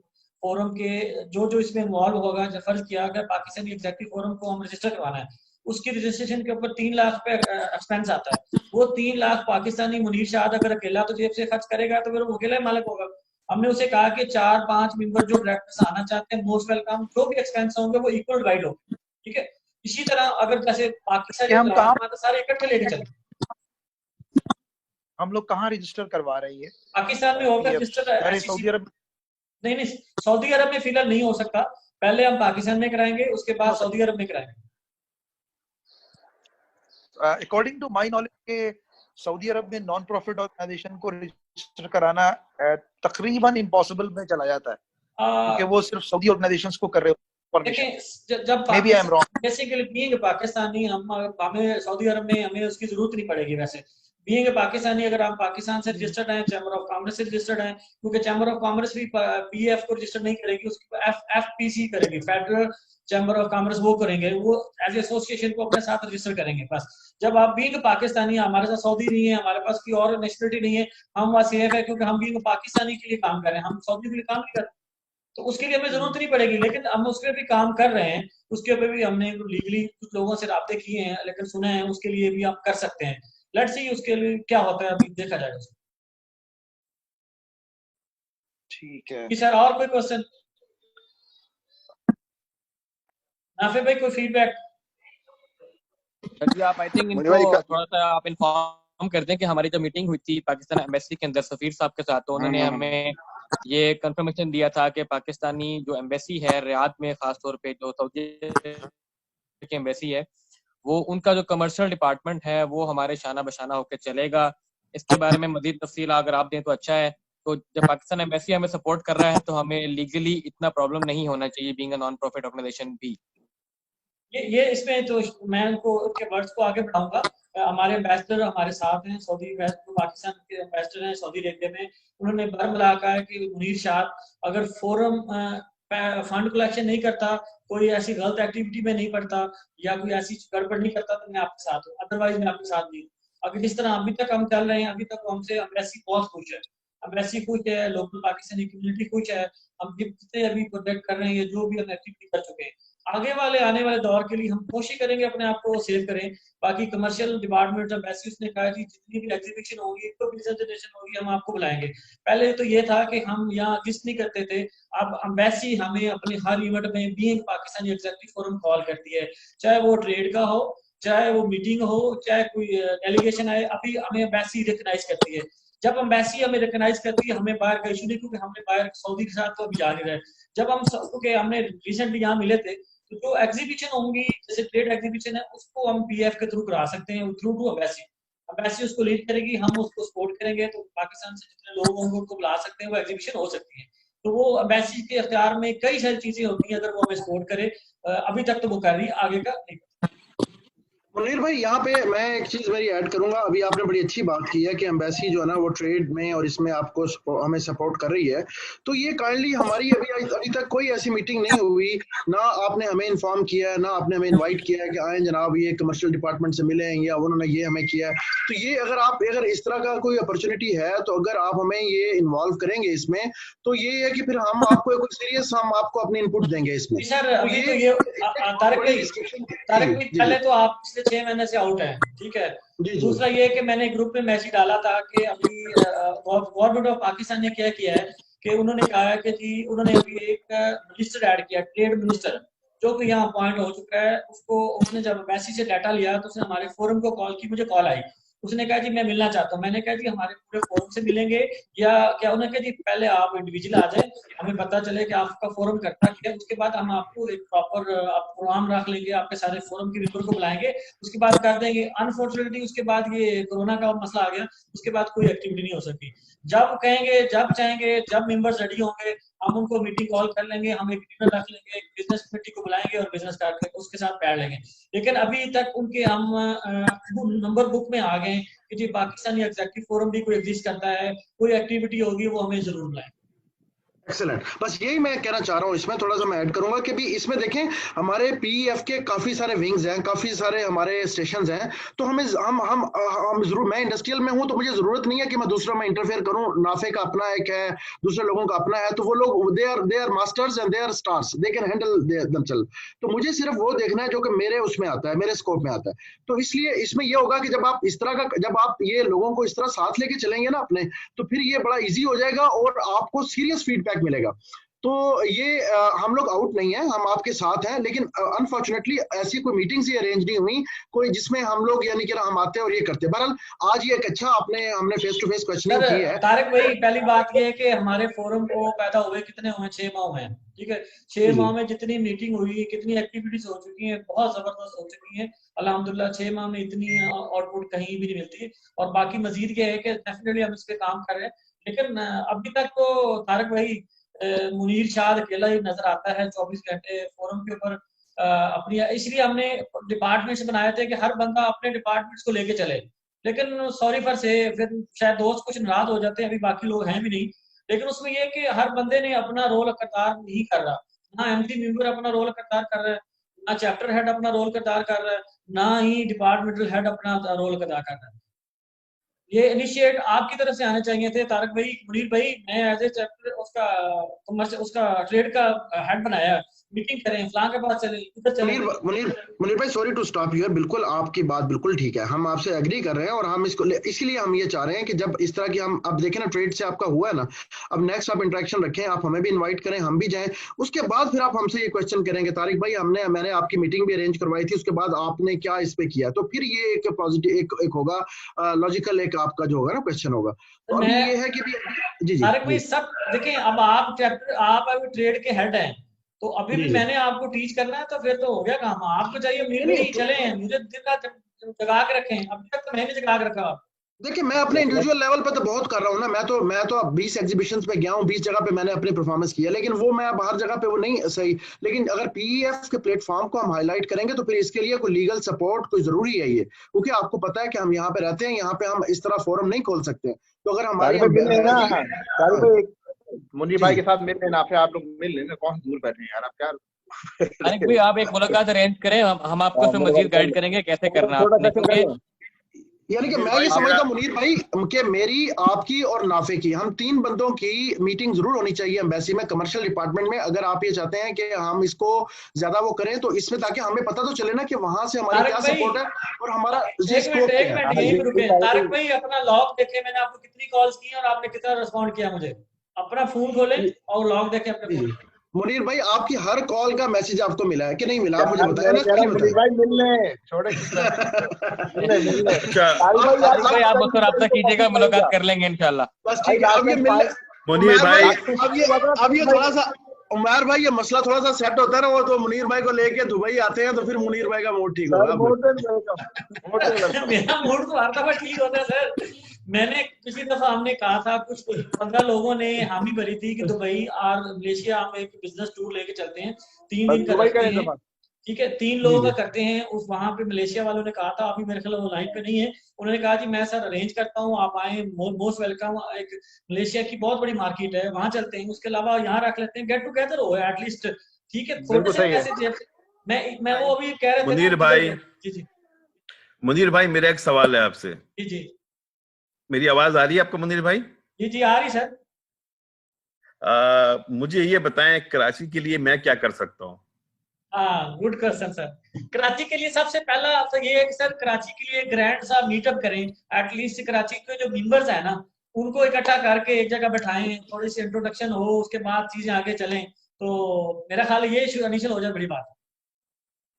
फोरम के जो इसमें इन्वॉल्व होगा, जो फर्ज किया अगर पाकिस्तानी एग्जेक्टिव फोरम को हम रजिस्टर करवाना है, उसकी रजिस्ट्रेशन के ऊपर 3 लाख रुपए एक्सपेंस आता है। वो 3 लाख पाकिस्तानी मुनीर शाह अगर अकेला तो जेब से खर्च करेगा तो फिर वो अकेला मालिक होगा। हमने उसे कहा कि 4-5 मेंबर जो डायरेक्टर्स आना चाहते हैं, मोस्ट वेलकम, जो भी एक्सपेंस होंगे वो इक्वल डिवाइड हो, ठीक है। इसी तरह अगर जैसे पाकिस्तानी हम सारे इकट्ठे लेके चले। हम लोग कहाँ रजिस्टर करवा रहे हैं? पाकिस्तान में होगा रजिस्टर, सऊदी अरब नहीं, सऊदी अरब में फिलहाल नहीं हो सकता, पहले हम पाकिस्तान में कराएंगे, उसके बाद सऊदी अरब में कराएंगे। अकॉर्डिंग टू माय नॉलेज के सऊदी अरब में नॉन प्रॉफिट ऑर्गेनाइजेशन को रजिस्टर कराना तकरीबन इम्पॉसिबल में चला जाता है, क्योंकि वो सिर्फ सऊदी ऑर्गेनाइजेशंस को कर रहे देखिए जब बेसिकली बीइंग पाकिस्तानी हमें सऊदी अरब में हमें उसकी जरूरत नहीं पड़ेगी। वैसे बीइंग पाकिस्तानी अगर आप पाकिस्तान से रजिस्टर्ड हैं, चैम्बर ऑफ कॉमर्स से रजिस्टर्ड हैं, क्योंकि चैम्बर ऑफ कॉमर्स भी पीएफ को रजिस्टर नहीं करेगी, उसको एफपीसी करेगी, फेडरल चैम्बर ऑफ कॉमर्स वो करेंगे, वो एज एसोसिएशन को अपने साथ रजिस्टर करेंगे। बस जब आप बीइंग पाकिस्तानी, हमारे साथ सऊदी नहीं है, हमारे पास कोई और नेशनलिटी नहीं है, हम वहाँ सेफ है क्योंकि हम बीइंग पाकिस्तानी के लिए काम कर रहे हैं, हम सऊदी के लिए काम नहीं कर रहे, तो उसके लिए हमें जरूरत नहीं पड़ेगी। लेकिन हम उस पर भी काम कर रहे हैं, उसके ऊपर भी हमने लीगली कुछ लोगों से राब्ते किए हैं, लेकिन सुने हैं उसके लिए भी आप कर सकते हैं। लेट्स सी उसके लिए क्या होता है, अभी देखा जाएगा। ठीक है जी सर, और कोई क्वेश्चन? नाफे भाई कोई फीडबैक? जी आप आई थिंक इनको थोड़ा सा आप इन्फॉर्म कर दें कि हमारी जो मीटिंग हुई थी पाकिस्तान एम्बेसी के अंदर सफीर साहब के साथ, तो उन्होंने हमें ये कंफर्मेशन दिया था कि पाकिस्तानी जो एम्बेसी है रियाद में, खासतौर पे जो सऊदी की एम्बेसी है, वो उनका जो कमर्शियल डिपार्टमेंट है वो हमारे शाना बशाना होकर चलेगा। इसके बारे में मजीद तफसील अगर आप दें तो अच्छा है। तो जब पाकिस्तान एम्बेसी हमें सपोर्ट कर रहा है तो हमें लीगली इतना प्रॉब्लम नहीं होना चाहिए being a non profit organisation भी। ये इसमें तो मैं उनको उनके वर्ड्स को आगे बढ़ाऊंगा। हमारे एम्बेसडर हमारे साथ हैं, सऊदी पाकिस्तान के एम्बेसडर हैं सऊदी अरेबिया में, उन्होंने बरमला कहा है कि मुनीर शाह अगर फोरम फंड कलेक्शन नहीं करता, कोई ऐसी गलत एक्टिविटी में नहीं पड़ता या कोई ऐसी गड़बड़ नहीं करता तो मैं आपके साथ हूँ, अदरवाइज मैं आपके साथ नहीं हूँ। अगर जिस तरह अभी तक हम चल रहे हैं, अभी तक हमसे एम्बेसी बहुत खुश है, एम्बेसी खुश है, लोकल पाकिस्तानी कम्युनिटी खुश है, हम जितने अभी प्रोजेक्ट कर रहे हैं, जो भी हम एक्टिविटी कर चुके हैं, आगे आने वाले दौर के लिए हम कोशिश करेंगे अपने आप को सेव करें। बाकी कमर्शियल डिपार्टमेंट एम्बेसी ने कहा कि जितनी भी एग्जीबिशन होगी, कोई भी प्रेजेंटेशन होगी, हम आपको बुलाएंगे। पहले तो ये था कि हम यहाँ एग्जिस्ट नहीं करते थे, अब एम्बेसी हमें अपने हर इवेंट में being Pakistani executive forum call करती है, चाहे वो ट्रेड का हो, चाहे वो मीटिंग हो, चाहे कोई डेलीगेशन आए, अभी हमें एम्बेसी रिकग्नाइज करती है। जब एम्बेसी हमें रिकग्नाइज करती है, हमें बाहर का इशू नहीं, क्योंकि हमने बाहर सऊदी के साथ तो अभी जा नहीं रहे। जब हम क्योंकि हमने रिसेंटली यहाँ मिले थे, तो जो एग्जीबिशन होंगी, जैसे ट्रेड एग्जीबिशन है, उसको हम पीएफ के थ्रू करा सकते हैं, थ्रू टू एम्बेसी। एम्बेसी उसको लीड करेगी, हम उसको सपोर्ट करेंगे, तो पाकिस्तान से जितने लोग होंगे उनको बुला सकते हैं, वो एग्जीबिशन हो सकती है। तो वो एम्बेसी के अख्तियार में कई सारी चीजें होती हैं, अगर वो हमें सपोर्ट करे। अभी तक तो वो कर रही है, आगे का नहीं। मुनीर भाई यहाँ पे मैं एक चीज मेरी ऐड करूंगा। अभी आपने बड़ी अच्छी बात की है कि एम्बेसी जो है ना वो ट्रेड में और इसमें आपको हमें सपोर्ट कर रही है, तो ये काइंडली हमारी अभी तक कोई ऐसी मीटिंग नहीं हुई, ना आपने हमें इन्फॉर्म किया है, ना आपने हमें इनवाइट किया है कि आए जनाब ये कमर्शियल डिपार्टमेंट से मिले या उन्होंने ये हमें किया है। तो ये अगर इस तरह का कोई अपॉर्चुनिटी है, तो अगर आप हमें ये इन्वॉल्व करेंगे इसमें, तो ये है कि फिर हम आपको कोई सीरियस हम आपको अपने इनपुट देंगे इसमें। सर अभी तो ये तारिक भाई पहले तो आप 6 महीने से आउट है, ठीक है। दूसरा ये कि मैंने ग्रुप में मैसेज डाला था कि अभी गवर्नमेंट ऑफ पाकिस्तान ने क्या किया है कि उन्होंने कहा है कि जी उन्होंने अभी एक मिनिस्टर ऐड किया, ट्रेड मिनिस्टर, जो कि यहाँ अपॉइंट हो चुका है। उसने जब मैसेज से डाटा लिया तो उसने हमारे फोरम को कॉल की, मुझे कॉल आई, उसने कहा जी मैं मिलना चाहता हूँ। मैंने कहा जी हमारे पूरे फोरम से मिलेंगे या क्या? उन्होंने कहा जी पहले आप इंडिविजुअल आ जाए, हमें पता चले कि आपका फोरम करता क्या है, उसके बाद हम आपको एक प्रॉपर प्रोग्राम रख लेंगे, आपके सारे फोरम के मेंबर को बुलाएंगे, उसके बाद कर देंगे। अनफॉर्चुनेटली उसके बाद ये कोरोना का मसला आ गया, उसके बाद कोई एक्टिविटी नहीं हो सकी। जब कहेंगे, जब चाहेंगे, जब मेंबर्स रेडी होंगे, हम उनको मीटिंग कॉल कर लेंगे, हम एक डिनर रख लेंगे, एक बिजनेस कमेटी को बुलाएंगे और बिजनेस कार्ड उसके साथ बैठ लेंगे। लेकिन अभी तक उनके हम नंबर बुक में आ गए कि जी पाकिस्तानी एग्जीक्यूटिव फोरम भी कोई एग्जिस्ट करता है, कोई एक्टिविटी होगी वो हमें जरूर बुलाएं। एक्सीलेंट, बस यही मैं कहना चाह रहा हूँ। इसमें थोड़ा सा मैं ऐड करूंगा कि भी इसमें देखें हमारे पीईएफ के काफी सारे विंग्स हैं, काफी सारे हमारे स्टेशंस हैं, तो हमें हम जरूर, मैं इंडस्ट्रियल में हूँ तो मुझे जरूरत नहीं है कि मैं दूसरा में इंटरफेयर करूँ। नाफे का अपना एक है, दूसरे लोगों का अपना है, तो वो लोग they are masters and they are stars, they can handle themselves. तो मुझे सिर्फ वो देखना है जो कि मेरे उसमें आता है, मेरे स्कोप में आता है। तो इसलिए इसमें ये होगा कि जब आप इस तरह का, जब आप ये लोगों को इस तरह साथ लेके चलेंगे ना अपने, तो फिर ये बड़ा ईजी हो जाएगा और आपको सीरियस फीडबैक मिलेगा। तो ये हम लोग आउट नहीं है, हम आपके साथ हैं, लेकिन अनफॉर्चुनेटली ऐसी कोई मीटिंग्स ही अरेंज नहीं हुई कोई जिसमें हम लोग यानी कि हम आते हैं और ये करते हैं। बहरहाल आज ये एक अच्छा हमने फेस टू फेस क्वेश्चनिंग की है। तारिक भाई पहली बात ये है कि हमारे फोरम को पैदा हुए कितने हुए, 6 माह हुए हैं, ठीक है। 6 माह में जितनी मीटिंग हुई, कितनी एक्टिविटीज हो चुकी हैं, बहुत जबरदस्त हो चुकी हैं अल्हम्दुलिल्लाह। 6 माह में इतनी आउटपुट कहीं भी नहीं मिलती। और बाकी मजीद ये है कि डेफिनेटली हम इस पे काम कर रहे हैं, लेकिन अभी तक तो तारिक भाई मुनीर शाह अकेला ही नजर आता है 24 घंटे फोरम के ऊपर अपनी, इसलिए हमने डिपार्टमेंट्स बनाए थे कि हर बंदा अपने डिपार्टमेंट्स को लेके चले। लेकिन सॉरी फॉर से फिर शायद दोस्त कुछ नाराज हो जाते हैं, अभी बाकी लोग हैं भी नहीं, लेकिन उसमें ये कि हर बंदे ने अपना रोल करदार नहीं कर रहा, ना एमडी मेंबर अपना रोल करदार कर रहा है, ना चैप्टर हेड अपना रोल करदार कर रहा है, ना ही डिपार्टमेंटल हेड अपना रोल करदार कर रहा है। ये इनिशिएट आपकी तरफ से आने चाहिए थे तारक भाई, मुनीर भाई। मैं एज ए चैप्टर उसका कमर्शियल उसका ट्रेड का हेड बनाया, मीटिंग करें, फलां के पास चले, इधर चले। मुनीर भाई सॉरी टू स्टॉप यू, बिल्कुल आपकी बात बिल्कुल ठीक है, हम आपसे एग्री कर रहे हैं और हम इसको इसलिए हम ये चाह रहे हैं कि जब इस तरह की हम अब देखें ना ट्रेड से आपका हुआ है ना, अब नेक्स्ट आप इंटरेक्शन रखें, आप हमें भी इनवाइट करें, हम भी जाएं, उसके बाद फिर आप हमसे ये क्वेश्चन करेंगे तारिक भाई मैंने आपकी मीटिंग भी अरेंज करवाई थी, उसके बाद आपने क्या इस पे किया, तो फिर ये एक पॉजिटिव एक होगा लॉजिकल एक आपका जो होगा ना क्वेश्चन होगा। तो अभी ये है कि जी तारिक भाई सब देखें, अब आप चैप्टर आप अभी ट्रेड के हेड हैं, तो अभी भी मैंने आपको टीच करना है, तो फिर तो हो गया काम। आपको चाहिए मुनीर भाई चले, मुझे दिन रात जगा के रखें, अभी तक तो मैंने जगा के रखा। देखिए मैं अपने इंडिविजुअल लेवल पे तो बहुत कर रहा हूँ ना, मैं तो अब 20 एग्जीबिशंस पे गया हूँ, 20 जगह पे मैंने अपनी परफॉर्मेंस किया, लेकिन वो मैं अब हर जगह पे वो नहीं सही। लेकिन अगर पीईएफ के प्लेटफॉर्म को हम हाईलाइट करेंगे तो फिर इसके लिए कोई लीगल सपोर्ट कोई जरूरी है ये, क्योंकि आपको पता है कि हम यहाँ पे रहते हैं, यहाँ पे हम इस तरह फोरम नहीं खोल सकते। तो अगर हमारी मुनीर भाई के साथ मिल लेना, फिर आप लोग मिल लेना, कौन दूर बैठे हैं यार, आप क्या तारिक भाई आप एक मुलाकात अरेंज करें, हम आपको फिर मजीद गाइड करेंगे कैसे करना है। यानी कि मैं ये समझता हूँ मुनीर भाई कि मेरी आपकी और नाफे की, हम 3 बंदों की मीटिंग जरूर होनी चाहिए एम्बेसी में, कमर्शियल डिपार्टमेंट में, अगर आप ये चाहते हैं कि हम इसको ज्यादा वो करें तो इसमें, ताकि हमें पता तो चले ना कि वहां से हमारी क्या सपोर्ट है और हमारा एक मिनट यहीं पे रुके। तारिक भाई अपना लॉग देखे, मैंने आपको कितनी कॉल्स की और आपने कितना रिस्पॉन्ड किया, मुझे अपना फोन खोले और लॉग देखे अपने फोन। मुनीर भाई आपकी हर कॉल का मैसेज आपको मिला है कि नहीं मिला, आप मुझे बताया ना। मुनीर भाई मिल ले, छोड़े भाई आप उसको राब्ता कीजिएगा, मुलाकात कर लेंगे इंशाल्लाह। बस ठीक है, अब ये मिल मुनीर भाई अब ये थोड़ा सा उमर भाई ये मसला थोड़ा सा सेट होता है ना, वो तो मुनीर भाई को लेके दुबई आते हैं तो फिर मुनीर भाई का मूड ठीक होगा। मेरा मूड तो हर दफा ठीक होता है सर। मैंने पिछली दफा हमने कहा था, कुछ 15 लोगों ने हामी भरी थी कि दुबई और मलेशिया हम एक बिजनेस टूर लेके चलते हैं, 3 दिन का रखते हैं, ठीक है, 3 लोगों का करते हैं। उस वहां पे मलेशिया वालों ने कहा था, अभी मेरे ख्याल वो लाइन पे नहीं है, उन्होंने कहा जी मैं सर अरेंज करता हूँ, आप आए, मोस्ट वेलकम। एक मलेशिया की बहुत बड़ी मार्केट है, वहां चलते हैं, उसके अलावा यहाँ रख लेते हैं, गेट टुगेदर हो एटलीस्ट, ठीक है। थोड़े से पैसे मैं वो अभी कह रहे थे मुनीर भाई, जी मुनीर भाई मेरा एक सवाल है आपसे। जी मेरी आवाज आ रही है आपको मुनीर भाई? जी आ रही सर। मुझे ये बताएं कराची के लिए मैं क्या कर सकता हूँ? Good question sir. कराची के लिए सबसे पहला तो ये है कि सर कराची के लिए ग्रैंड सा मीटअप करें, एटलीस्ट कराची के जो मेंबर्स है ना उनको इकट्ठा करके एक जगह बैठाएं, थोड़ी सी इंट्रोडक्शन हो, उसके बाद चीजें आगे चलें, तो मेरा ख्याल ये इनिशियल हो जाए, बड़ी बात है।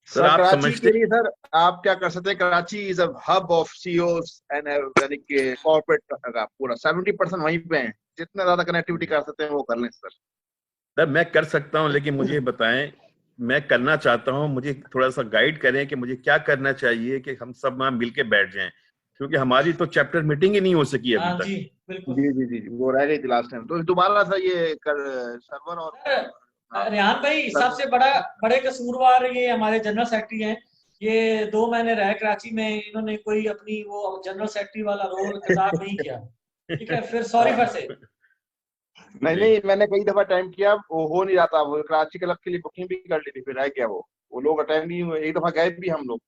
सर आप कराची समझते के लिए सर आप क्या कर सकते हैं, Karachi is a hub of CEOs and यानी कि कॉर्पोरेट का पूरा 70% वहीं पे है, जितना ज्यादा कनेक्टिविटी कर सकते हैं वो कर लें सर। सर मैं कर सकता हूँ, लेकिन मुझे बताएं, मैं करना चाहता हूँ, मुझे थोड़ा सा गाइड करें कि मुझे क्या करना चाहिए कि हम सब वहां मिल के बैठ जाएं, क्योंकि हमारी तो चैप्टर मीटिंग ही नहीं हो सकी अभी तक। जी वो रह गई थी लास्ट टाइम, तो दोबारा सा ये सर्वर और रेहान भाई सबसे बड़े कसूरवार ये हमारे जनरल सेक्रेटरी हैं। ये 2 महीने रहे कराची में, इन्होंने कोई अपनी वो जनरल सेक्रेटरी वाला रोल किताब नहीं किया, ठीक है, फिर सॉरी फॉर से। नहीं मैंने कई दफा टाइम किया, वो हो नहीं जाता, वो कराची क्लब के लिए बुकिंग भी कर ली थी, फिर रह गया वो लोग अटेंड नहीं हुए, एक दफा गए भी हम लोग।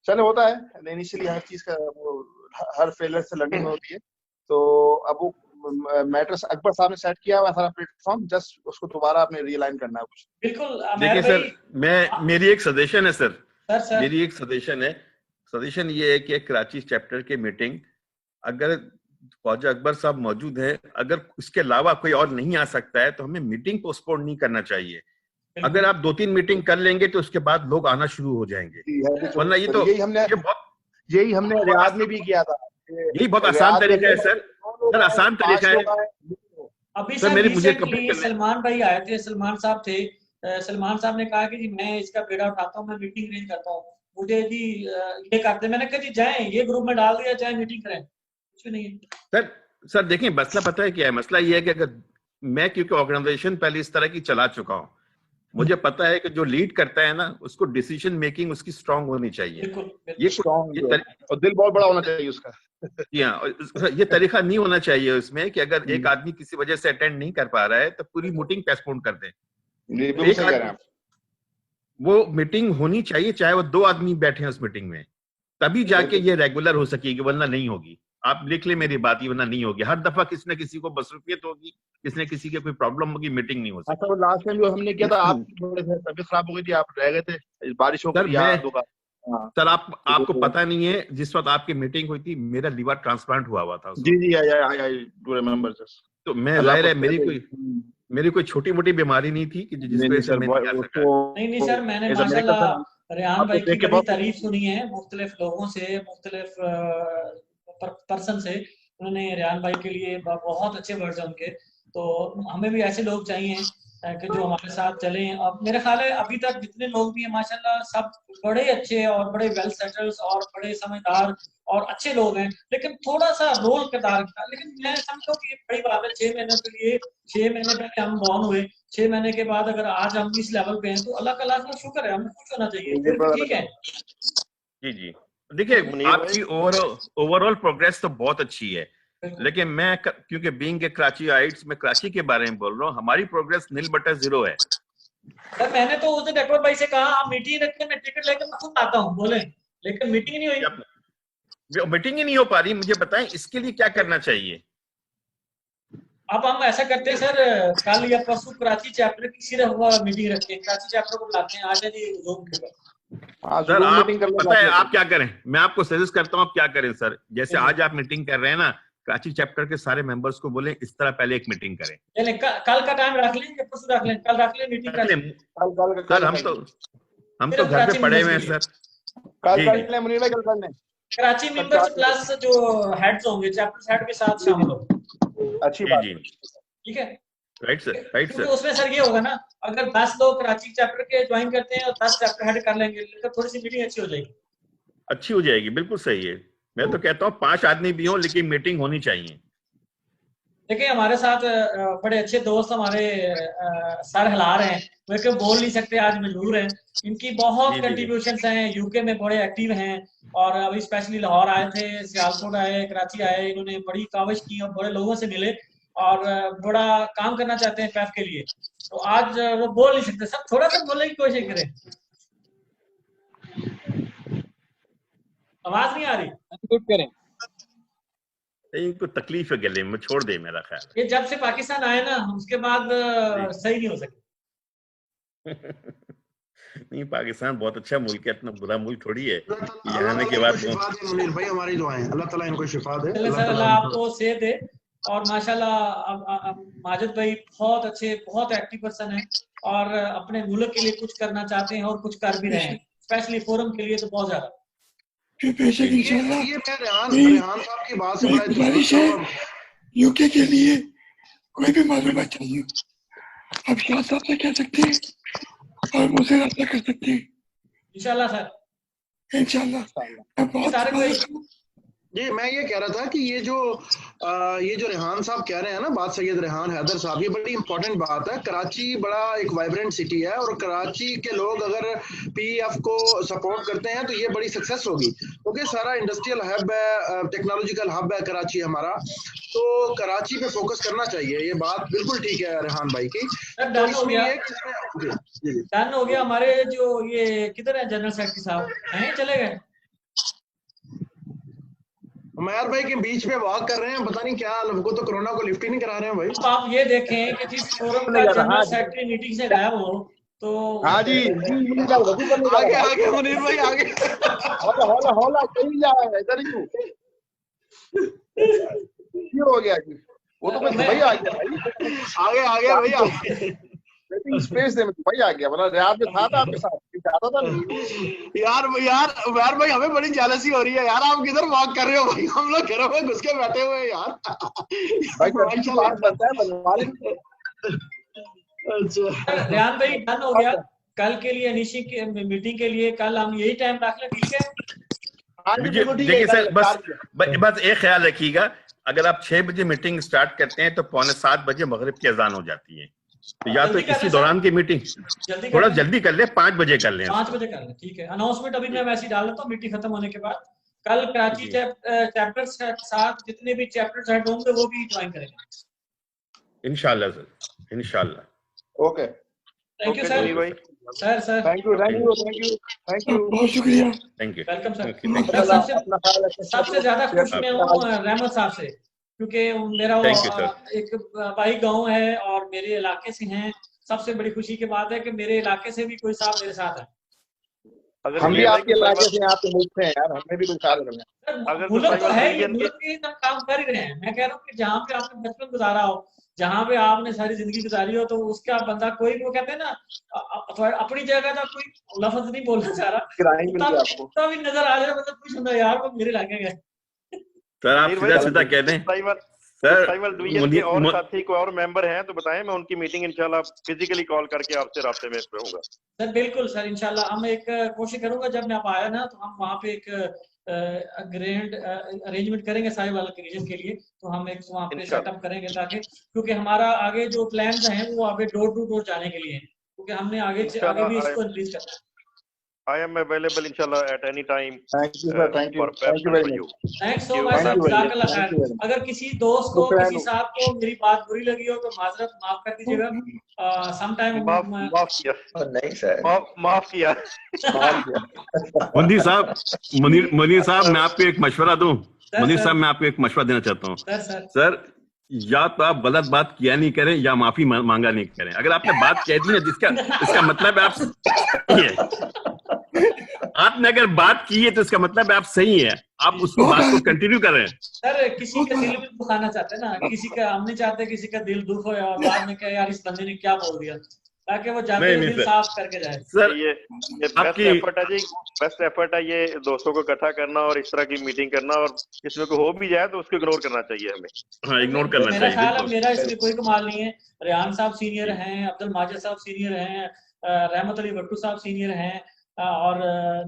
चलो होता है इनिशियली, हर चीज का वो हर फेलियर से लर्निंग होती है। तो अब वो मैटर्स अकबर साहब ने सेट किया हुआ सारा प्लेटफॉर्म, जस्ट उसको दोबारा आपने रीअलाइन करना है कुछ। बिल्कुल देखिए सर, मेरी एक सजेशन है सर, मेरी एक सजेशन ये है कि कराची चैप्टर की मीटिंग अगर ख्वाजा अकबर साहब मौजूद है, अगर इसके अलावा कोई और नहीं आ सकता है तो हमें मीटिंग पोस्टपोन नहीं करना चाहिए। अगर आप 2-3 मीटिंग कर लेंगे तो उसके बाद लोग आना शुरू हो जाएंगे, वरना ये तो यही हमने रियाद में भी किया था। यही बहुत आसान तरीका है सर, आसान तरीका है। अभी सर सलमान भाई आए थे, सलमान साहब थे, सलमान साहब ने कहा कि जी मैं इसका बेड़ा उठाता हूँ, मैं मीटिंग अरेंज करता हूँ, मुझे जी ये करते। मैंने कहा जी जाएं, ये ग्रुप में डाल दिया, चाहे मीटिंग करें, कुछ भी नहीं है। सर देखिए मसला पता है क्या है, मसला ये है कि अगर मैं क्योंकि ऑर्गेनाइजेशन पहले इस तरह की चला चुका हूँ, मुझे पता है कि जो लीड करता है ना, उसको डिसीजन मेकिंग उसकी स्ट्रांग होनी चाहिए। ये और दिल बहुत बड़ा होना चाहिए उसका। ये तरीका नहीं होना चाहिए उसमें कि अगर एक आदमी किसी वजह से अटेंड नहीं कर पा रहा है तो पूरी मीटिंग पोस्टपोन कर दे। वो मीटिंग होनी चाहिए, चाहे वो 2 आदमी बैठे हैं उस मीटिंग में, तभी जाके ये रेगुलर हो सकेगी, वरना नहीं होगी। आप लिख ले मेरी बात, ये वरना नहीं होगी। हर दफा किसी न किसी को मसरूफियत होगी, किसी न किसी के कोई प्रॉब्लम होगी, मीटिंग नहीं हो सकती। अच्छा, लास्ट टाइम जो हमने किया था, आप थोड़े से तबीयत खराब हो गई थी, आप रह गए थे, बारिश हो गई। सर आपको पता नहीं है, जिस वक्त आपकी मीटिंग हुई थी मेरा लीवर ट्रांसप्लांट हुआ था। जी आई डू रिमेम्बर। तो मैं जाहिर है मेरी कोई छोटी मोटी बीमारी नहीं थी कि जिस वजह से मैं नहीं आ सका। नहीं सर, मैंने माशाल्लाह रेहान भाई की बड़ी तारीफ सुनी है मुख्तलिफ लोगों से, मुख्तलिफ पर्सन से। उन्होंने रेहान भाई के लिए बहुत अच्छे वर्ड्स हैं उनके। तो हमें भी ऐसे लोग चाहिए कि जो हमारे साथ चलें। अब मेरा ख्याल है अभी तक जितने लोग भी हैं माशाल्लाह सब बड़े अच्छे और बड़े वेल सेटल्स और बड़े समझदार और अच्छे लोग हैं, लेकिन थोड़ा सा रोल किरदार का। लेकिन मैं समझता हूँ कि ये बड़ी बात है। 6 महीने के लिए, 6 महीने पहले हम बॉर्न हुए, 6 महीने के बाद अगर आज हम इस लेवल पे हैं तो अल्लाह का लाख शुक्र है, हमें खुश होना चाहिए। ठीक है जी देखिए, आपकी ओवरऑल प्रोग्रेस तो बहुत अच्छी है, लेकिन मैं क्योंकि बीइंग ए कराची आइट्स, मैं कराची के बारे में बोल रहा हूँ, हमारी प्रोग्रेस 0/0 है। सर मैंने तो उस दिन अकबर भाई से कहा आप मीटिंग रखें, मैं टिकट लेकर मैं खुद आता हूँ, बोले, लेकिन मीटिंग नहीं हुई। मीटिंग ही नहीं हो पा रही। मुझे बताएं इसके लिए क्या करना चाहिए। अब हम ऐसा करते हैं सर, कल या परसों कराची चैप्टर की सिर्फ मीटिंग रखते हैं, कराची चैप्टर को बुलाते हैं, आज जी जूम के ऊपर। सर आप पता है आप क्या करें, मैं आपको सजेस्ट करता हूँ आप क्या करें सर, जैसे आज आप मीटिंग कर रहे हैं ना, कराची चैप्टर के सारे मेंबर्स को बोलें इस तरह पहले एक मीटिंग करें। कल का टाइम रख लें, परसों रख लें, कल रख लें मीटिंग कर लें। सर हम तो घर पे पड़े हुए हैं सर। कराची मेंबर्स प्लस जो हेड्स होंगे चैप्टर हेड के साथ शामिल हो। अच्छी बात है, ठीक है, राइट सर। उसमें सर ये होगा ना, अगर 10 लोग कराची चैप्टर के ज्वाइन करते हैं और 10 चैप्टर हेड कर लेंगे तो थोड़ी सी मीटिंग अच्छी हो जाएगी। बिल्कुल सही है। मैं तो कहता हूँ 5 आदमी भी हों लेकिन मीटिंग होनी चाहिए। देखिए हमारे साथ बड़े अच्छे दोस्त हमारे सर हलार हैं, वे क्यों बोल नहीं सकते, आज मजबूर हैं। इनकी बहुत कंट्रीब्यूशंस हैं, यूके में बड़े एक्टिव हैं और अभी स्पेशली लाहौर आए थे, सियालकोट आए, कराची आए, इन्होंने बड़ी काविश की और बड़े लोगों से मिले और बड़ा काम करना चाहते हैं पैफ के लिए। तो आज वो बोल नहीं सकते, सब थोड़ा सा बोलने की कोशिश करें। आवाज नहीं आ रही, करें। इनको तकलीफ है गले में, छोड़ दे मेरा ख्याल। ये जब से पाकिस्तान आए ना उसके बाद सही नहीं हो सके। नहीं, पाकिस्तान बहुत अच्छा मुल्क है, इतना बुरा मुल्क थोड़ी है। यहाँ के बाद मुनीर भाई हमारी दुआएं, अल्लाह ताला इनको शिफा दे, अल्लाह आपको सेहत दे। और माशाल्लाह माजिद भाई बहुत अच्छे, बहुत एक्टिव पर्सन है और अपने मुल्क के लिए कुछ करना चाहते हैं और कुछ कर भी रहे हैं, स्पेशली फोरम के लिए तो बहुत ज्यादा। ये मैं रेहान साहब की बात से बड़ा गुजारिश है, यूके के लिए कोई भी मालूमात चाहिए आप शाह साहब से कह सकते हैं और मुझसे रब्ता कर सकते हैं इंशाल्लाह सर, इंशाल्लाह। जी मैं ये कह रहा था कि ये जो रेहान साहब कह रहे हैं ना, बात सैयद रेहान हैदर साहब, ये बड़ी इंपॉर्टेंट बात है। कराची बड़ा एक वाइब्रेंट सिटी है और कराची के लोग अगर पीएफ को सपोर्ट करते हैं तो ये बड़ी सक्सेस होगी, क्योंकि सारा इंडस्ट्रियल हब है, टेक्नोलॉजिकल हब है कराची हमारा, तो कराची पे फोकस करना चाहिए। ये बात बिल्कुल ठीक है रेहान भाई की। डन हो गया। हमारे जो ये किधर है जनरल सेक्रेटरी साहब हैं, चले गए? उमैर भाई के बीच में वॉक कर रहे हैं, पता नहीं क्या, हमको तो कोरोना को लिफ्ट ही नहीं करा रहे हैं भाई। तो आप ये देखें कि जिस फोरम का जनरल सेक्रेटरी मीटिंग से गायब हो तो हाँ जी आगे मुनीर भाई आगे हौला कहीं जा रहा है, इधर ही हो गया जी, वो तो भाई आ गया भाई, आगे भाई स्पेस दे भाई आ गया, मतलब रात में था आपके साथ ज्यादा था नहीं। यार उमैर भाई हमें बड़ी जेलसी हो रही है यार, आप किधर वॉक कर रहे हो भाई, हम लोग घरों में घुस के बैठे हुए हैं यार। भाई बनता है बनवा लेंगे। अच्छा रेहान भाई डन हो गया, कल के लिए निशी की मीटिंग के लिए कल हम यही टाइम रख लें, ठीक है? देखिए सर बस एक ख्याल रखिएगा अगर आप 6 बजे मीटिंग स्टार्ट करते हैं तो 6:45 बजे मगरिब की अजान हो जाती है, तो या तो इसी दौरान की मीटिंग थोड़ा जल्दी कर ले, 5 बजे कर ले। 5 बजे कर ले, ठीक है। अनाउंसमेंट अभी मैं वैसे ही डाल देता हूँ मीटिंग खत्म होने के बाद। कल कराची चैप्टर्स के साथ जितने भी चैप्टर्स हेड होंगे वो भी ज्वाइन करेंगे इंशाल्लाह सर, इंशाल्लाह। Okay, thank you sir. Sir thank you, बहुत शुक्रिया, थैंक यू, वेलकम सर। सबसे ज्यादा खुश मैं हूँ रहमत साहब से, क्योंकि मेरा एक भाई गांव है और मेरे इलाके से हैं। सबसे बड़ी खुशी की बात है कि मेरे इलाके से भी कोई साहब मेरे साथ है। हम भी आपके इलाके से, आपके मुल्क से हैं यार, हमने भी कोई साल करना है। मुल्क तो है ही, मुल्क के काम कर ही रहे हैं। मैं कह रहा हूँ कि जहाँ पे आपने बचपन गुजारा हो, जहाँ पे आपने सारी जिंदगी गुजारी हो, तो उसका बंदा कोई भी, वो कहते हैं ना, अपनी जगह का कोई लफ्ज नहीं बोलना चाह रहा, तब भी नजर आ जाए मतलब कुछ होता यार वो मेरे इलाके गए। सर आप सीधा कह दें सर, के और साथी कोई और मेंबर हैं तो बताएं, मैं उनकी मीटिंग इंशाल्लाह फिजिकली कॉल करके आपसे राब्ते में रहूंगा। सर बिल्कुल सर, इंशाल्लाह हम एक कोशिश करूंगा, जब मैं आप आया ना तो हम वहाँ पे एक ग्रैंड अरेंजमेंट करेंगे साहिब वाला के रीजन के लिए, तो हम एक वहाँ पे सेटअप करेंगे, ताकि क्योंकि हमारा आगे जो प्लान्स हैं वो आगे डोर टू डोर जाने के लिए हैं, क्योंकि हमने आगे भी इसको इंक्रीज करना है। I am available inshallah at any time. Thank you sir, thank you very much. Thanks so much sir, जज़ाकल्लाह खैर। अगर किसी दोस्त को, किसी साहब को मेरी बात बुरी लगी हो तो माजरत, माफ कर दीजिएगा। समटाइम माफ किया, नहीं सर, माफ किया। मुनीर साहब मैं आपको एक मशवरा दूं। मुनीर साहब मैं आपको एक मशवरा देना चाहता हूँ सर, या तो आप गलत बात किया नहीं करें या माफी मांगा नहीं करें। अगर आपने बात कह दी ना, इसका मतलब है आप आपने अगर बात की है तो इसका मतलब है आप सही है, आप उस बात को कंटिन्यू कर रहे हैं। सर किसी का दिल भी दुखाना चाहते हैं ना, किसी का, हम नहीं चाहते किसी का दिल दुख हो और बाद में कहे यार इस बंदे ने क्या बोल दिया, ताकि वो जाके दिल साफ करके जाए। सर ये बेस्ट एफर्ट है जी, बेस्ट एफर्ट है ये दोस्तों को इकट्ठा करना और इस तरह की मीटिंग करना, और इसमें कोई हो भी जाए तो उसको इग्नोर करना चाहिए हमें। हाँ, इग्नोर करना चाहिए। मेरा ख्याल है मेरा इसमें कोई कमाल नहीं है। रेहान साहब सीनियर हैं, अब्दुल माजिद साहब सीनियर हैं, रहमत अली भट्टू साहब सीनियर हैं, और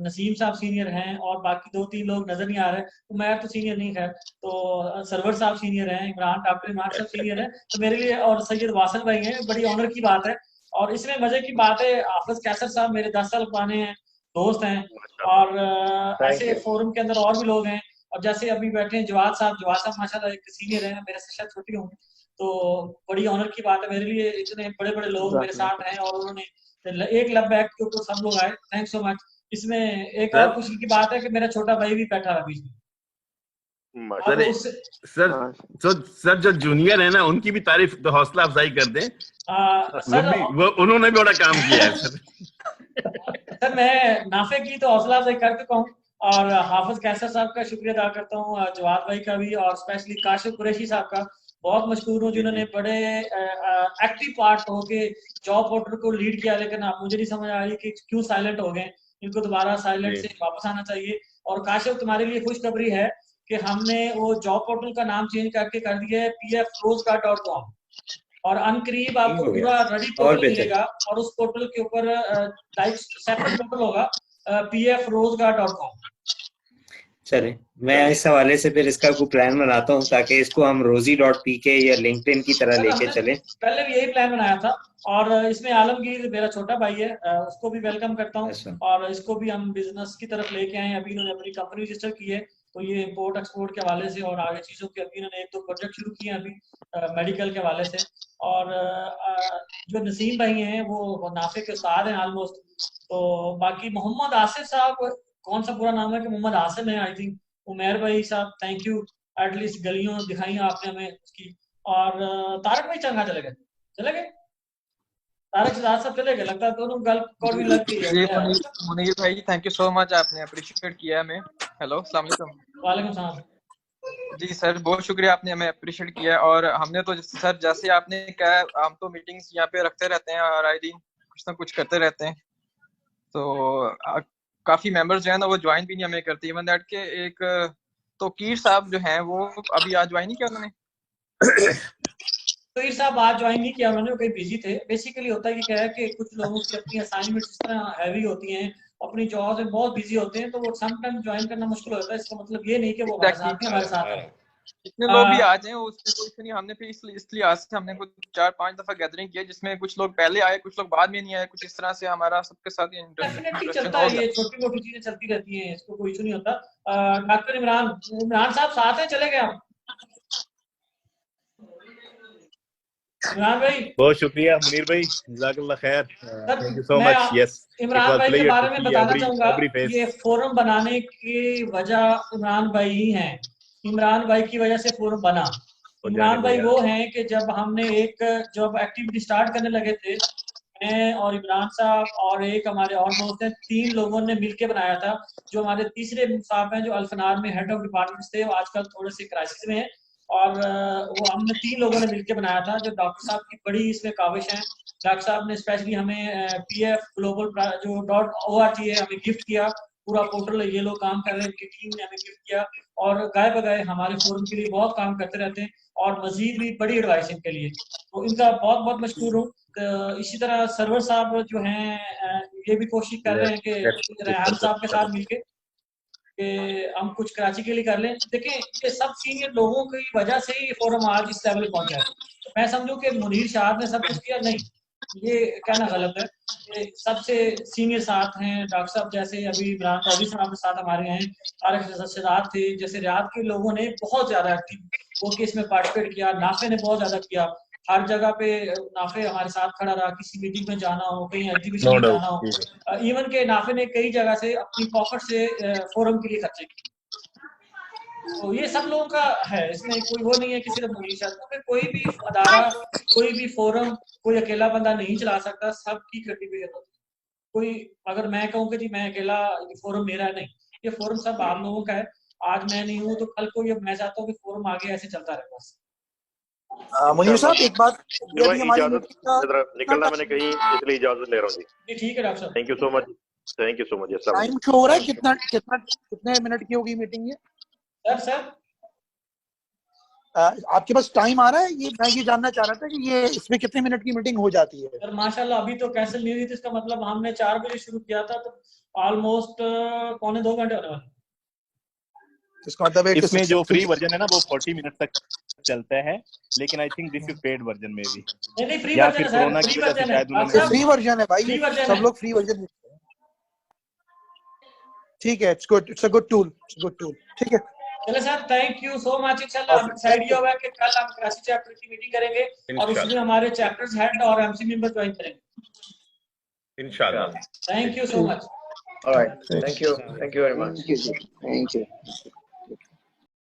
नसीम साहब सीनियर हैं, और बाकी 2-3 लोग नजर नहीं आ रहे। तो मैं तो सीनियर नहीं, खैर तो सरवर साहब सीनियर हैं, डॉक्टर इमरान साहब सीनियर हैं, तो मेरे लिए, और सैयद वासिल भाई हैं, बड़ी ऑनर की बात है। और इसमें मजे की बात है, हाफिज कैसर साहब मेरे 10 साल पुराने हैं, दोस्त हैं, और ऐसे फोरम के अंदर और भी लोग हैं। और जैसे अभी बैठे हैं जवाद साहब माशाल्लाह एक सीनियर हैं, मेरे से शायद छोटे होंगे, तो बड़ी ऑनर की बात है मेरे लिए, इतने बड़े बड़े लोग मेरे साथ हैं, और उन्होंने एक लब बैक के ऊपर सब लोग आए। Thanks so much. इसमें एक और खुशी की बात है कि मेरा छोटा भाई भी बैठा रहा बीच में। सर जो जूनियर है ना, उनकी भी तारीफ, तो हौसला अफजाई कर दें। वो उन्होंने भी बड़ा काम किया है सर मैं नाफे की तो हौसला अफजाई कर चुका हूँ, और हाफिज कैसर साहब का शुक्रिया अदा करता हूँ, जवाद भाई का भी, और स्पेशली काशिफ कुरैशी साहब का बहुत मशहूर हूँ, जिन्होंने बड़े एक्टिव पार्ट होके जॉब पोर्टल को लीड किया। लेकिन आप, मुझे नहीं समझ आ रही कि क्यों साइलेंट हो गए, इनको दोबारा साइलेंट से वापस आना चाहिए। और काशिफ तुम्हारे लिए खुशखबरी है कि हमने वो जॉब पोर्टल का नाम चेंज करके कर दिया है pfrozgar.com, और अनकरीब आपको पूरा रेडी पोर्टल मिलेगा, और उस पोर्टल के ऊपर लाइक सेपरेट पोर्टल होगा pfrozgar.com। चले, मैं इस हवाले से फिर इसका कोई प्लान बनाता हूँ, ताकि इसको हम rozi.pk या लिंक्डइन की तरह लेके चले। पहले भी यही प्लान बनाया था, और इसमें आलमगीर मेरा छोटा भाई है, उसको भी वेलकम करता हूँ, और इसको भी हम बिजनेस की तरफ लेके आए। अभी इन्होंने अपनी कंपनी रजिस्टर की है, तो ये इम्पोर्ट एक्सपोर्ट के हवाले से और आगे चीजों के अभी इन्होंने 1-2 प्रोजेक्ट शुरू किए हैं अभी मेडिकल के हवाले से। और जो नसीम भाई हैं वो नाफे के उस्ताद हैं ऑलमोस्ट। तो बाकी मोहम्मद आसिफ साहब, कौन सा पूरा नाम है कि मोहम्मद आसिम है आई थिंक। उमेर भाई साहब थैंक यू, एटलीस्ट गलियों दिखाई आपने हमें उसकी। और तारक भाई चंगा चले गए तारक साहब चले गए, लगता है दोनों गल कोड भी लग गई है। मुनीर भाई थैंक यू सो मच, आपने अप्रिशिएट किया हमें। हेलो अस्सलाम वालेकुम। वालेकुम सलाम। जी सर बहुत शुक्रिया, आपने हमें अप्रिशिएट किया। और हमने तो सर जैसे आपने कहा, हम तो मीटिंग्स यहाँ पे रखते रहते हैं और आए दिन कुछ ना कुछ करते रहते हैं, तो काफी मेंबर्स जो है ना वो ज्वाइन भी नहीं हमें करते। इवन दैट के एक तो कीर साहब जो हैं वो अभी आज ज्वाइन नहीं किया उन्होंने। कीर साहब आज ज्वाइन नहीं किया उन्होंने, कहीं बिजी थे। बेसिकली होता है कि क्या है कि कुछ लोगों की अपनी असाइनमेंट्स इस तरह हैवी होती हैं, अपनी जॉब में बहुत बिजी होते हैं, तो वो सम टाइम ज्वाइन करना मुश्किल होता है। इसका मतलब ये नहीं कि वो हमारे साथ हैं। जितने लोग भी आ जाए उसमें कोई नहीं। हमने फिर इसलिए आज से हमने कुछ 4-5 दफा गैदरिंग किया जिसमें कुछ लोग पहले आए, कुछ लोग बाद में नहीं आए, कुछ इस तरह से हमारा सबके साथ डेफिनेटली चलता है, ये छोटी मोटी चीजें चलती रहती हैं, इसको कोई इशू नहीं होता। डॉक्टर इमरान साहब साथ हैं, चले गए आप? इमरान भाई बहुत शुक्रिया मुनीर भाई, जज़ाकल्लाह खैर, thank you so much. Yes, Imran भाई के बारे में बताना चाहूंगा, ये फोरम बनाने की वजह इमरान भाई ही हैं। इमरान भाई की वजह से फोरम बना। इमरान भाई वो हैं कि जब हमने जब एक्टिविटी स्टार्ट करने लगे थे, मैं और इमरान साहब और एक हमारे और दोस्त हैं, 3 लोगों ने मिलके बनाया था। जो हमारे तीसरे साहब हैं जो अल्फनार में हेड ऑफ डिपार्टमेंट थे, वो आजकल थोड़े से क्राइसिस में हैं, और वो हमने 3 लोगों ने मिलकर बनाया था। जो डॉक्टर साहब की बड़ी इसमें काविश है, डॉक्टर साहब ने स्पेशली हमें PF ग्लोबल जो .org है हमें गिफ्ट किया, पूरा पोर्टल ये लोग काम कर रहे हैं, उनकी टीम ने हमें गिफ्ट किया, और गाय बगाए हमारे फोरम के लिए बहुत काम करते रहते हैं, और मजीद भी बड़ी एडवाइस इनके लिए, तो इनका बहुत बहुत मशकूर हूँ। इसी तरह सरवर साहब जो हैं ये भी कोशिश कर रहे हैं कि रेहान साहब के साथ मिलके कि हम कुछ कराची के लिए कर लें। देखें, ये सब सीनियर लोगों की वजह से ही ये फोरम आज इस लेवल पहुंचा है। मैं समझूं कि मुनीर शाह ने सब कुछ किया, नहीं, ये कहना गलत है। ये सबसे सीनियर साथ हैं, डॉक्टर साहब जैसे अभी इमरान चौधरी साहब के साथ हमारे हैं, तारिक शहजाद थे, जैसे रियाद के लोगों ने बहुत ज्यादा एक्टिव होकर इसमें पार्टिसिपेट किया, नाफे ने बहुत ज्यादा किया, हर जगह पे नाफे हमारे साथ खड़ा रहा, किसी मीटिंग में जाना हो, कहीं एग्जीबिशन में जाना हो, इवन के नाफे ने कई जगह से अपनी पॉकेट से फोरम के लिए खर्चे किए। तो ये सब लोगों का है, इसमें कोई वो नहीं है कि सिर्फ मुनीर शाह, क्योंकि कोई भी अदारा, कोई भी फोरम कोई अकेला बंदा नहीं चला सकता, सबकी कंट्रीब्यूशन होती है। कोई अगर मैं कहूँ कि जी मैं अकेला, ये फोरम मेरा है, नहीं, ये फोरम सब आप लोगों का है। आज मैं नहीं हूँ तो कल को ये मैं चाहता हूँ कि फोरम आगे ऐसे चलता रहे। बस मुनीर साहब एक बात, निकलना मैंने कहीं, इसलिए इजाजत ले रहा हूँ जी। ठीक है डॉक्टर साहब, thank you so much, thank you so much. Time show हो रहा है, कितने मिनट की होगी मीटिंग ये? सर आपके पास टाइम आ रहा है? ये मैं ये जानना चाह रहा था कि ये इसमें कितने मिनट की मीटिंग हो जाती है? सर माशाल्लाह अभी तो कैंसिल नहीं हुई थी, इसका मतलब हमने 4 बजे शुरू किया था, तो ऑलमोस्ट 1.25 घंटे होने वाले। इसका मतलब है इसमें जो फ्री वर्जन है ना वो 40 मिनट तक चलता है, लेकिन I think this is paid version में भी। नहीं, फ्री वर्जन है सर, फ्री वर्जन है, फ्री वर्जन है भाई, सब लोग फ्री वर्जन। ठीक है, it's good, it's a good tool, ठीक है। चले sir, thank you so much. इंशाल्लाह अब डिसाइड ये होगा कि कल हम कराची चैप्टर की मीटिंग करेंगे और उसमें हमारे चैप्टर्स हेड और MC मेंबर ज्वाइन करेंगे इंशाल्लाह। Thank you so much. Alright, thank you very much. Thank you.